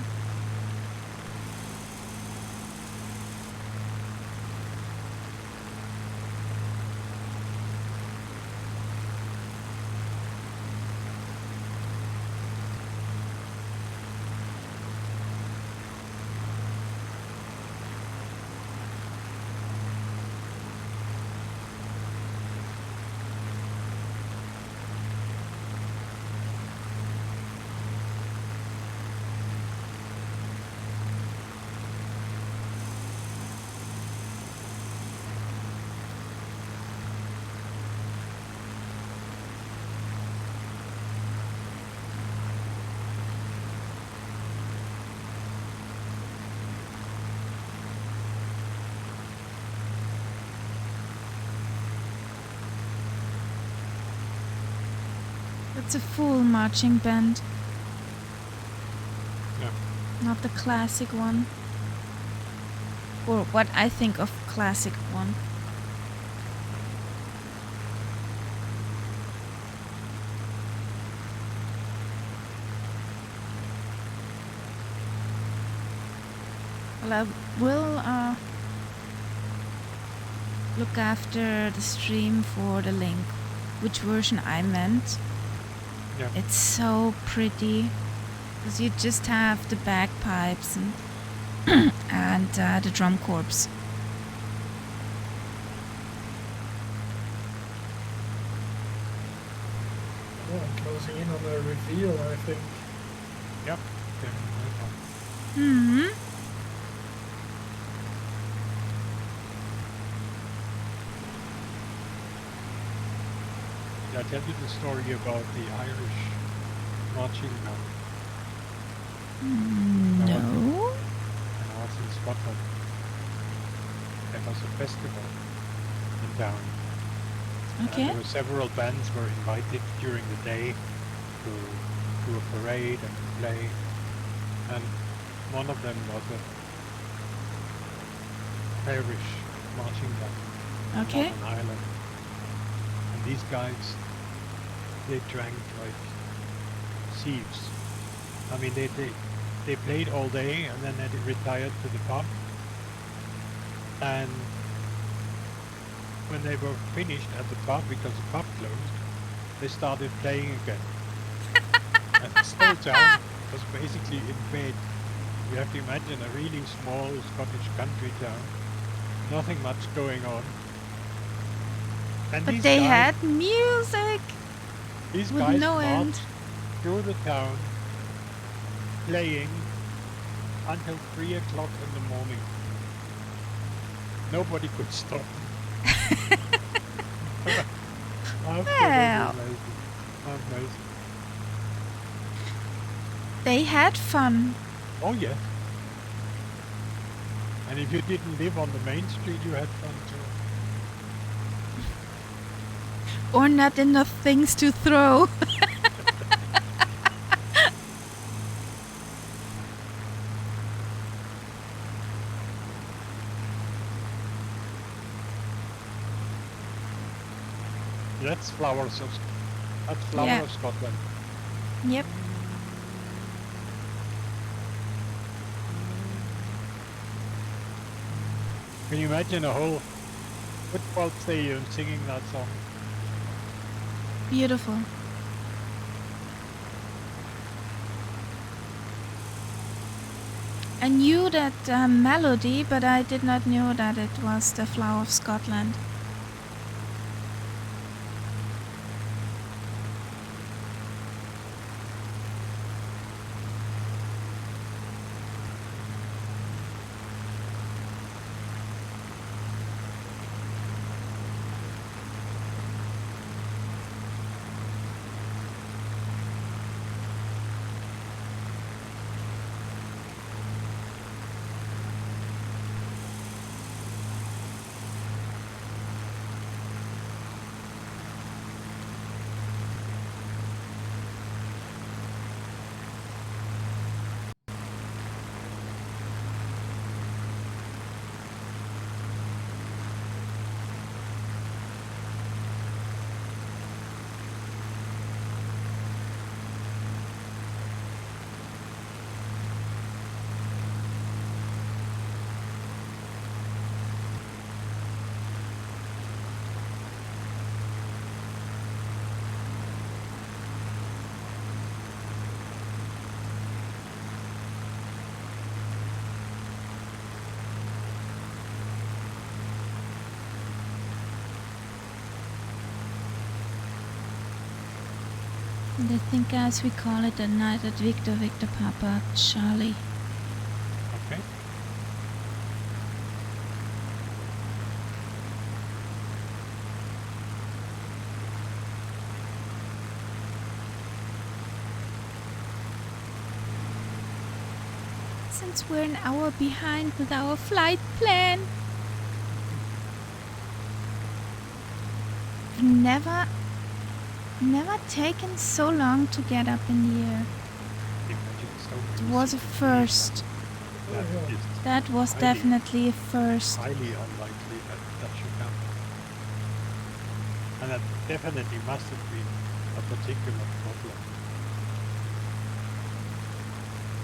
It's a full marching band. Yeah. Not the classic one. Or what I think of classic one. Well, I will look after the stream for the link, which version I meant. Yeah. It's so pretty because you just have the bagpipes and the drum corps. Oh, I'm closing in on the reveal, I think. Yep. Hmm. I tell you the story about the Irish marching band. No. When I was in Scotland, there was a festival in town. Okay. And there were several bands were invited during the day to do a parade and to play. And one of them was a Irish marching band Okay. on an island. And these guys, they drank like thieves. I mean, they played all day and then they retired to the pub. And when they were finished at the pub, because the pub closed, they started playing again. And this whole town was basically in bed. You have to imagine a really small Scottish country town. Nothing much going on. And But these they guys, had music these with guys no end. marched through the town playing until 3 o'clock in the morning. Nobody could stop. Well. Amazing. They had fun. Oh yeah. And if you didn't live on the main street, you had fun too. Or not enough things to throw. That's Flower Yeah. of Scotland. Yep. Can you imagine a whole football stadium singing that song? Beautiful. I knew that melody, but I did not know that it was the Flower of Scotland. And I think, guys, we call it a night at Victor Papa Charlie. Okay. Since we're an hour behind with our flight plan. I've never taken so long to get up in the air. Imagine so It many was a cities first. That is That was Highly- definitely a first. highly unlikely that should happen. And that definitely must have been a particular problem.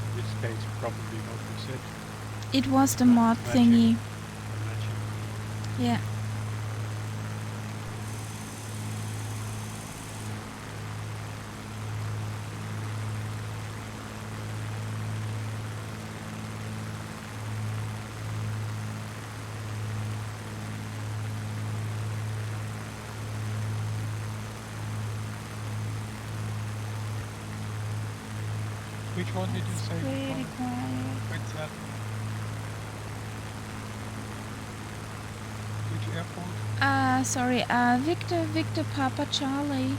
In this case, probably not reset. It was the mod Magic. thingy. Imagine. Yeah. Which one did you say? Pretty quiet. What's that? Which airport? Sorry, Victor Papa Charlie.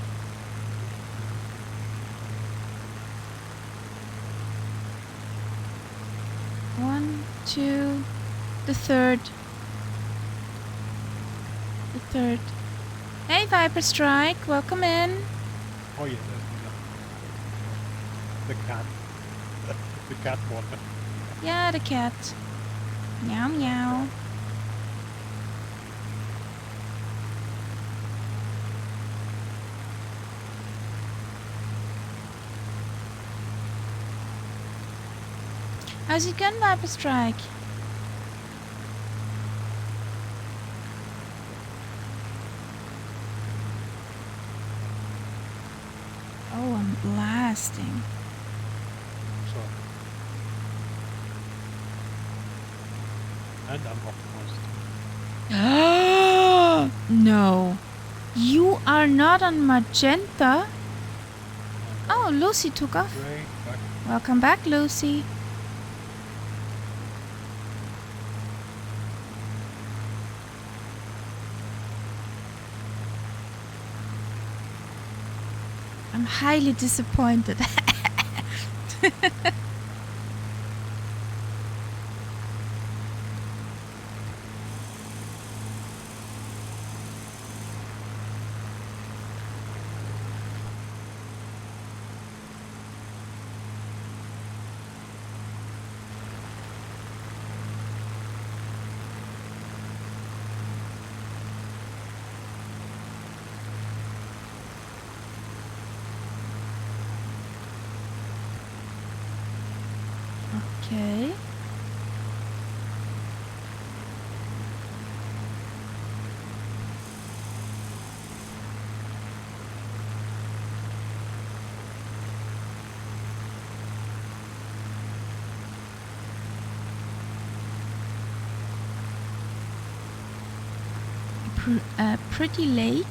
One, two, the third. The third. Hey, Viper Strike, welcome in. Oh yeah, the cat. The cat one. Yeah, the cat. Meow meow. How's it going, Viper Strike? Oh, I'm blasting. So. And I'm off coast. No. You are not on magenta. Oh, Lucy took off. Great. Back. Welcome back, Lucy. I'm highly disappointed. Okay. A pretty lake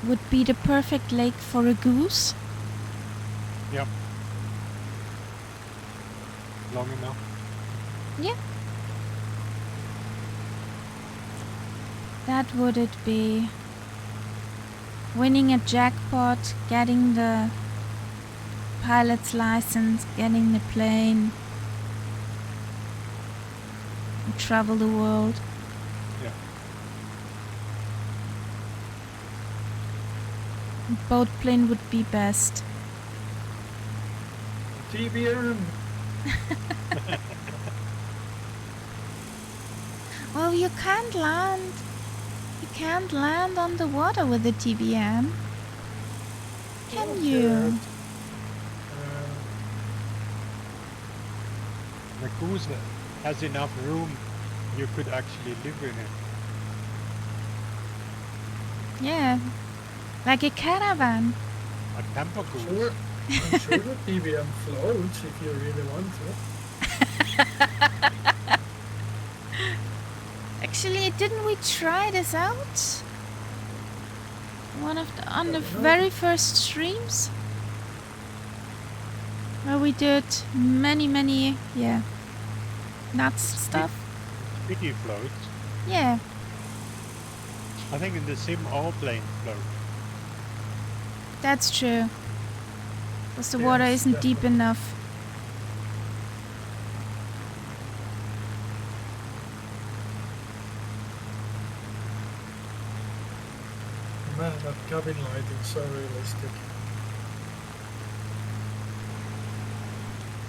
would be the perfect lake for a goose. Yep. Long enough. Yeah. That would it be. Winning a jackpot, getting the pilot's license, getting the plane, and travel the world. Yeah. Boat plane would be best. TBM. Well, you can't land. You can't land on the water with the TBM. Can you? The goose has enough room. You could actually live in it. Yeah. Like a caravan. A camper goose. Sure. I'm sure the TBM floats if you really want to. Actually, didn't we try this out? On the very first streams where we did many nuts stuff. Pity floats. Yeah. I think in the sim all planes float. That's true. Because the water Yes, isn't deep enough. Man, that cabin lighting is so realistic.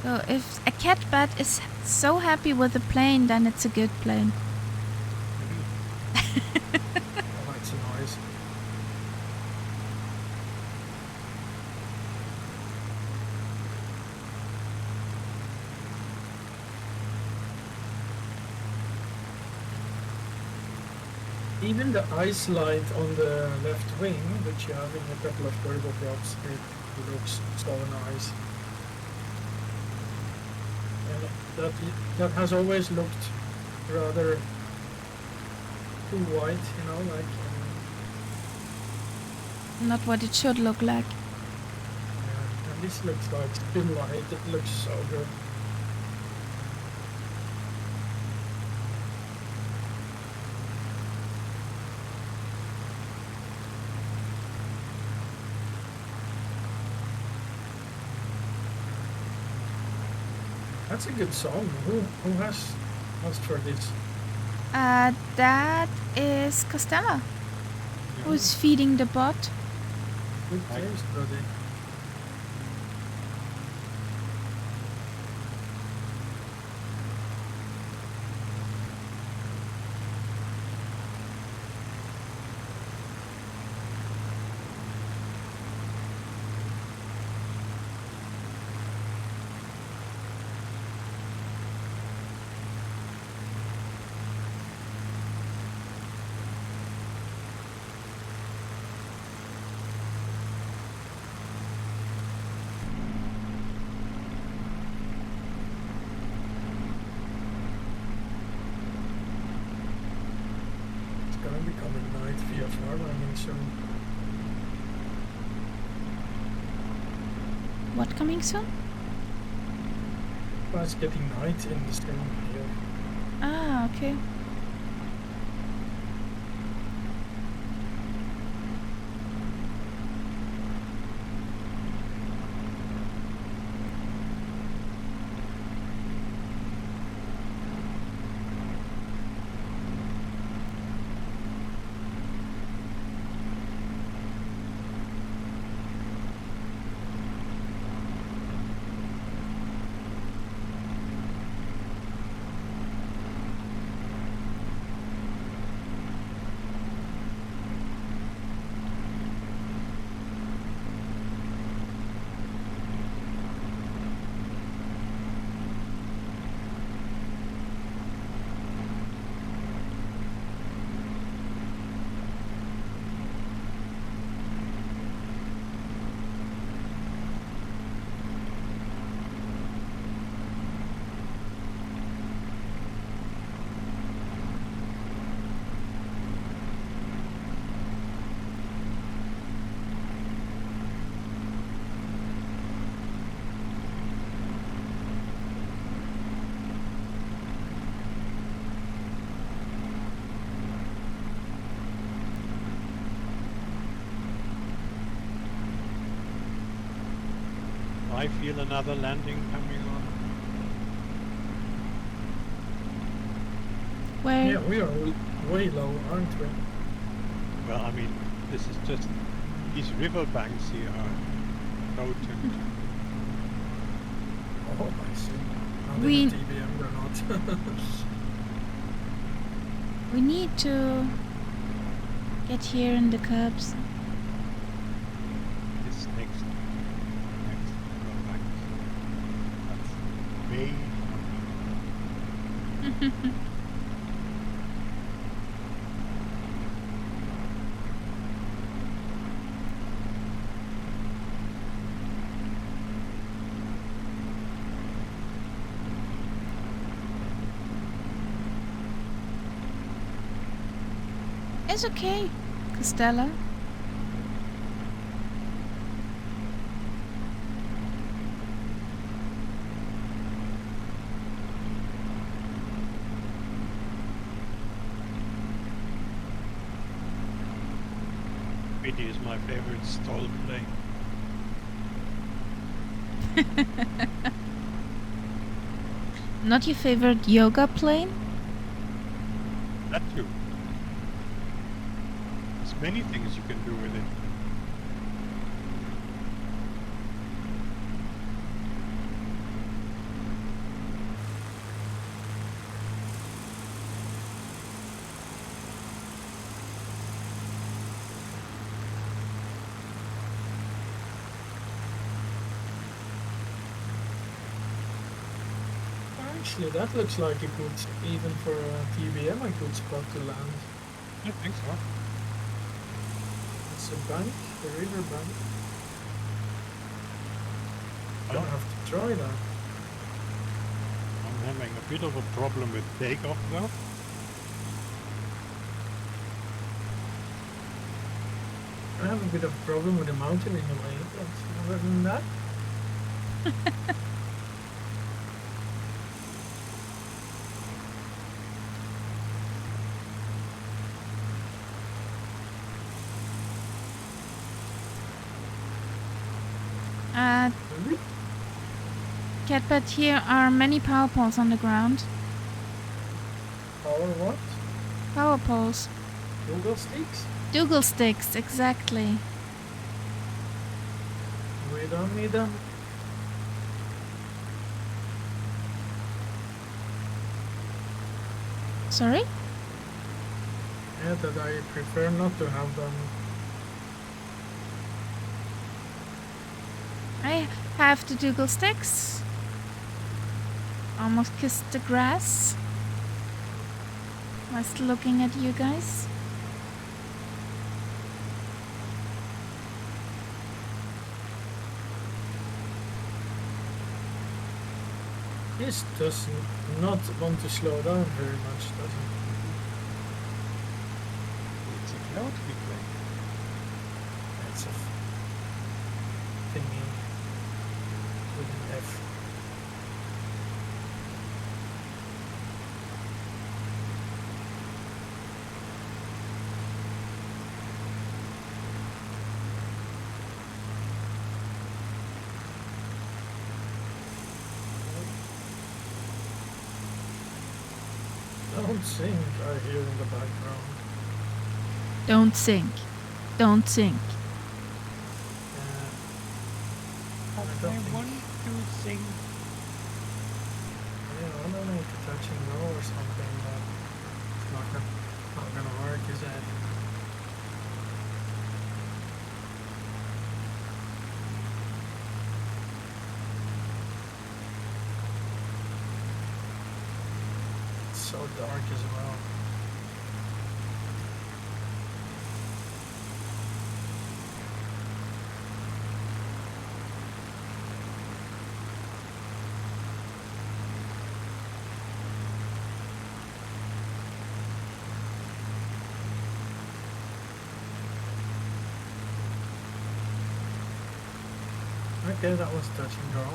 So if a cat bat is so happy with the plane, then it's a good plane. Oh, that's nice. Even the ice light on the left wing, which you have in a couple of turboprops, it looks so nice. And that has always looked rather too white, you know, like. Not what it should look like. Yeah, and this looks like still light. It looks so good. That's a good song. Who has asked for this? That is Costello, who's feeding the bot. Good taste, buddy. Gonna become a night VFR running soon. What coming soon? Well, it's getting night in the sim here. Ah, okay. I feel another landing coming on. Where? Yeah, we are way low, aren't we? Well, I mean, this is just these river banks here are potent. Oh, I see. Not We- in the TBM or not. We need to get here in the curbs. This next river bank. That's way. It's okay, Costello. It is my favorite stall plane. Not your favorite yoga plane? That too. There's many things you can do with it. Actually, that looks like a good, even for a TBM, a good spot to land. I think so. It's a bank, a river bank. I Gonna have to try that. I'm having a bit of a problem with takeoff though. I have a bit of a problem with the mountain in the way, but other than that, really? Catbird, here are many power poles on the ground. Power what? Power poles. Google sticks? Dougal sticks, exactly. We don't need them. Sorry? Yeah, that I prefer not to have them. I have the Dougal sticks. Almost kissed the grass. Was looking at you guys. This does not want to slow down very much, does it? It's a cloud plane. It's a thingy with an F. Don't sing, I hear in the background. Don't sink. Don't sink. I I don't think- want to sing. Yeah, I don't need to touch and go or something, but it's not gonna work, is it? It's so dark as well. Okay, that was touch and go.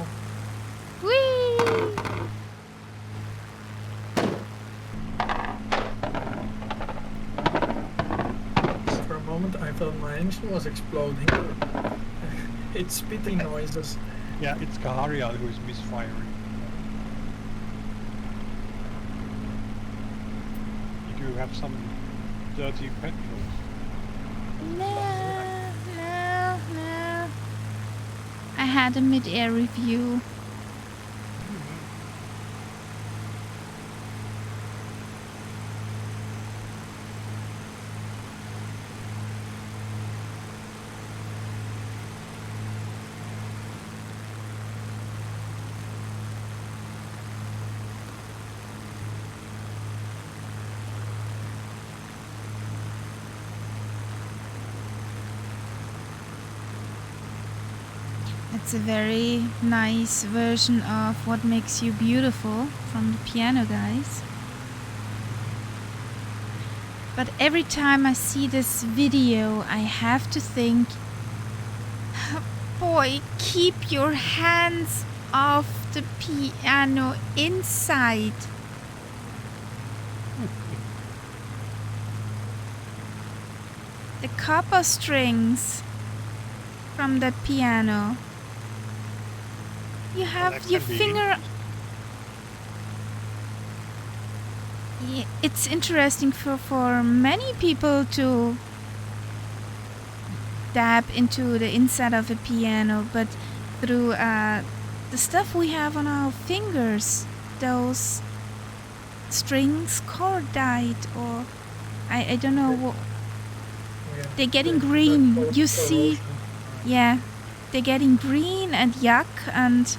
Whee! For a moment I thought my engine was exploding. It's spitting noises. Yeah, it's Kaharial who is misfiring. You do have some dirty petrol. No, no, no. I had a mid-air review. It's a very nice version of What Makes You Beautiful from the Piano Guys. But every time I see this video, I have to think, boy, keep your hands off the piano inside. the copper strings from that piano. You have that your can be finger. interesting. Yeah, it's interesting for many people to dab into the inside of a piano, but through the stuff we have on our fingers, those strings cordite, or I don't know what. Yeah. They're getting The green. You corrosion. see, yeah, they're getting green and yuck, and so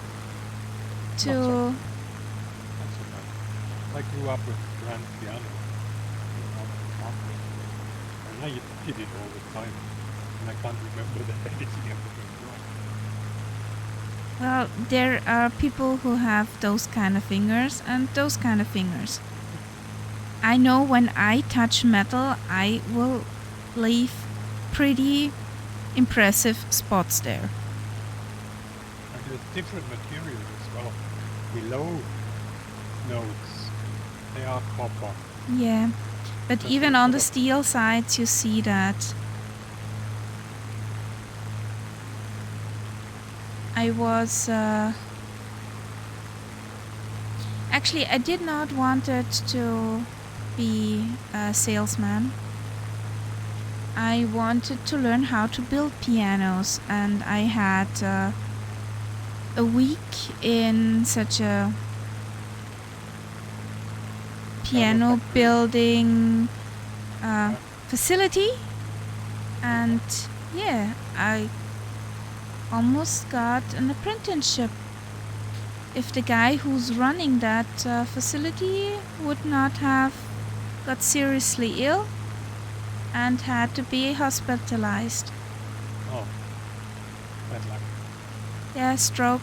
to Not so bad. I grew up with grand piano. And I did it all the time. And I can't remember that anything ever went wrong. well, there are people who have those kind of fingers and those kind of fingers. I know when I touch metal, I will leave pretty impressive spots there. And there's different materials as well. Below notes, they are copper. Yeah, but That's even a on sort the of- steel sides, you see that. I was actually, I did not want it to be a salesman. I wanted to learn how to build pianos, and I had a week in such a piano factory. building Yeah. facility, and yeah, I almost got an apprenticeship. If the guy who's running that facility would not have got seriously ill and had to be hospitalized. Oh, bad luck. Yeah, stroke.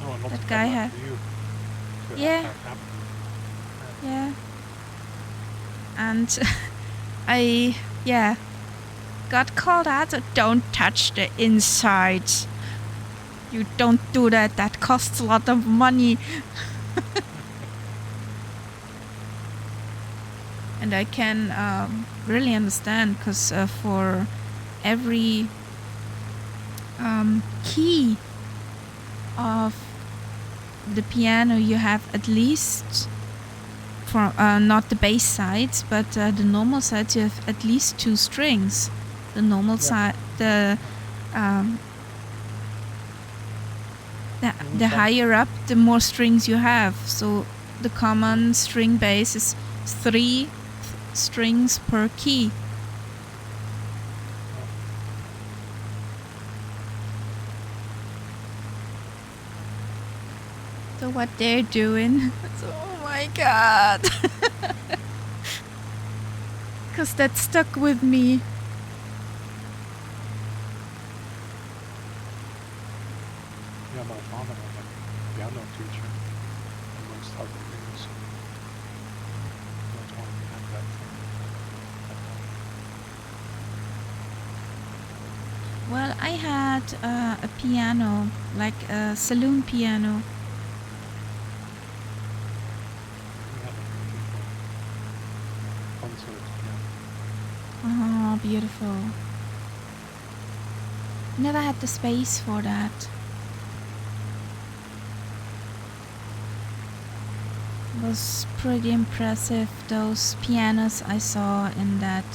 No, not That so guy bad luck had- for you. To Yeah. have happened. Yeah. And I, got called out. So don't touch the insides. You don't do that. That costs a lot of money. And I can really understand, because for every key of the piano, you have at least, for not the bass sides, but the normal sides, you have at least 2 strings. The normal side, the Some- higher up, the more strings you have. So the common string bass is 3 strings per key. So what they're doing, oh my god. Because that stuck with me. Yeah, my father was a piano teacher, amongst other things. That's why we had that thing. Well, I had a piano, like a saloon piano. We had a beautiful concert piano. Oh, beautiful. Never had the space for that. It was pretty impressive, those pianos I saw in that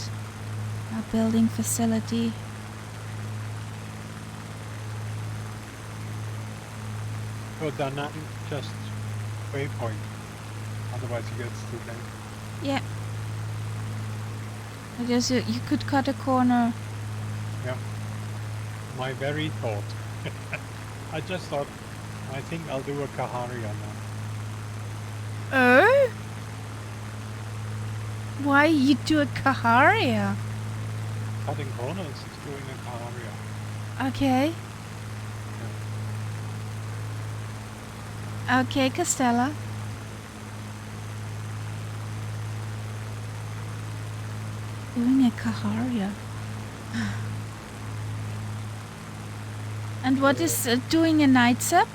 building facility. So they're not just waypoint, otherwise it gets too late. Yeah. I guess you could cut a corner. My very thought. I just thought, I think I'll do a Kaharia now. Oh? Why you do a Kaharia? Cutting corners is doing a Kaharia. Okay. Okay, Costella. Doing a Kaharia. And what is doing a night sub?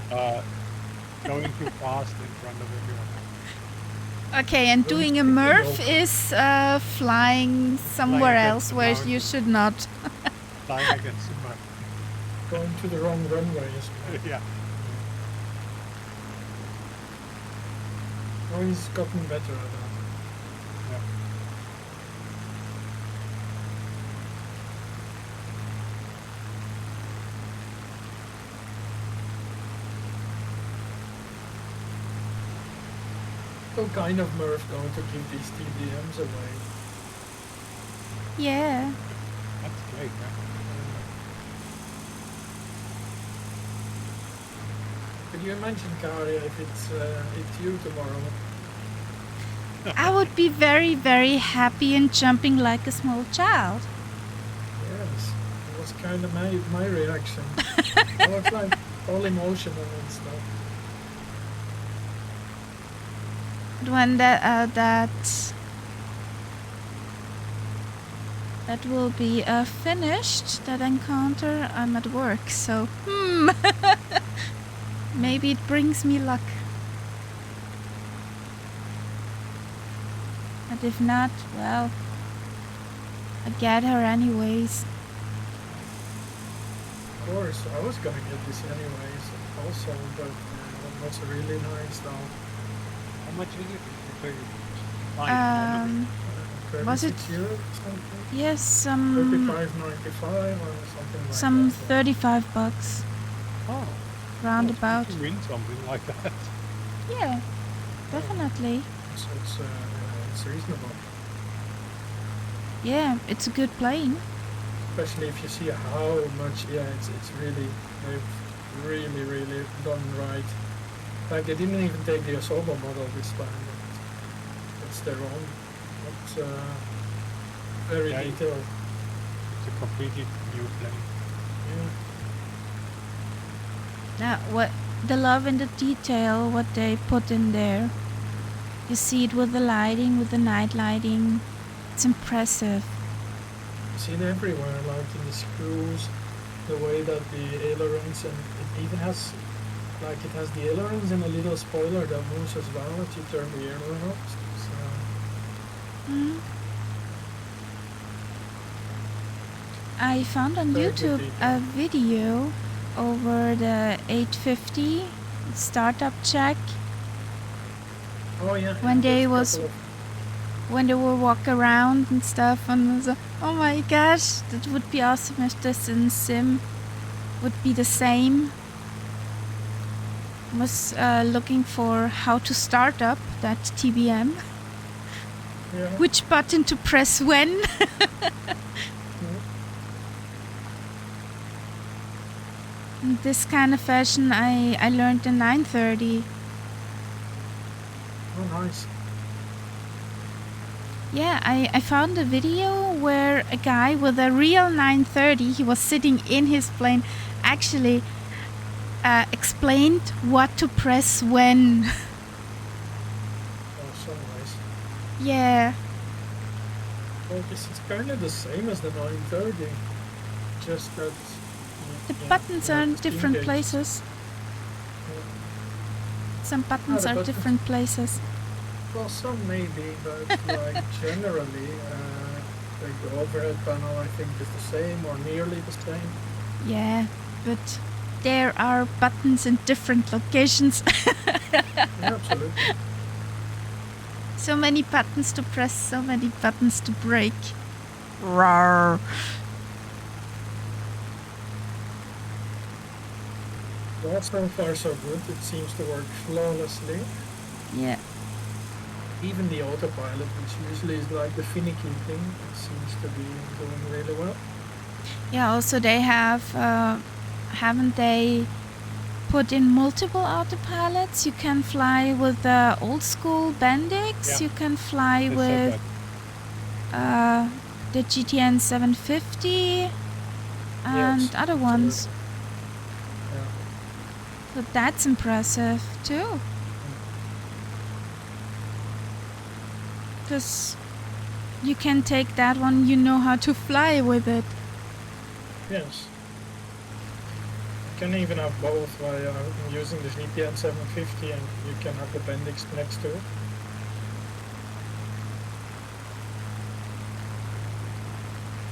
Going too fast in front of everyone. Okay, and doing a Murph is flying somewhere against else the where you mountain. should not. Flying against the mountain. Going to the wrong runway as well. Yeah. Oh, he's gotten better at that. Yeah. What kind of Murph going to give these TBMs away? Yeah. That's great. Yeah. Could you imagine, Kari, if it's you tomorrow? I would be very, very happy and jumping like a small child. Yes, it was kind of my reaction. I was like all emotional and stuff. When that will be finished, that encounter, I'm at work, so maybe it brings me luck. But if not, well, I get her anyways. Of course, I was gonna get this anyways, also, but it was really nice though. How much is it? Was it? 36 euros or something? Yes, 35.95 or something like some that. 35 bucks, Oh. roundabout. You win something like that. Yeah, definitely. So it's reasonable. Yeah, it's a good plane. Especially if you see how much, it's really, they've really done right. Like they didn't even take the Asobo model this time. It's their own. It's very Yeah, detailed. It's a completely new plane. Yeah. Now, what the love and the detail, what they put in there. You see it with the lighting, with the night lighting. It's impressive. You see it everywhere, like in the screws, the way that the ailerons, and it even has, like it has the ailerons and a little spoiler that moves as well if you turn the aileron up. So, Mm. I found on Very good YouTube a detail. video over the 850 startup check oh yeah. when there's they a was couple of- when they will walk around and stuff, and I was like, oh my gosh, that would be awesome if this in Sim would be the same. I was looking for how to start up that TBM, yeah. which button to press when. In this kind of fashion, I learned the 930. Oh nice. Yeah, I found a video where a guy with a real 930, he was sitting in his plane, actually explained what to press when. Oh so nice. Yeah, Well, this is kind of the same as the 930, just that the yeah, buttons like are in the spin different gauges. places. Some buttons the are buttons. different places. Well, some maybe, but like generally, like the overhead panel I think is the same or nearly the same. Yeah, but there are buttons in different locations. Yeah, absolutely. So many buttons to press, so many buttons to break. Roar. Well, so far so good. It seems to work flawlessly. Yeah. Even the autopilot, which usually is like the finicky thing, it seems to be doing really well. Yeah, also they have, haven't they put in multiple autopilots? You can fly with the old school Bendix, Yeah. you can fly They said with the GTN 750 and Yes, other ones. Yeah. So that's impressive too. Because you can take that one, you know how to fly with it. Yes. You can even have both while I'm using the GTN 750 and you can have the Bendix next to it.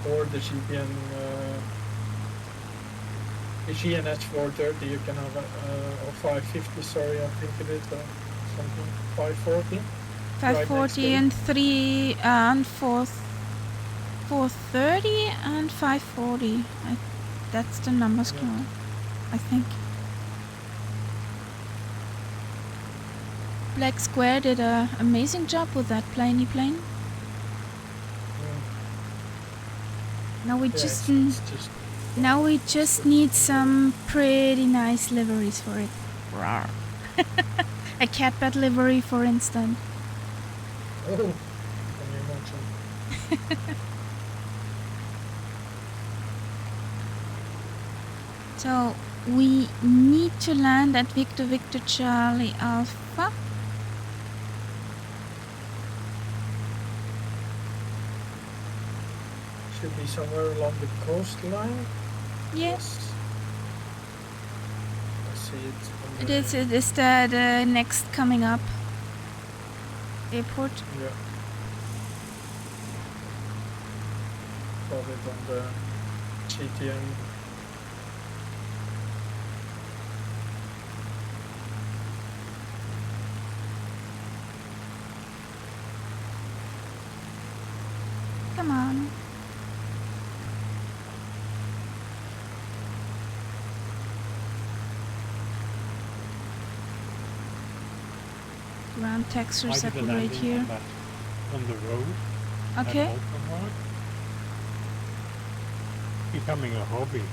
or the GNH 430, you can have or 550. Sorry, I think it is something 540. 540 and 430 and 540. That's the numbers, Yeah. I think. Black Square did an amazing job with that plane. Now we just need some pretty nice liveries for it. Rawr. A catbird livery, for instance. Oh, can you imagine? So we need to land at Victor Victor Charlie Alpha. Should be somewhere along the coastline. Yes. I see it. It is the next coming up airport. Yeah. Got it on the GTN. Come on. Ground taxi I did a separate landing here. on the road. Okay. At Altamont. Becoming a hobby.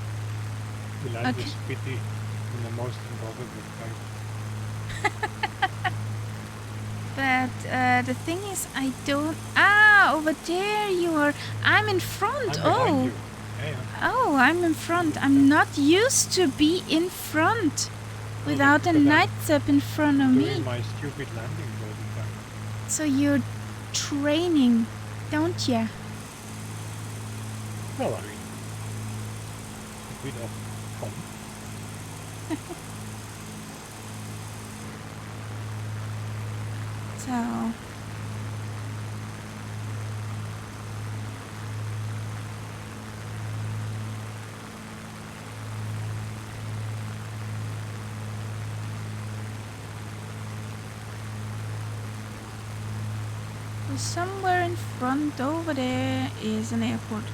We land Okay. with Spitty in the most improbable place. But the thing is, I don't. Over there you are. I'm in front. I'm behind you. Oh, I'm in front. I'm not used to be in front No, without a but I'm nightcap in front of doing me. my stupid landings all the time. So you're training, don't ya? Well, I mean, a bit of fun. So somewhere in front over there is an airport.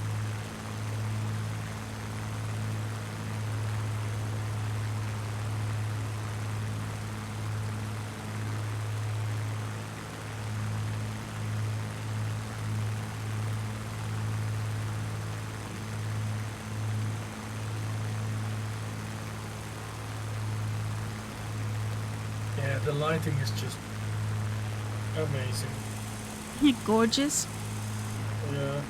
Yeah, the lighting is just amazing. Gorgeous. Yeah.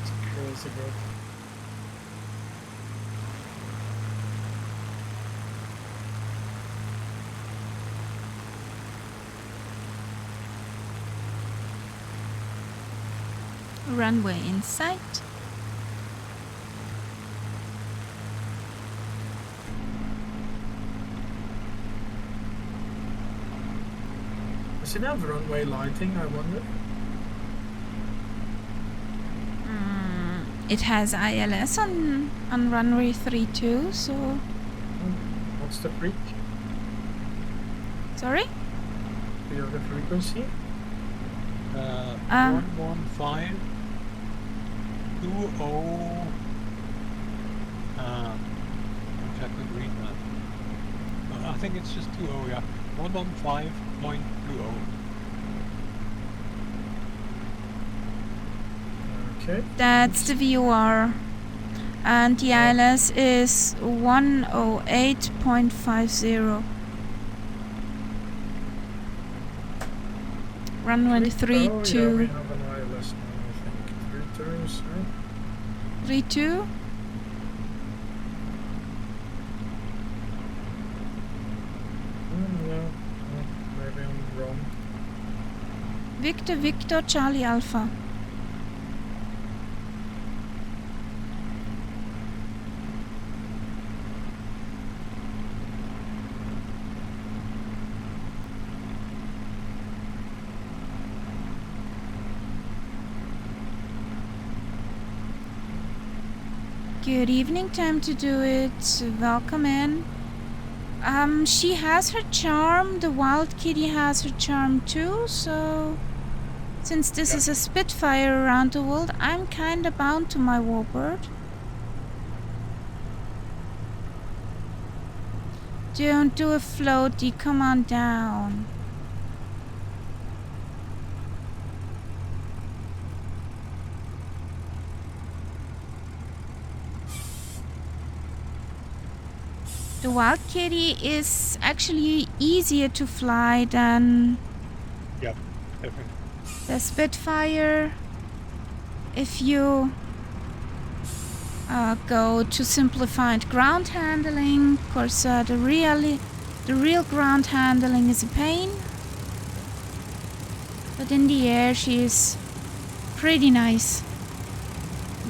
It's crazy good. Runway in sight. Does it have runway lighting, I wonder? It has ILS on runway 32, so... What's the freak? Sorry? Do you have the frequency? 115 20 which I could read that. I think it's just 20, yeah. 115.20. Okay. That's the VOR. And the ILS is 108.50. Runway Oh, yeah, 32. we have an ILS now, I think. 3 turns, right? 32? No, maybe I'm wrong. Victor Victor Charlie Alpha. good evening time to do it. Welcome in. She has her charm. The wild kitty has her charm too. So, since this is a Spitfire around the world, I'm kinda bound to my warbird. Don't do a floaty. Come on down. The wild kitty is actually easier to fly than Yep, definitely. the Spitfire. If you go to simplified ground handling, of course, the real ground handling is a pain. But in the air, she is pretty nice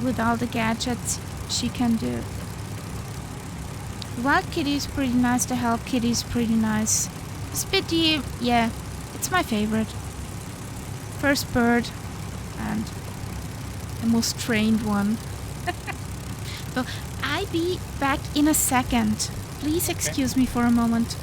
with all the gadgets she can do. The wild kitty is pretty nice. The help kitty is pretty nice. Spitty, yeah, it's my favorite. First bird and the most trained one. So I'll be back in a second. Please excuse me for a moment.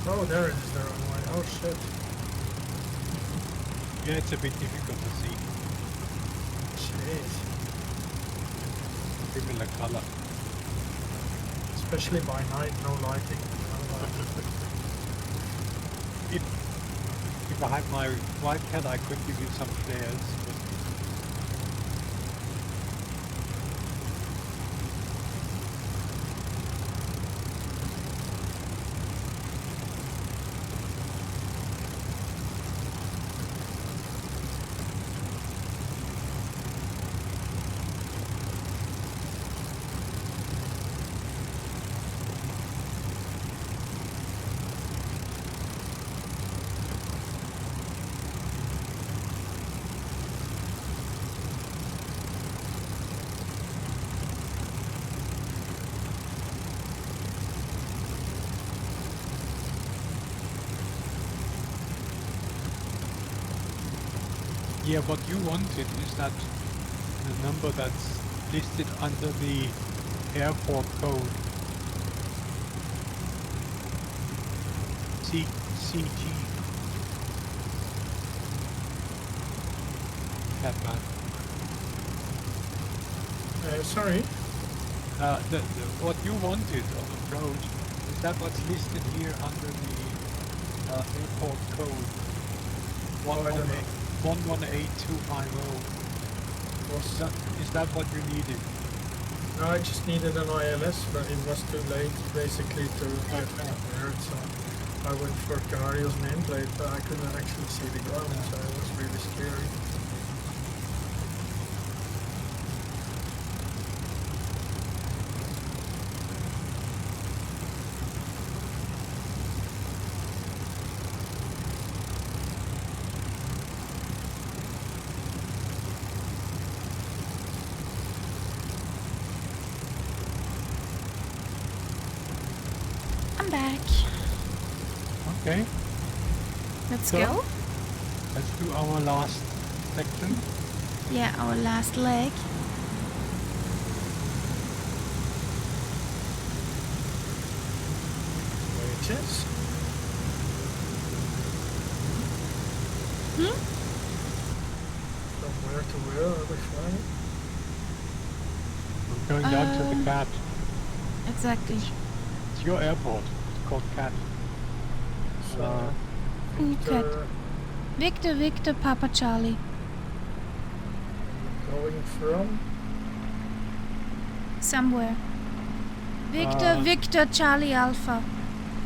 Oh, there it is, the runway. Oh shit. Yeah, it's a bit difficult to see. Jeez. Similar color. Especially by night, no lighting. If I had my wildcat, I could give you some flares. But yeah, what you wanted is that the number that's listed under the airport code. CG. Catman. Sorry. What you wanted on approach, is that what's listed here under the airport code? I don't know. 118250. Is that what you needed? No, I just needed an ILS, but it was too late basically to get prepared, so I went for Canario's nameplate, but I couldn't actually see the ground, so it was really scary. I'm back. Okay, Let's So? go. let's do our last section. Yeah, our last leg. Wages? Hmm? From where to where are we flying? We're going down to the cat. Exactly. It's your airport. It's called Cat. So, Phuket. Victor, Papa Charlie. going from? Somewhere. Victor, Charlie Alpha.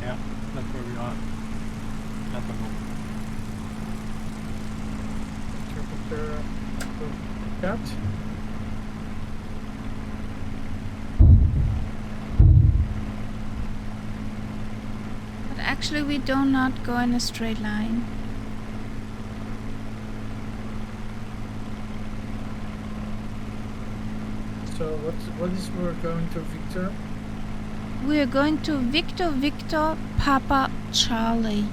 Yeah, that's where we are. At the moment. Jupiter to Cat. But actually we do not go in a straight line. So what is we're going to Victor? We're going to Victor Victor Papa Charlie.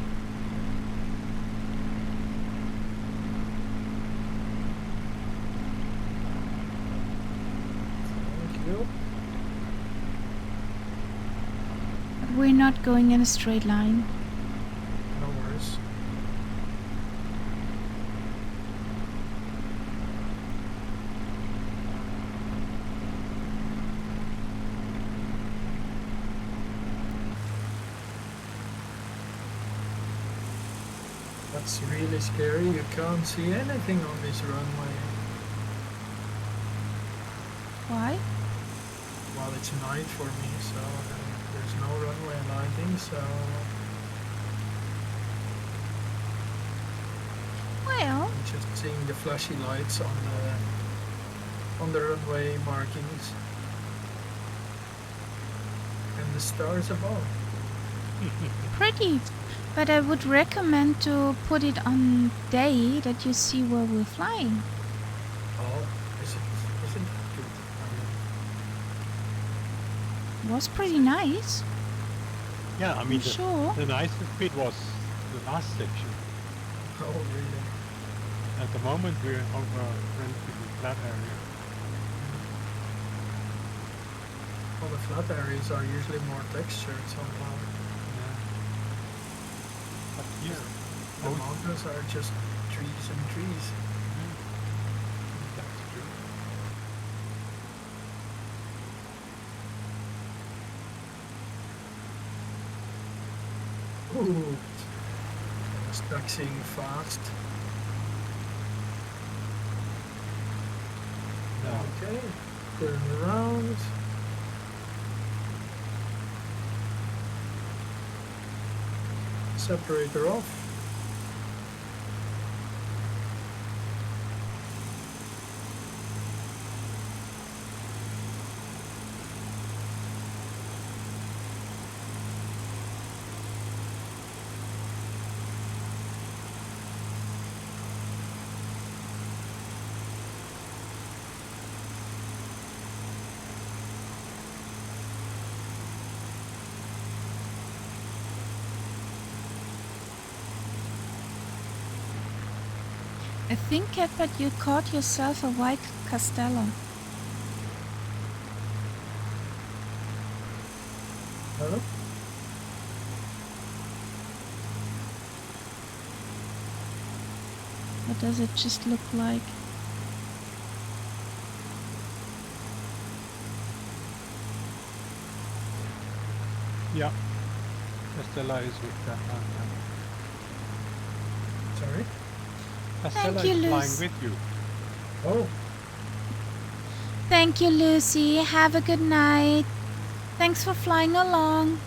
Thank you. But we're not going in a straight line. No worries. That's really scary. You can't see anything on this runway. Why? Well, it's night for me, so there's no runway lighting, so Well, I'm just seeing the flashy lights on the runway markings and the stars above. pretty. But I would recommend to put it on day that you see where we're flying. Oh, is it good? It was pretty nice. Yeah, I mean, Sure. the nicest bit was the last section. Oh, really? At the moment, we're over a relatively flat area. Well, the flat areas are usually more textured somehow. Yeah. But here, The mountains are just trees and trees. that's true. Ooh, it's taxiing fast. No. Okay, turn around. Separator off. I think, Edward, you caught yourself a white Castello. Huh? What does it just look like? Yeah. Estella is with that one. Sorry? Estella you, is flying Luz. with you. Oh, Thank you, Lucy. Have a good night. Thanks for flying along.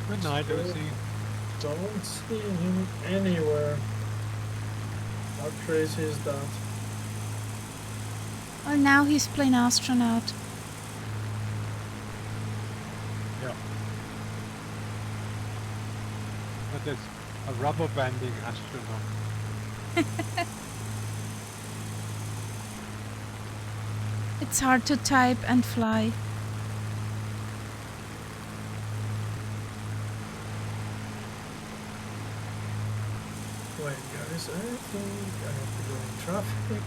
Good night, Sure. Lucy. don't see him anywhere. How crazy is that? Well, now he's playing astronaut. Yeah. But there's a rubber banding astronaut. It's hard to type and fly. Wait, guys, I think I have to go in traffic.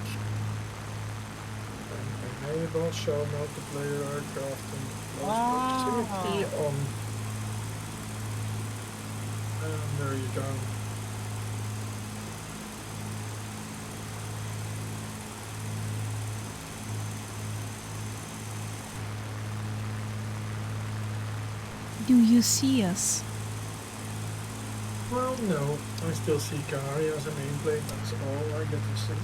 And enable show multiplayer aircraft and close proximity on. And there you go. Do you see us? Well, no, I still see Kari as a nameplate, that's all I get to see.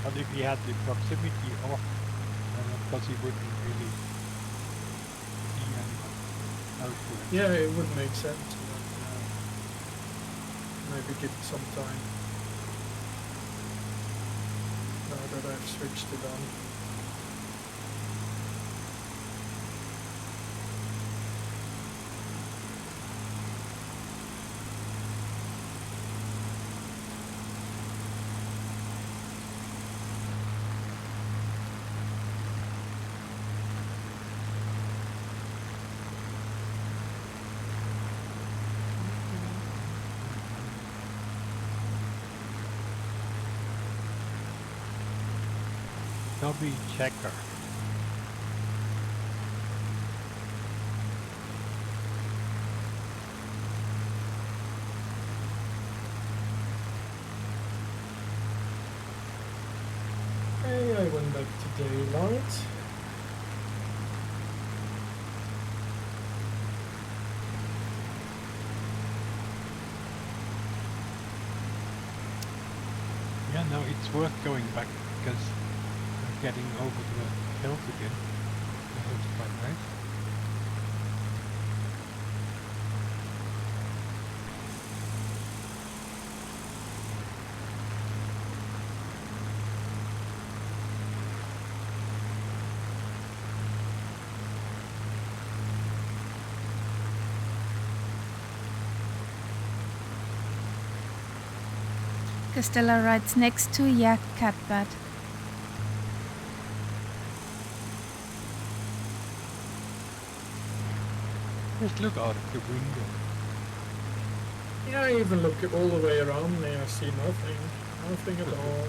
But if he had the proximity off, then of course he wouldn't really see anyone elsewhere. Yeah, it would make sense, but maybe give it some time. Now that I've switched it on. Dobby Checker. Hey, I went back to daylight. Yeah, no, it's worth going back because we're getting over the hills again. It looks quite nice. Castella rides next to Yak Catbad. Just look out of the window. Yeah, I even look all the way around me. I see nothing. Nothing at all.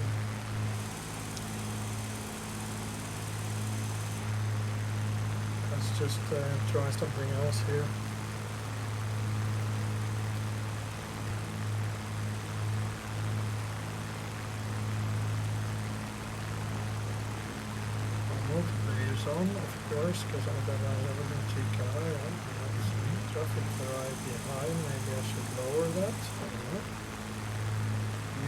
Let's just try something else here. Multiplayer's on, of course, because I've never been too high. Traffic variety high, maybe I should lower that. I don't know.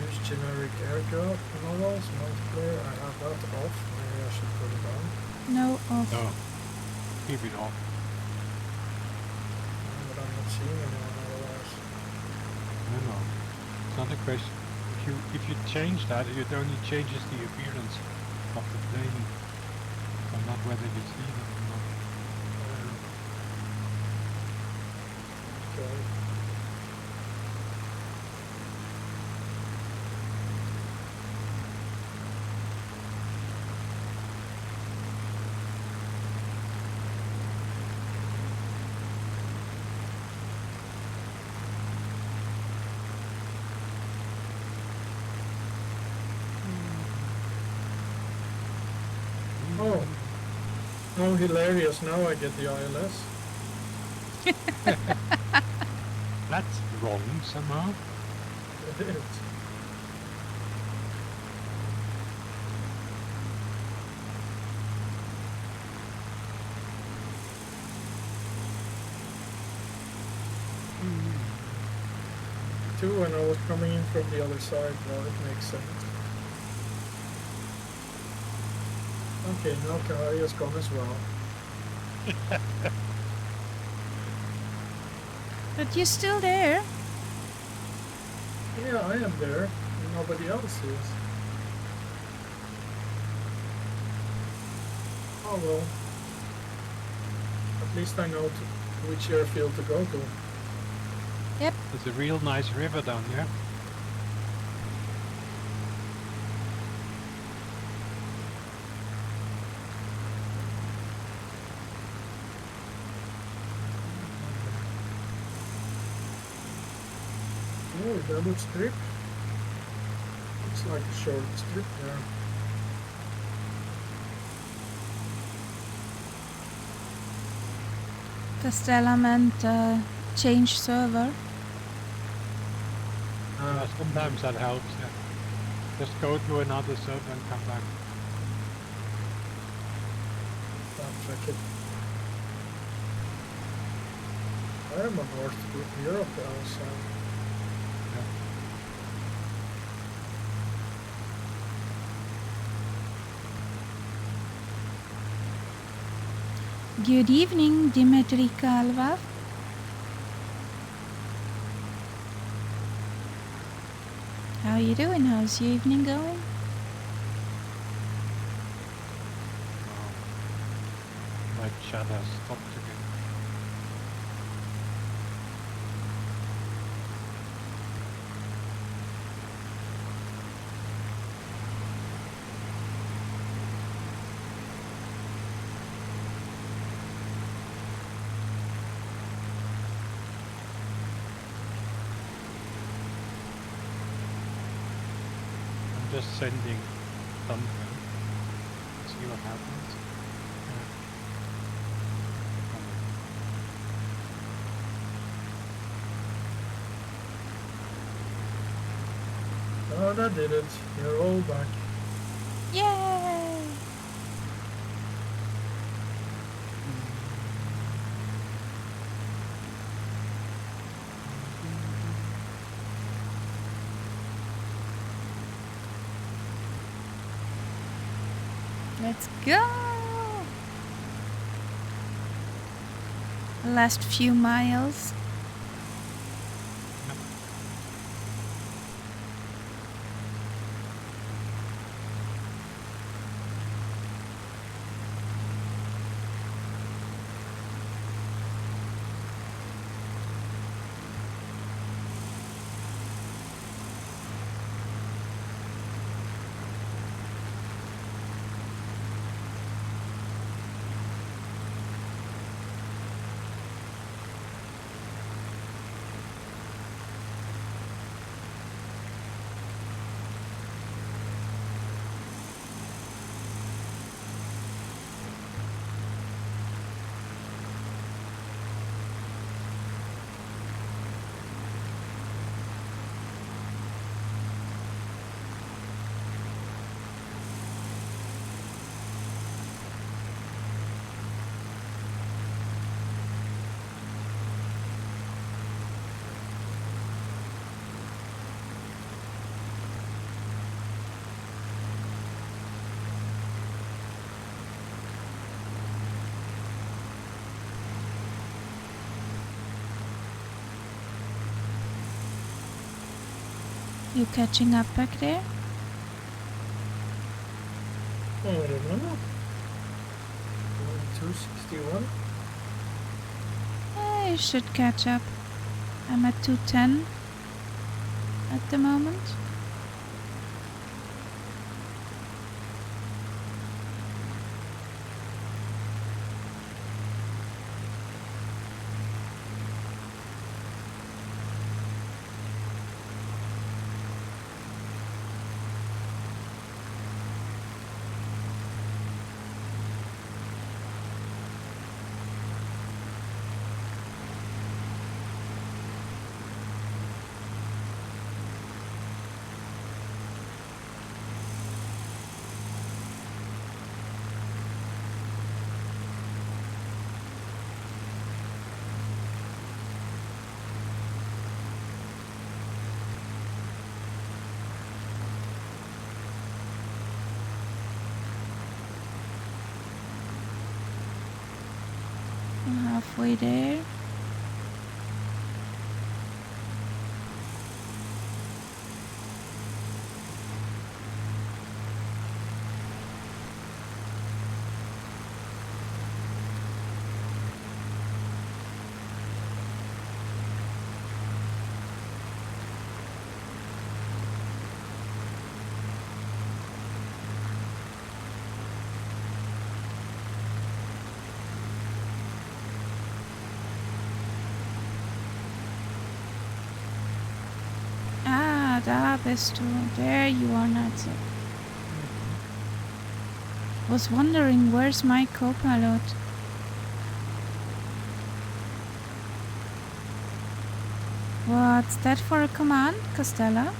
Use generic aircraft models, multiplayer, I have that off, maybe I should put it on. No, off. No, keep it off. But I'm not seeing anyone otherwise. No. It's not a question. If you change that, it only changes the appearance of the plane, but not whether you see them or not. Okay. Oh, how hilarious, now I get the ILS. That's wrong somehow. It is. Too, when I was coming in from the other side, well, it makes sense. Okay, now Kahari has gone as well. But you're still there. Yeah, I am there. Nobody else is. Oh well. At least I know which airfield to go to. Yep. There's a real nice river down there. Oh, double strip. Looks like a short strip there. Castella meant change server. Sometimes that helps, yeah. Just go to another server and come back. I'll check it. I am on North Europe also. Good evening, Dimitri Kalva. How you doing? How's your evening going? My chat has stopped again. I'm just sending something. happens. Oh, that did it. You're all back. Yay! Let's go! Last few miles. You catching up back there? I don't know. 261. I should catch up. I'm at 210 at the moment. I'm halfway there. Ah, da bist du. There you are, Nazi. Was wondering where's my co-pilot. What's that for a command, Costello?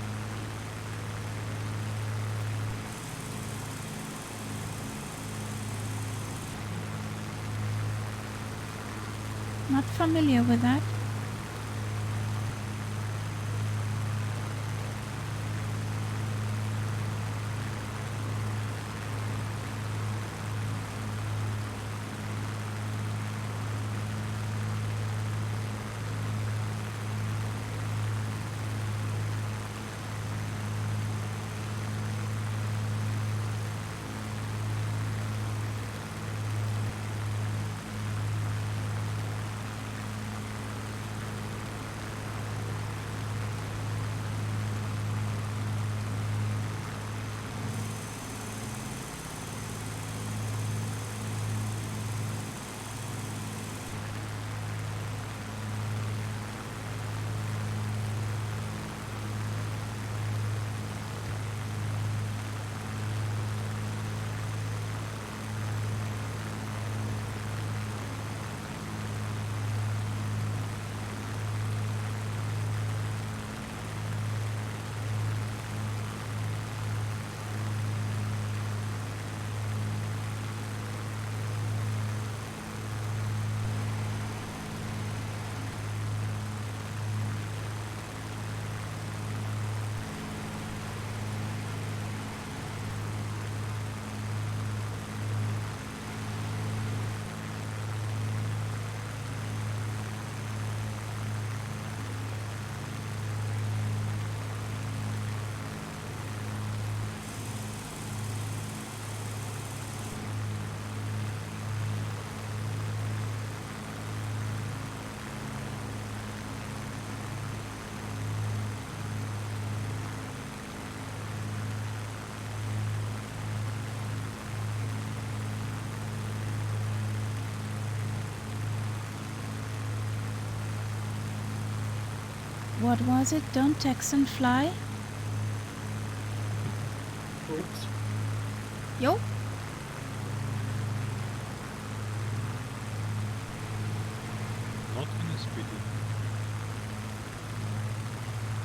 Not familiar with that. What was it? Don't text and fly? Oops. Yo? Not in a spitty.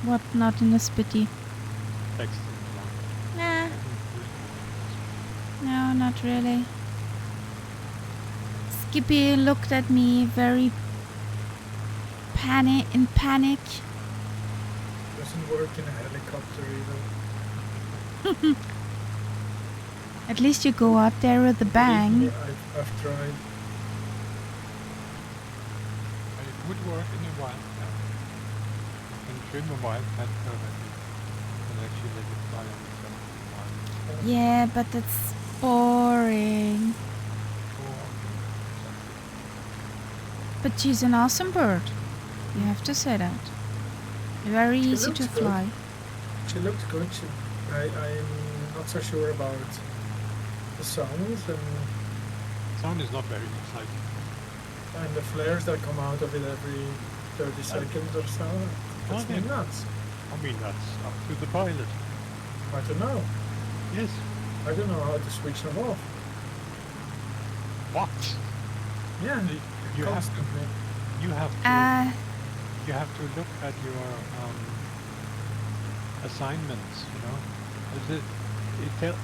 What not in a spitty? Text and fly. Nah, no, not really. Skippy looked at me very in panic. Doesn't work in a helicopter either. At least you go out there with a bang. I've tried. But it would work in a wildcat. You can trim a wildcat perfectly and actually let it fly on itself in wild. Yeah, but it's boring. But she's an awesome bird. You have to say that. Very She easy looks to good. fly. She looked good. I'm not so sure about the sound Sound is not very exciting. and the flares that come out of it every 30 seconds or so. That's Okay. nuts. I mean, that's up to the pilot. I don't know. Yes. I don't know how to switch them off. What? Yeah, You have to. constantly. You have to look at your assignments. You know,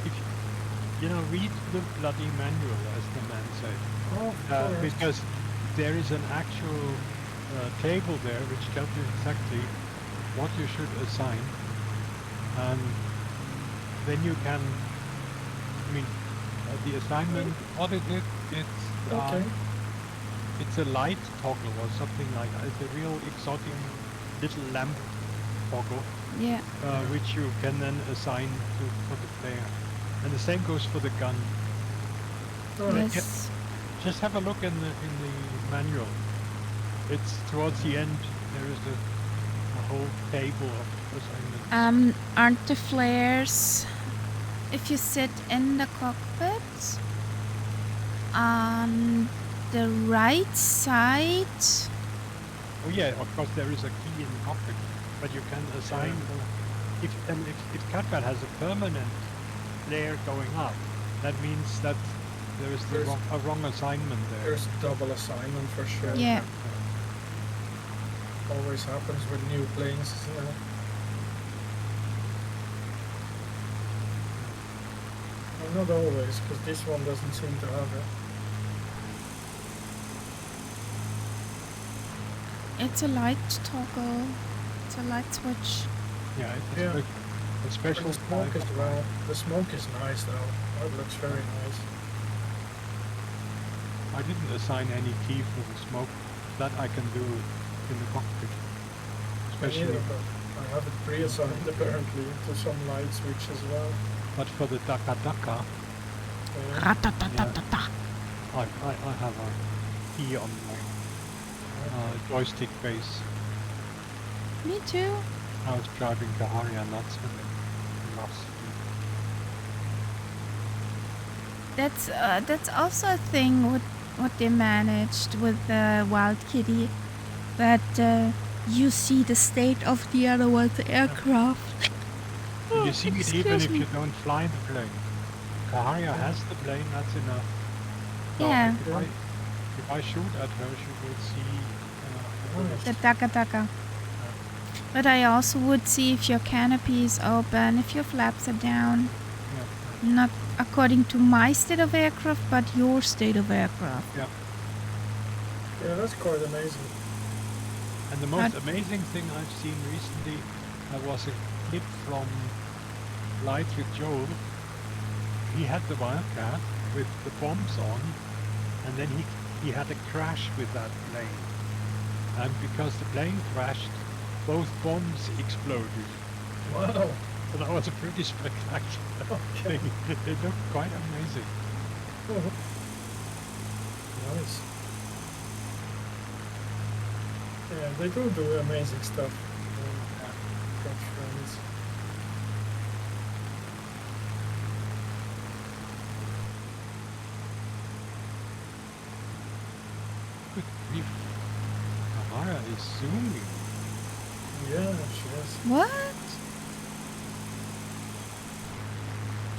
if you know, read the bloody manual, as the man said, Oh, of course. because there is an actual table there which tells you exactly what you should assign, and then you can. I mean, the assignment. What is it? Okay. It's a light toggle or something like that. It's a real exotic little lamp toggle, Yeah. which you can then assign for the player. And the same goes for the gun. Alright. Yes. Just have a look in the manual. It's towards the end. There is a whole table of assignments. Aren't the flares, if you sit in the cockpit, on the right side? Oh yeah, of course there is a key in the cockpit, but you can assign. If Catbat has a permanent flare going up, that means that there is a wrong assignment there. There's double assignment for sure. Yeah. Always happens with new planes. Well, not always, because this one doesn't seem to have it. It's a light toggle. It's a light switch. Yeah, it's Yeah. a But special the smoke type as of well. The smoke is nice though. That looks very nice. I didn't assign any key for the smoke. That I can do in the cockpit. Especially, Neither, but I have it pre-assigned apparently to some light switch as well. but for the Daka Daka, Ra-ta-ta-ta-ta-ta. I have a key on my joystick base. Me too. I was driving Kaharia nuts when it lost. That's also a thing what they managed with the Wild Kitty, that you see the state of the other one's aircraft. You see it even Excuse if me. you don't fly the plane. Kaharia has the plane, that's enough. So Yeah. if I shoot at her, she will see. The taka-taka. But I also would see if your canopy is open, if your flaps are down. Yeah. Not according to my state of aircraft, but your state of aircraft. Yeah, that's quite amazing. And the most amazing thing I've seen recently was a clip from Lights with Joel. He had the Wildcat with the bombs on, and then he had a crash with that plane. And because the plane crashed, both bombs exploded. Wow. So that was a pretty spectacular Okay. thing. It looked quite amazing. Nice. Yeah, they do amazing stuff. French friends. Good grief. Kahara is zooming. Yeah, she is. What?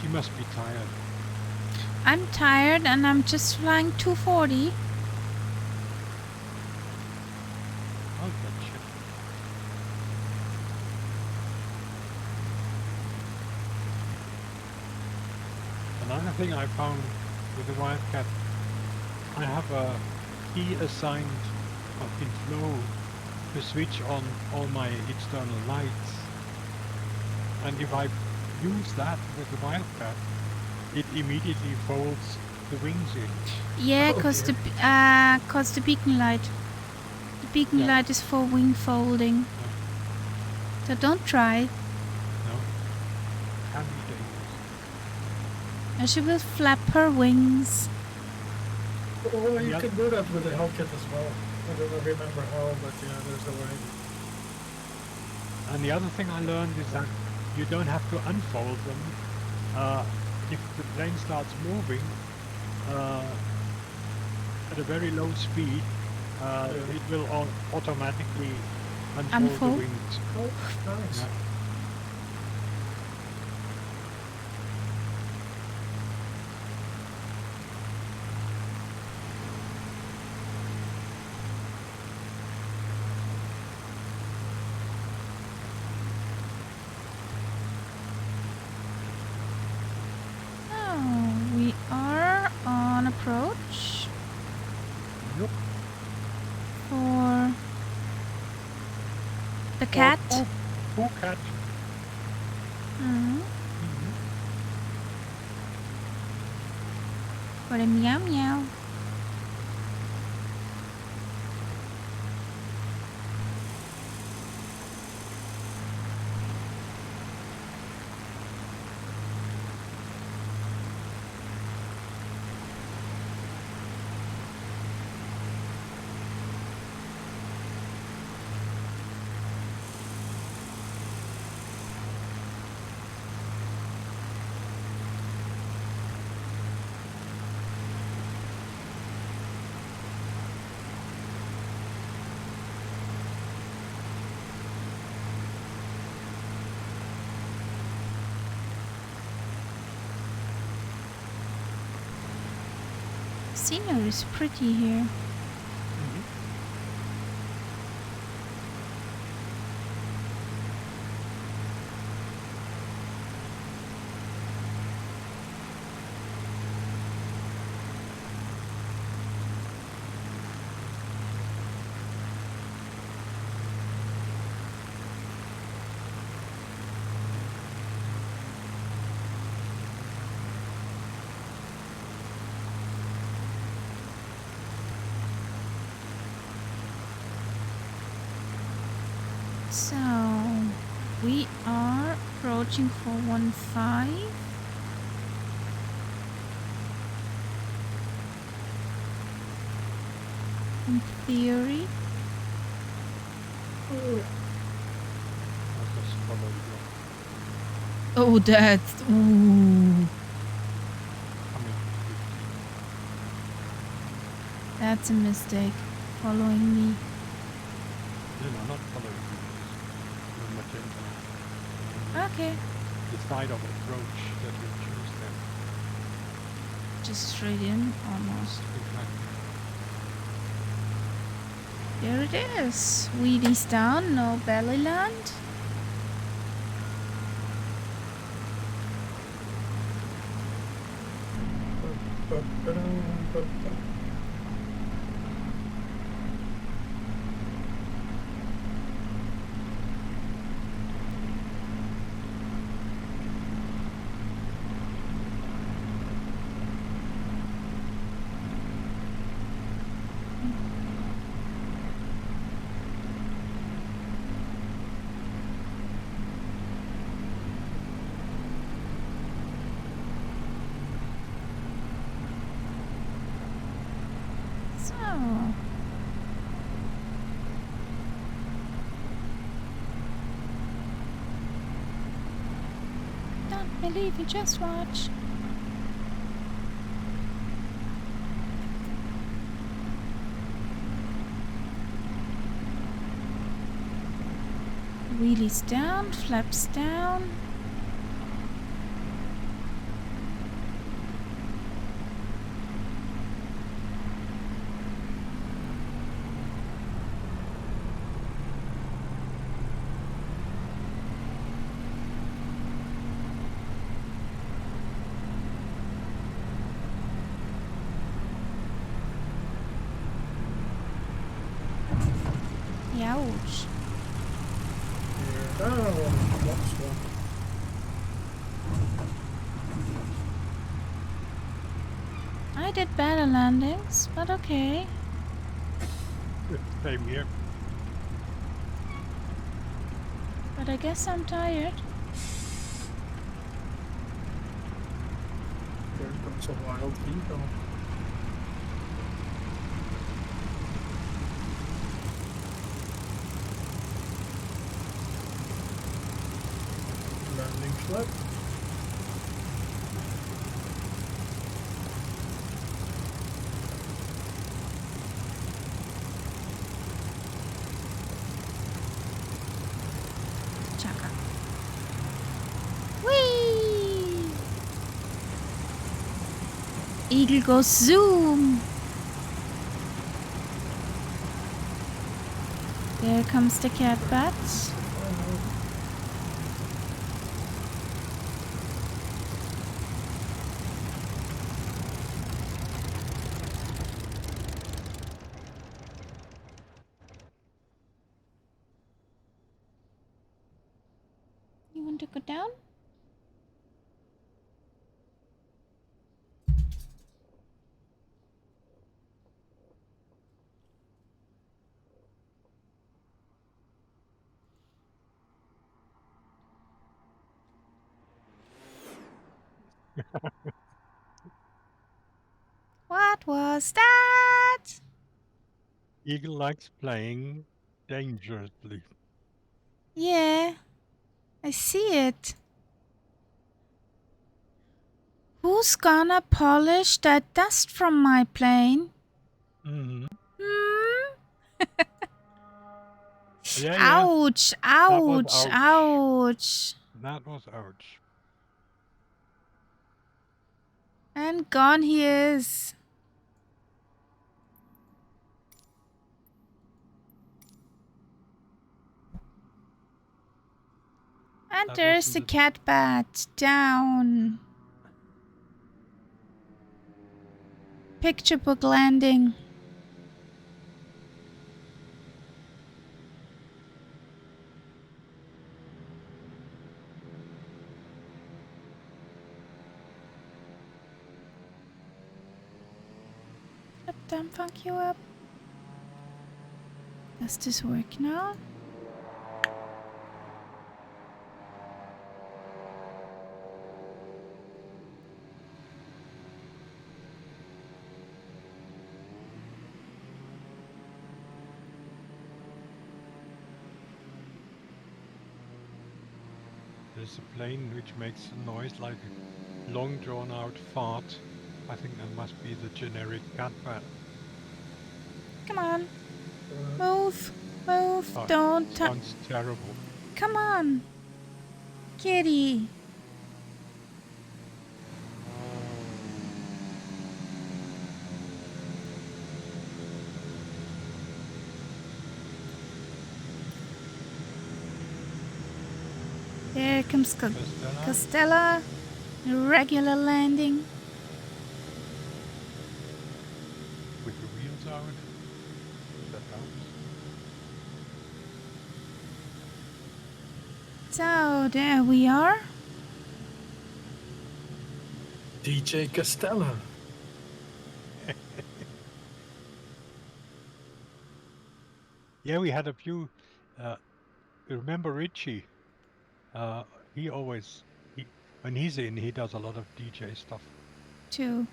She must be tired. I'm tired and I'm just flying 240. I'll catch you. Another thing I found with the Wildcat, I have a key assigned in Flow to switch on all my external lights. And if I use that with the Wildcat, it immediately folds the wings in. Yeah, Oh, cause dear. the beacon light. The beacon Yeah. light is for wing folding. So don't try. No, can be dangerous. And she will flap her wings. Oh, you Yeah. can do that with the Hellcat as well. I don't remember how, but yeah, there's a way. And the other thing I learned is that you don't have to unfold them. If the plane starts moving at a very low speed, it will automatically unfold Unfold? the wings. Oh, nice. Yeah. Oh, we are on approach Yep. for the cat. Oh, cat. Mhm. Mhm. For the meow meow. Scenery is pretty here. Mhm. So we are approaching 415. In theory. I'll just follow you. Oh, that's. Ooh. Coming 50. That's a mistake. Following me. No, not following you. Just magenta. Okay. The side of approach that you choose there. Just straight in, almost. Exactly. There it is. Wheaties down, no belly land. So. Don't believe you, just watch. Wheelies down, flaps down. Ouch. Oh, that's one. I did better landings, but okay. Same here. But I guess I'm tired. There comes a wild eagle. Landing flap. Chaka. Whee! Eagle goes zoom. There comes the cat bat. You want to go down? What was that? Eagle likes playing dangerously. Yeah, I see it. Who's gonna polish that dust from my plane? Mm-hmm. Hmm? Yeah, yeah. Ouch, That was ouch, ouch. ouch. That was ouch. And gone he is. And That there's wasn't the the cat bat down. Picture book landing. Let them funk you up. Does this work now? There's a plane which makes a noise like a long drawn out fart. I think that must be the generic cat bat. Come on. Move. Move. Oh, Don't. sounds terrible. Come on. Kitty. There comes Costella, Costella. Regular landing. with the wheels out. That helps. So there we are. DJ Costella. Yeah, we had a few. Remember Richie? Uh, he always when he's in, he does a lot of DJ stuff. Two.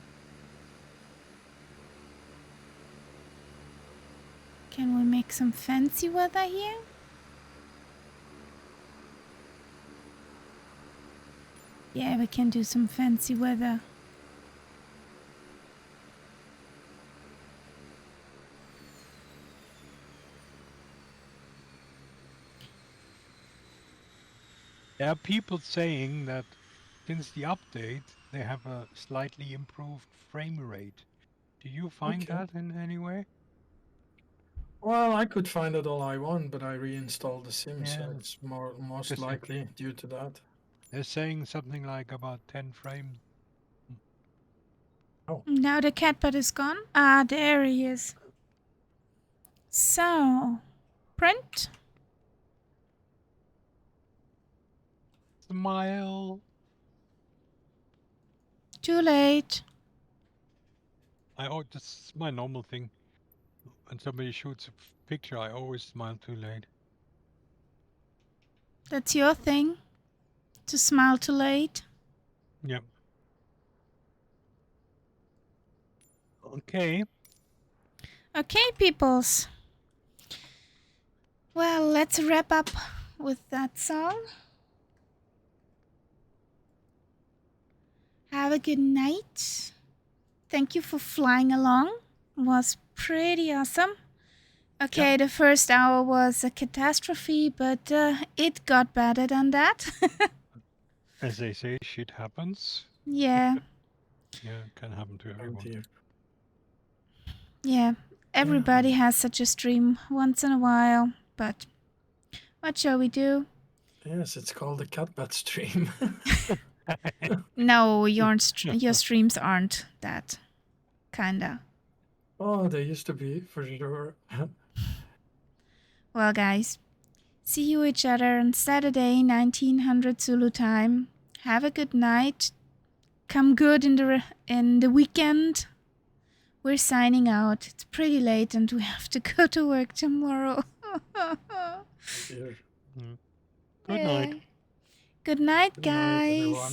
Can we make some fancy weather here? Yeah, we can do some fancy weather. There are people saying that since the update, they have a slightly improved frame rate. Do you find Okay. that in any way? Well, I could find it all I want, but I reinstalled the sim, so Yeah, it's most because likely due to that. they're saying something like about 10 frames. Now the catbot is gone. Ah, there he is. So, print. Smile. Too late. That's my normal thing. When somebody shoots a picture, I always smile too late. That's your thing. To smile too late. Yep. Okay. Okay, peoples. Well, let's wrap up with that song. Have a good night. Thank you for flying along. It was pretty awesome. Okay, the first hour was a catastrophe, but it got better than that. As they say, shit happens. Yeah, Yeah, it can happen to Oh everyone. dear. yeah. Everybody has such a stream once in a while, but what shall we do? Yes, it's called the Catbat stream. No, your streams aren't that kinda. Oh, they used to be, for sure. Well, guys, see you each other on Saturday, 1900 Zulu time. Have a good night. Come good in the weekend. We're signing out. It's pretty late and we have to go to work tomorrow. Dear. Good night. Good night, Good night, guys. everyone.